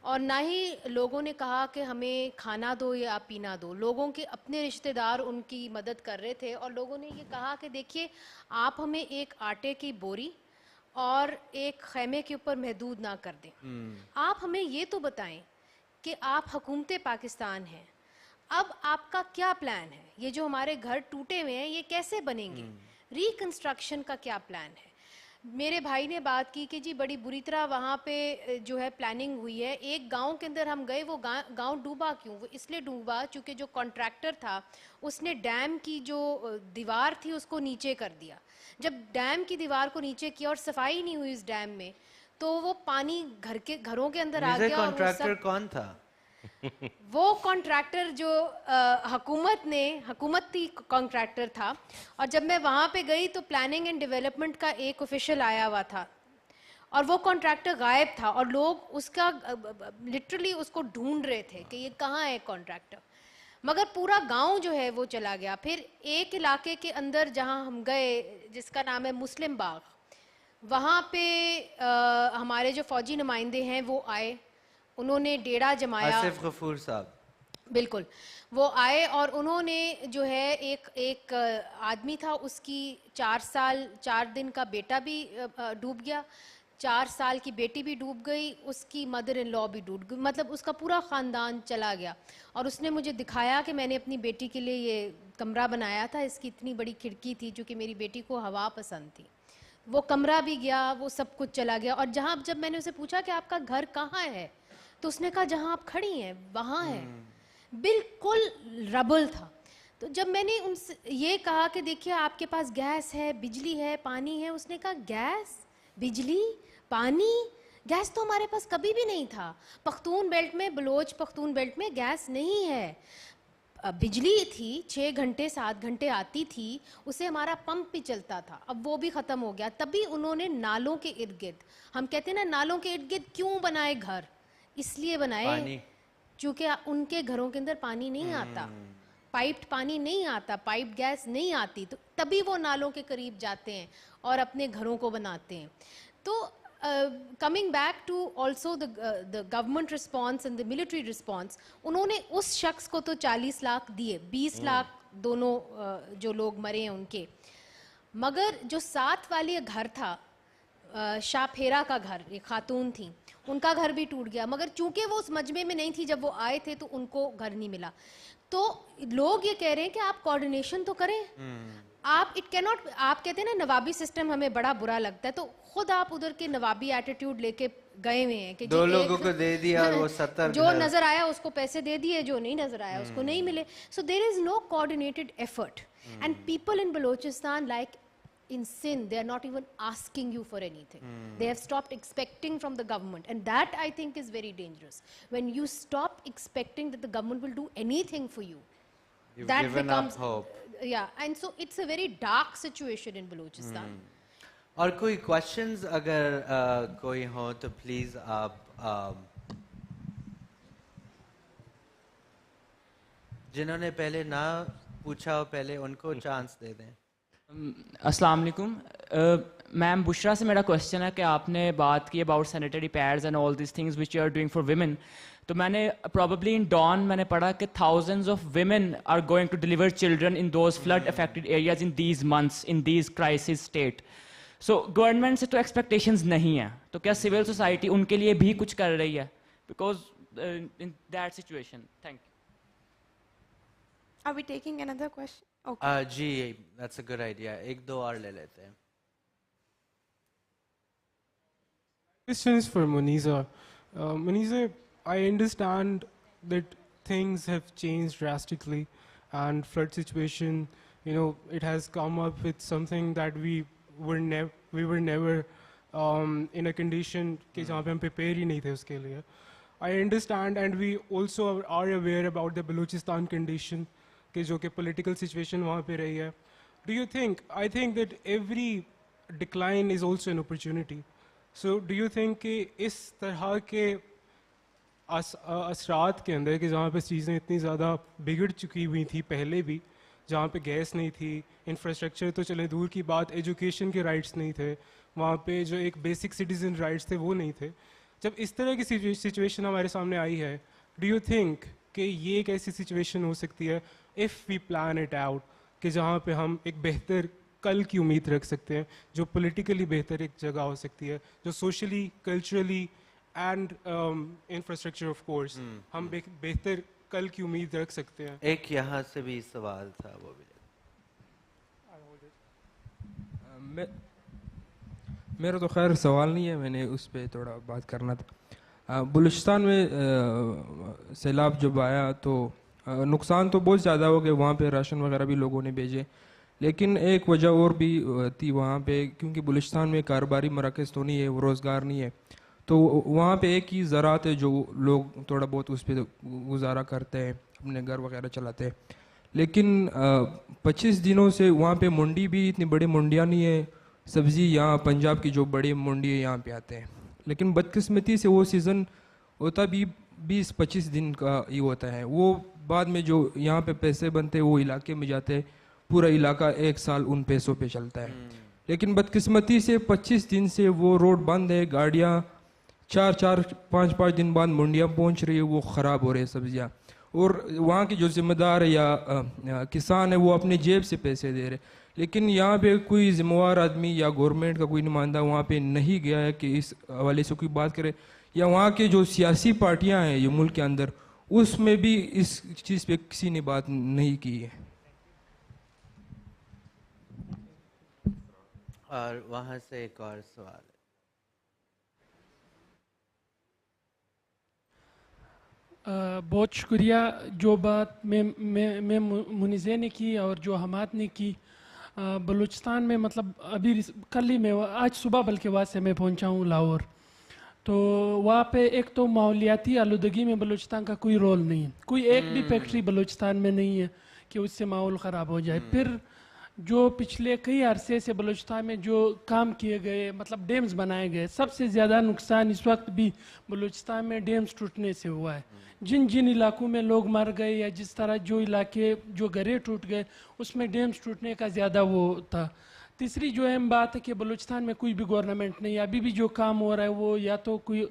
اور نہ ہی لوگوں نے کہا کہ ہمیں کھانا دو یا پینا دو. لوگوں کے اپنے رشتہ دار ان کی مدد کر رہے تھے اور لوگوں نے یہ کہا کہ دیکھیے آپ ہمیں ایک آٹے کی بوری اور ایک خیمے کے اوپر محدود نہ کر دیں. آپ ہمیں یہ تو بتائیں کہ آپ حکومت پاکستان ہیں, اب آپ کا کیا پلان ہے؟ یہ جو ہمارے گھر ٹوٹے ہوئے ہیں یہ کیسے بنیں گے؟ ریکنسٹرکشن کا کیا پلان ہے؟ میرے بھائی نے بات کی کہ جی بڑی بری طرح وہاں پہ جو ہے پلاننگ ہوئی ہے. ایک گاؤں کے اندر ہم گئے, وہ گاؤں ڈوبا کیوں؟ وہ اس لیے ڈوبا چونکہ جو کانٹریکٹر تھا اس نے ڈیم کی جو دیوار تھی اس کو نیچے کر دیا. جب ڈیم کی دیوار کو نیچے کیا اور صفائی نہیں ہوئی اس ڈیم میں تو وہ پانی گھروں کے اندر آ گیا. اور کانٹریکٹر کون تھا؟ وہ کانٹریکٹر جو حکومت تھی کانٹریکٹر تھا. اور جب میں وہاں پہ گئی تو پلاننگ اینڈ ڈیولپمنٹ کا ایک آفیشل آیا ہوا تھا اور وہ کانٹریکٹر غائب تھا اور لوگ اس کا لٹرلی اس کو ڈھونڈ رہے تھے کہ یہ کہاں ہے کانٹریکٹر. مگر پورا گاؤں جو ہے وہ چلا گیا. پھر ایک علاقے کے اندر جہاں ہم گئے جس کا نام ہے مسلم باغ, وہاں پہ ہمارے جو فوجی نمائندے ہیں وہ آئے, انہوں نے ڈیرا جمایا. آصف غفور صاحب بالکل, وہ آئے اور انہوں نے جو ہے ایک آدمی تھا, اس کی 4 دن کا بیٹا بھی ڈوب گیا, 4 سال کی بیٹی بھی ڈوب گئی, اس کی مدر ان لا بھی ڈوب گئی, مطلب اس کا پورا خاندان چلا گیا. اور اس نے مجھے دکھایا کہ میں نے اپنی بیٹی کے لیے یہ کمرہ بنایا تھا, اس کی اتنی بڑی کھڑکی تھی چونکہ میری بیٹی کو ہوا پسند تھی. وہ کمرہ بھی گیا, وہ سب کچھ چلا گیا. اور جب میں نے اسے پوچھا کہ آپ کا گھر کہاں ہے تو اس نے کہا جہاں آپ کھڑی ہیں وہاں ہے. بالکل ربل تھا. تو جب میں نے ان سے یہ کہا کہ دیکھیے آپ کے پاس گیس ہے, بجلی ہے, پانی ہے, اس نے کہا گیس, بجلی, پانی, گیس تو ہمارے پاس کبھی بھی نہیں تھا. پختون بیلٹ میں, بلوچ پختون بیلٹ میں گیس نہیں ہے. بجلی تھی 6 گھنٹے 7 گھنٹے آتی تھی, اسے ہمارا پمپ بھی چلتا تھا, اب وہ بھی ختم ہو گیا. تبھی انہوں نے نالوں کے ارد گرد, ہم کہتے ہیں نا نالوں کے ارد گرد کیوں بنائے گھر, اس لیے بنائے چونکہ ان کے گھروں کے اندر پانی نہیں آتا, پائپڈ پانی نہیں آتا, پائپڈ گیس نہیں آتی, تو تبھی وہ نالوں کے قریب جاتے ہیں اور اپنے گھروں کو بناتے ہیں. تو coming back to also the government response and the military response, انہوں نے اس شخص کو تو 40 لاکھ دیے, 20 لاکھ دونوں جو لوگ مرے ہیں ان کے. مگر جو ساتھ والی گھر تھا, شاہ پھیرا کا گھر, ایک خاتون تھیں, ان کا گھر بھی ٹوٹ گیا. مگر چونکہ وہ اس مجمع میں نہیں تھی جب وہ آئے تھے تو ان کو گھر نہیں ملا. تو لوگ یہ کہہ رہے ہیں کہ آپ کوآرڈینیشن تو کریں. آپ اٹ کی ناٹ, آپ کہتے ہیں نا نوابی سسٹم ہمیں بڑا برا لگتا ہے, تو خود آپ ادھر کے نوابی ایٹیٹیوڈ لے کے گئے ہوئے ہیں کہ 2 لوگوں کو دے دیا اور وہ 70 جو نظر آیا اس کو پیسے دے دیے, جو نہیں نظر آیا اس کو نہیں ملے. So there is no coordinated effort and people in Balochistan like in sin, they are not even asking you for anything. They have stopped expecting from the government, and that I think is very dangerous. When you stop expecting that the government will do anything for you, you've that given becomes up hope. Yeah, and so it's a very dark situation in Balochistan. اور کوئی questions اگر کوئی ہو تو please آپ جنہوں نے پہلے نہ پوچھا ہو پہلے ان کو چانس دے دیں. السلام علیکم. میم بشرا سے میرا کوشچن ہے کہ آپ نے بات کی about sanitary pads and all these things which you are doing for women. تو میں نے پروبیبلی ان ڈان میں نے پڑھا کہ thousands of women are going to deliver children in those flood affected areas in these months in these crisis state. So government سے تو expectations نہیں ہیں, تو کیا سول سوسائٹی ان کے لیے بھی کچھ کر رہی ہے because in that situation? Thank you. Are we taking another question? جی that's a good idea. 1-2 اور لے لیتے ہیں. Question is for Muniza. Muniza, I understand that things have changed drastically and flood situation, you know, it has come up with something that we were never in a condition کہ جہاں پہ ہم prepare ہی نہیں تھے اس کے لیے. I understand and we also are aware about the Balochistan condition کہ جو کہ پولیٹیکل سچویشن وہاں پہ رہی ہے. Do you think, I think that every decline is also an opportunity. So do you think کہ اس طرح کے اثرات کے اندر کہ جہاں پہ چیزیں اتنی زیادہ بگڑ چکی ہوئی تھیں پہلے بھی, جہاں پہ گیس نہیں تھی, انفراسٹرکچر تو چلے دور کی بات, ایجوکیشن کے رائٹس نہیں تھے وہاں پہ, جو ایک بیسک سٹیزن رائٹس تھے وہ نہیں تھے, جب اس طرح کی سچویشن ہمارے سامنے آئی ہے, ڈو یو تھنک کہ یہ ایک ایسی سچویشن ہو سکتی ہے if we plan it out کہ جہاں پہ ہم ایک بہتر کل کی امید رکھ سکتے ہیں, جو پولیٹیکلی بہتر ایک جگہ ہو سکتی ہے, جو socially culturally and infrastructure of course ہم بہتر کل کی امید رکھ سکتے ہیں. ایک یہاں سے بھی سوال تھا, وہ بھی میرا تو خیر سوال نہیں ہے, میں نے اس پہ تھوڑا بات کرنا تھا. بلوچستان میں سیلاب جب آیا تو نقصان تو بہت زیادہ ہو گیا, وہاں پہ راشن وغیرہ بھی لوگوں نے بھیجے, لیکن ایک وجہ اور بھی تھی وہاں پہ, کیونکہ بلوچستان میں کاروباری مراکز تو نہیں ہے, وہ روزگار نہیں ہے, تو وہاں پہ ایک ہی زراعت ہے جو لوگ تھوڑا بہت اس پہ گزارا کرتے ہیں, اپنے گھر وغیرہ چلاتے ہیں. لیکن 25 دنوں سے وہاں پہ منڈی بھی اتنی بڑی منڈیاں نہیں ہے, سبزی یہاں پنجاب کی جو بڑی منڈی ہے یہاں پہ آتے ہیں, لیکن بدقسمتی سے وہ سیزن ہوتا بھی 20-25 دن کا ہی ہوتا ہے. وہ بعد میں جو یہاں پہ پیسے بنتے ہیں وہ علاقے میں جاتے ہیں, پورا علاقہ ایک سال ان پیسوں پہ چلتا ہے. لیکن بدقسمتی سے 25 دن سے وہ روڈ بند ہے, گاڑیاں 4-5 دن بعد منڈیاں پہنچ رہی ہے, وہ خراب ہو رہی ہے سبزیاں, اور وہاں کے جو ذمہ دار ہے یا کسان ہے وہ اپنے جیب سے پیسے دے رہے. لیکن یہاں پہ کوئی ذمہ دار آدمی یا گورنمنٹ کا کوئی نمائندہ وہاں پہ نہیں گیا ہے کہ اس حوالے سے کوئی بات کرے, یا وہاں کے جو سیاسی پارٹیاں ہیں یہ ملک کے اندر, اس میں بھی اس چیز پہ کسی نے بات نہیں کی ہے. اور وہاں سے ایک اور سوال ہے. بہت شکریہ. جو بات میں منیزے نے کی اور جو حماد نے کی, بلوچستان میں مطلب ابھی کل ہی میں آج صبح بلکہ وہاں سے میں پہنچا ہوں لاہور, تو وہاں پہ ایک تو ماحولیاتی آلودگی میں بلوچستان کا کوئی رول نہیں ہے, کوئی ایک بھی فیکٹری بلوچستان میں نہیں ہے کہ اس سے ماحول خراب ہو جائے. پھر جو پچھلے کئی عرصے سے بلوچستان میں جو کام کیے گئے, مطلب ڈیمز بنائے گئے, سب سے زیادہ نقصان اس وقت بھی بلوچستان میں ڈیمز ٹوٹنے سے ہوا ہے. جن علاقوں میں لوگ مر گئے یا جس طرح جو علاقے جو گھریں ٹوٹ گئے اس میں ڈیمز ٹوٹنے کا زیادہ وہ تھا. تیسری جو اہم بات ہے کہ بلوچستان میں کوئی بھی گورنمنٹ نہیں, ابھی بھی جو کام ہو رہا ہے وہ یا تو کوئی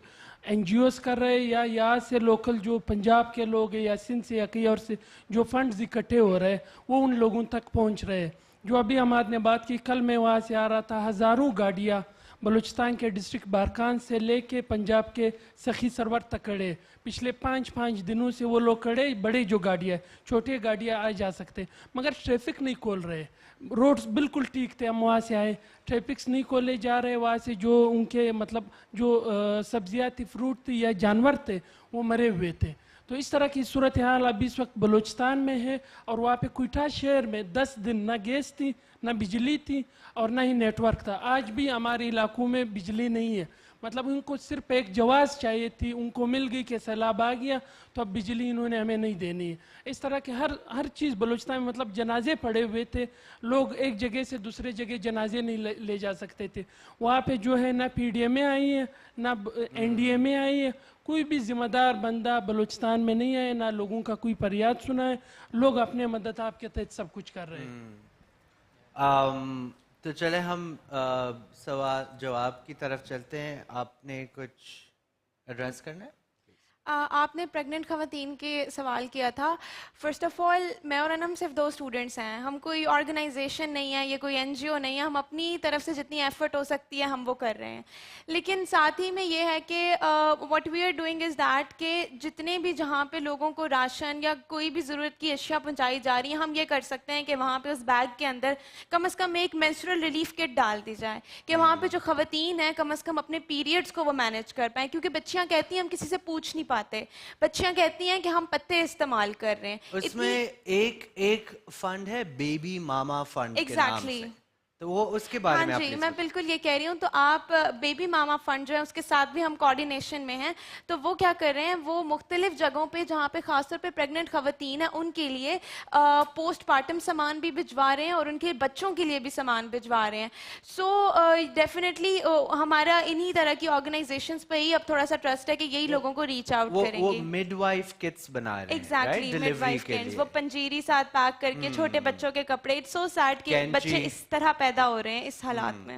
این جی اوز کر رہے ہیں یا یہاں سے لوکل جو پنجاب کے لوگ ہیں یا سندھ سے یا کہیں اور سے جو فنڈز اکٹھے ہو رہے ہیں وہ ان لوگوں تک پہنچ رہے ہیں. جو ابھی ہماد نے بات کی, کل میں وہاں سے آ رہا تھا, ہزاروں گاڑیاں بلوچستان کے ڈسٹرکٹ بارکان سے لے کے پنجاب کے سخی سرور تک کڑے, پچھلے 5 دنوں سے وہ لوگ کڑے. بڑے جو گاڑیاں چھوٹے گاڑیاں آ جا سکتے مگر ٹریفک نہیں کھول رہے. روڈز بالکل ٹھیک تھے, ہم وہاں سے آئے, ٹریفکس نہیں کھولے جا رہے. وہاں سے جو ان کے مطلب جو سبزیاں تھی, فروٹ تھی یا جانور تھے وہ مرے ہوئے تھے. تو اس طرح کی صورتحال ابھی اس وقت بلوچستان میں ہے. اور وہاں پہ کوئٹہ شہر میں 10 دن نہ گیس تھی, نہ بجلی تھی اور نہ ہی نیٹ ورک تھا. آج بھی ہمارے علاقوں میں بجلی نہیں ہے, مطلب ان کو صرف ایک جواز چاہیے تھی, ان کو مل گئی کہ سیلاب آ گیا تو اب بجلی انہوں نے ہمیں نہیں دینی ہے. اس طرح کے ہر چیز بلوچستان میں, مطلب جنازے پڑے ہوئے تھے, لوگ ایک جگہ سے دوسرے جگہ جنازے نہیں لے جا سکتے تھے. وہاں پہ جو ہے نہ پی ڈی ایم اے آئی ہے نہ این ڈی ایم اے آئی ہے, کوئی بھی ذمہ دار بندہ بلوچستان میں نہیں آئے, نہ لوگوں کا کوئی فریاد سنا ہے. لوگ اپنے مدد آپ کے تحت سب کچھ کر رہے ہیں. تو چلے ہم سوال جواب کی طرف چلتے ہیں. آپ نے کچھ ایڈریس کرنا ہے؟ آپ نے پریگننٹ خواتین کے سوال کیا تھا. فرسٹ آف آل میں اور انم صرف 2 اسٹوڈنٹس ہیں, ہم کوئی آرگنائزیشن نہیں ہے, یہ کوئی این جی او نہیں ہے. ہم اپنی طرف سے جتنی ایفرٹ ہو سکتی ہے ہم وہ کر رہے ہیں. لیکن ساتھ ہی میں یہ ہے کہ what we are doing is that کہ جتنے بھی جہاں پہ لوگوں کو راشن یا کوئی بھی ضرورت کی اشیاء پہنچائی جا رہی ہیں, ہم یہ کر سکتے ہیں کہ وہاں پہ اس بیگ کے اندر کم از کم ایک مینسٹرل ریلیف کٹ ڈال دی جائے کہ وہاں پہ جو خواتین ہیں کم از کم اپنے پیریڈس کو وہ مینیج کر پائیں. کیونکہ بچیاں کہتی ہیں ہم کسی سے پوچھ نہیں پاتے, بچیاں کہتی ہیں کہ ہم پتے استعمال کر رہے ہیں. اس میں ایک فنڈ ہے بیبی ماما فنڈ کے نام سے, تو وہ اس کے بارے میں ہاں جی, میں بالکل یہ کہہ رہی ہوں. تو آپ بیبی ماما فنڈ جو ہے اس کے ساتھ بھی ہم کوارڈینیشن میں ہیں. تو وہ کیا کر رہے ہیں, وہ مختلف جگہوں پہ جہاں پہ خاص طور پہ پریگننٹ خواتین ہیں ان کے لیے پوسٹ پارٹم سامان بھی بھجوا رہے ہیں اور ان کے بچوں کے لیے بھی سامان بھجوا رہے ہیں. سو ڈیفینیٹلی ہمارا انہی طرح کی آرگنائزیشنز پہ ہی اب تھوڑا سا ٹرسٹ ہے کہ یہی لوگوں کو ریچ آؤٹ کریں گے. وہ مڈ وائف کٹس بنا رہے ہیں. ایگزیکٹلی, مڈ وائف کٹس, وہ پنجیری ساتھ پیک کر کے چھوٹے بچوں کے کپڑے. اٹس سو سیڈ کہ بچے اس طرح پیدا ہو رہے ہیں اس حالات میں.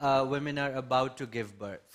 women are about to give birth.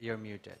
you're muted.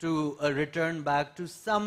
to return back to some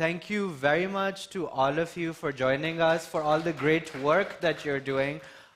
Thank you very much to all of you for joining us, for all the great work that you're doing.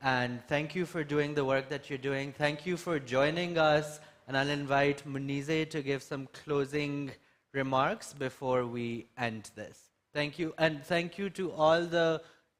And thank you for doing the work that you're doing. Thank you for joining us. And I'll invite Munize to give some closing remarks before we end this. Thank you. And thank you to all the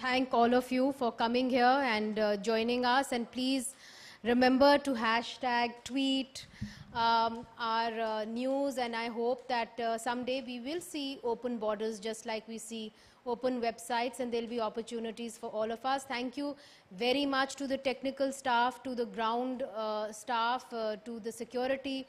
Thank all of you for coming here and joining us, and please remember to hashtag tweet our news, and I hope that someday we will see open borders just like we see open websites, and there will be opportunities for all of us. Thank you very much to the technical staff, to the ground staff, to the security.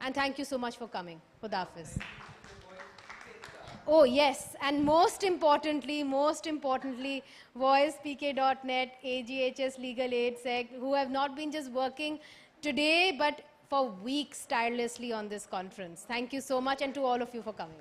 and thank you so much for coming. Khuda Hafiz. Oh yes, and most importantly, Voicepkdotnet, AGHS Legal Aid Sec, who have not been just working today but for weeks tirelessly on this conference. Thank you so much, and to all of you for coming.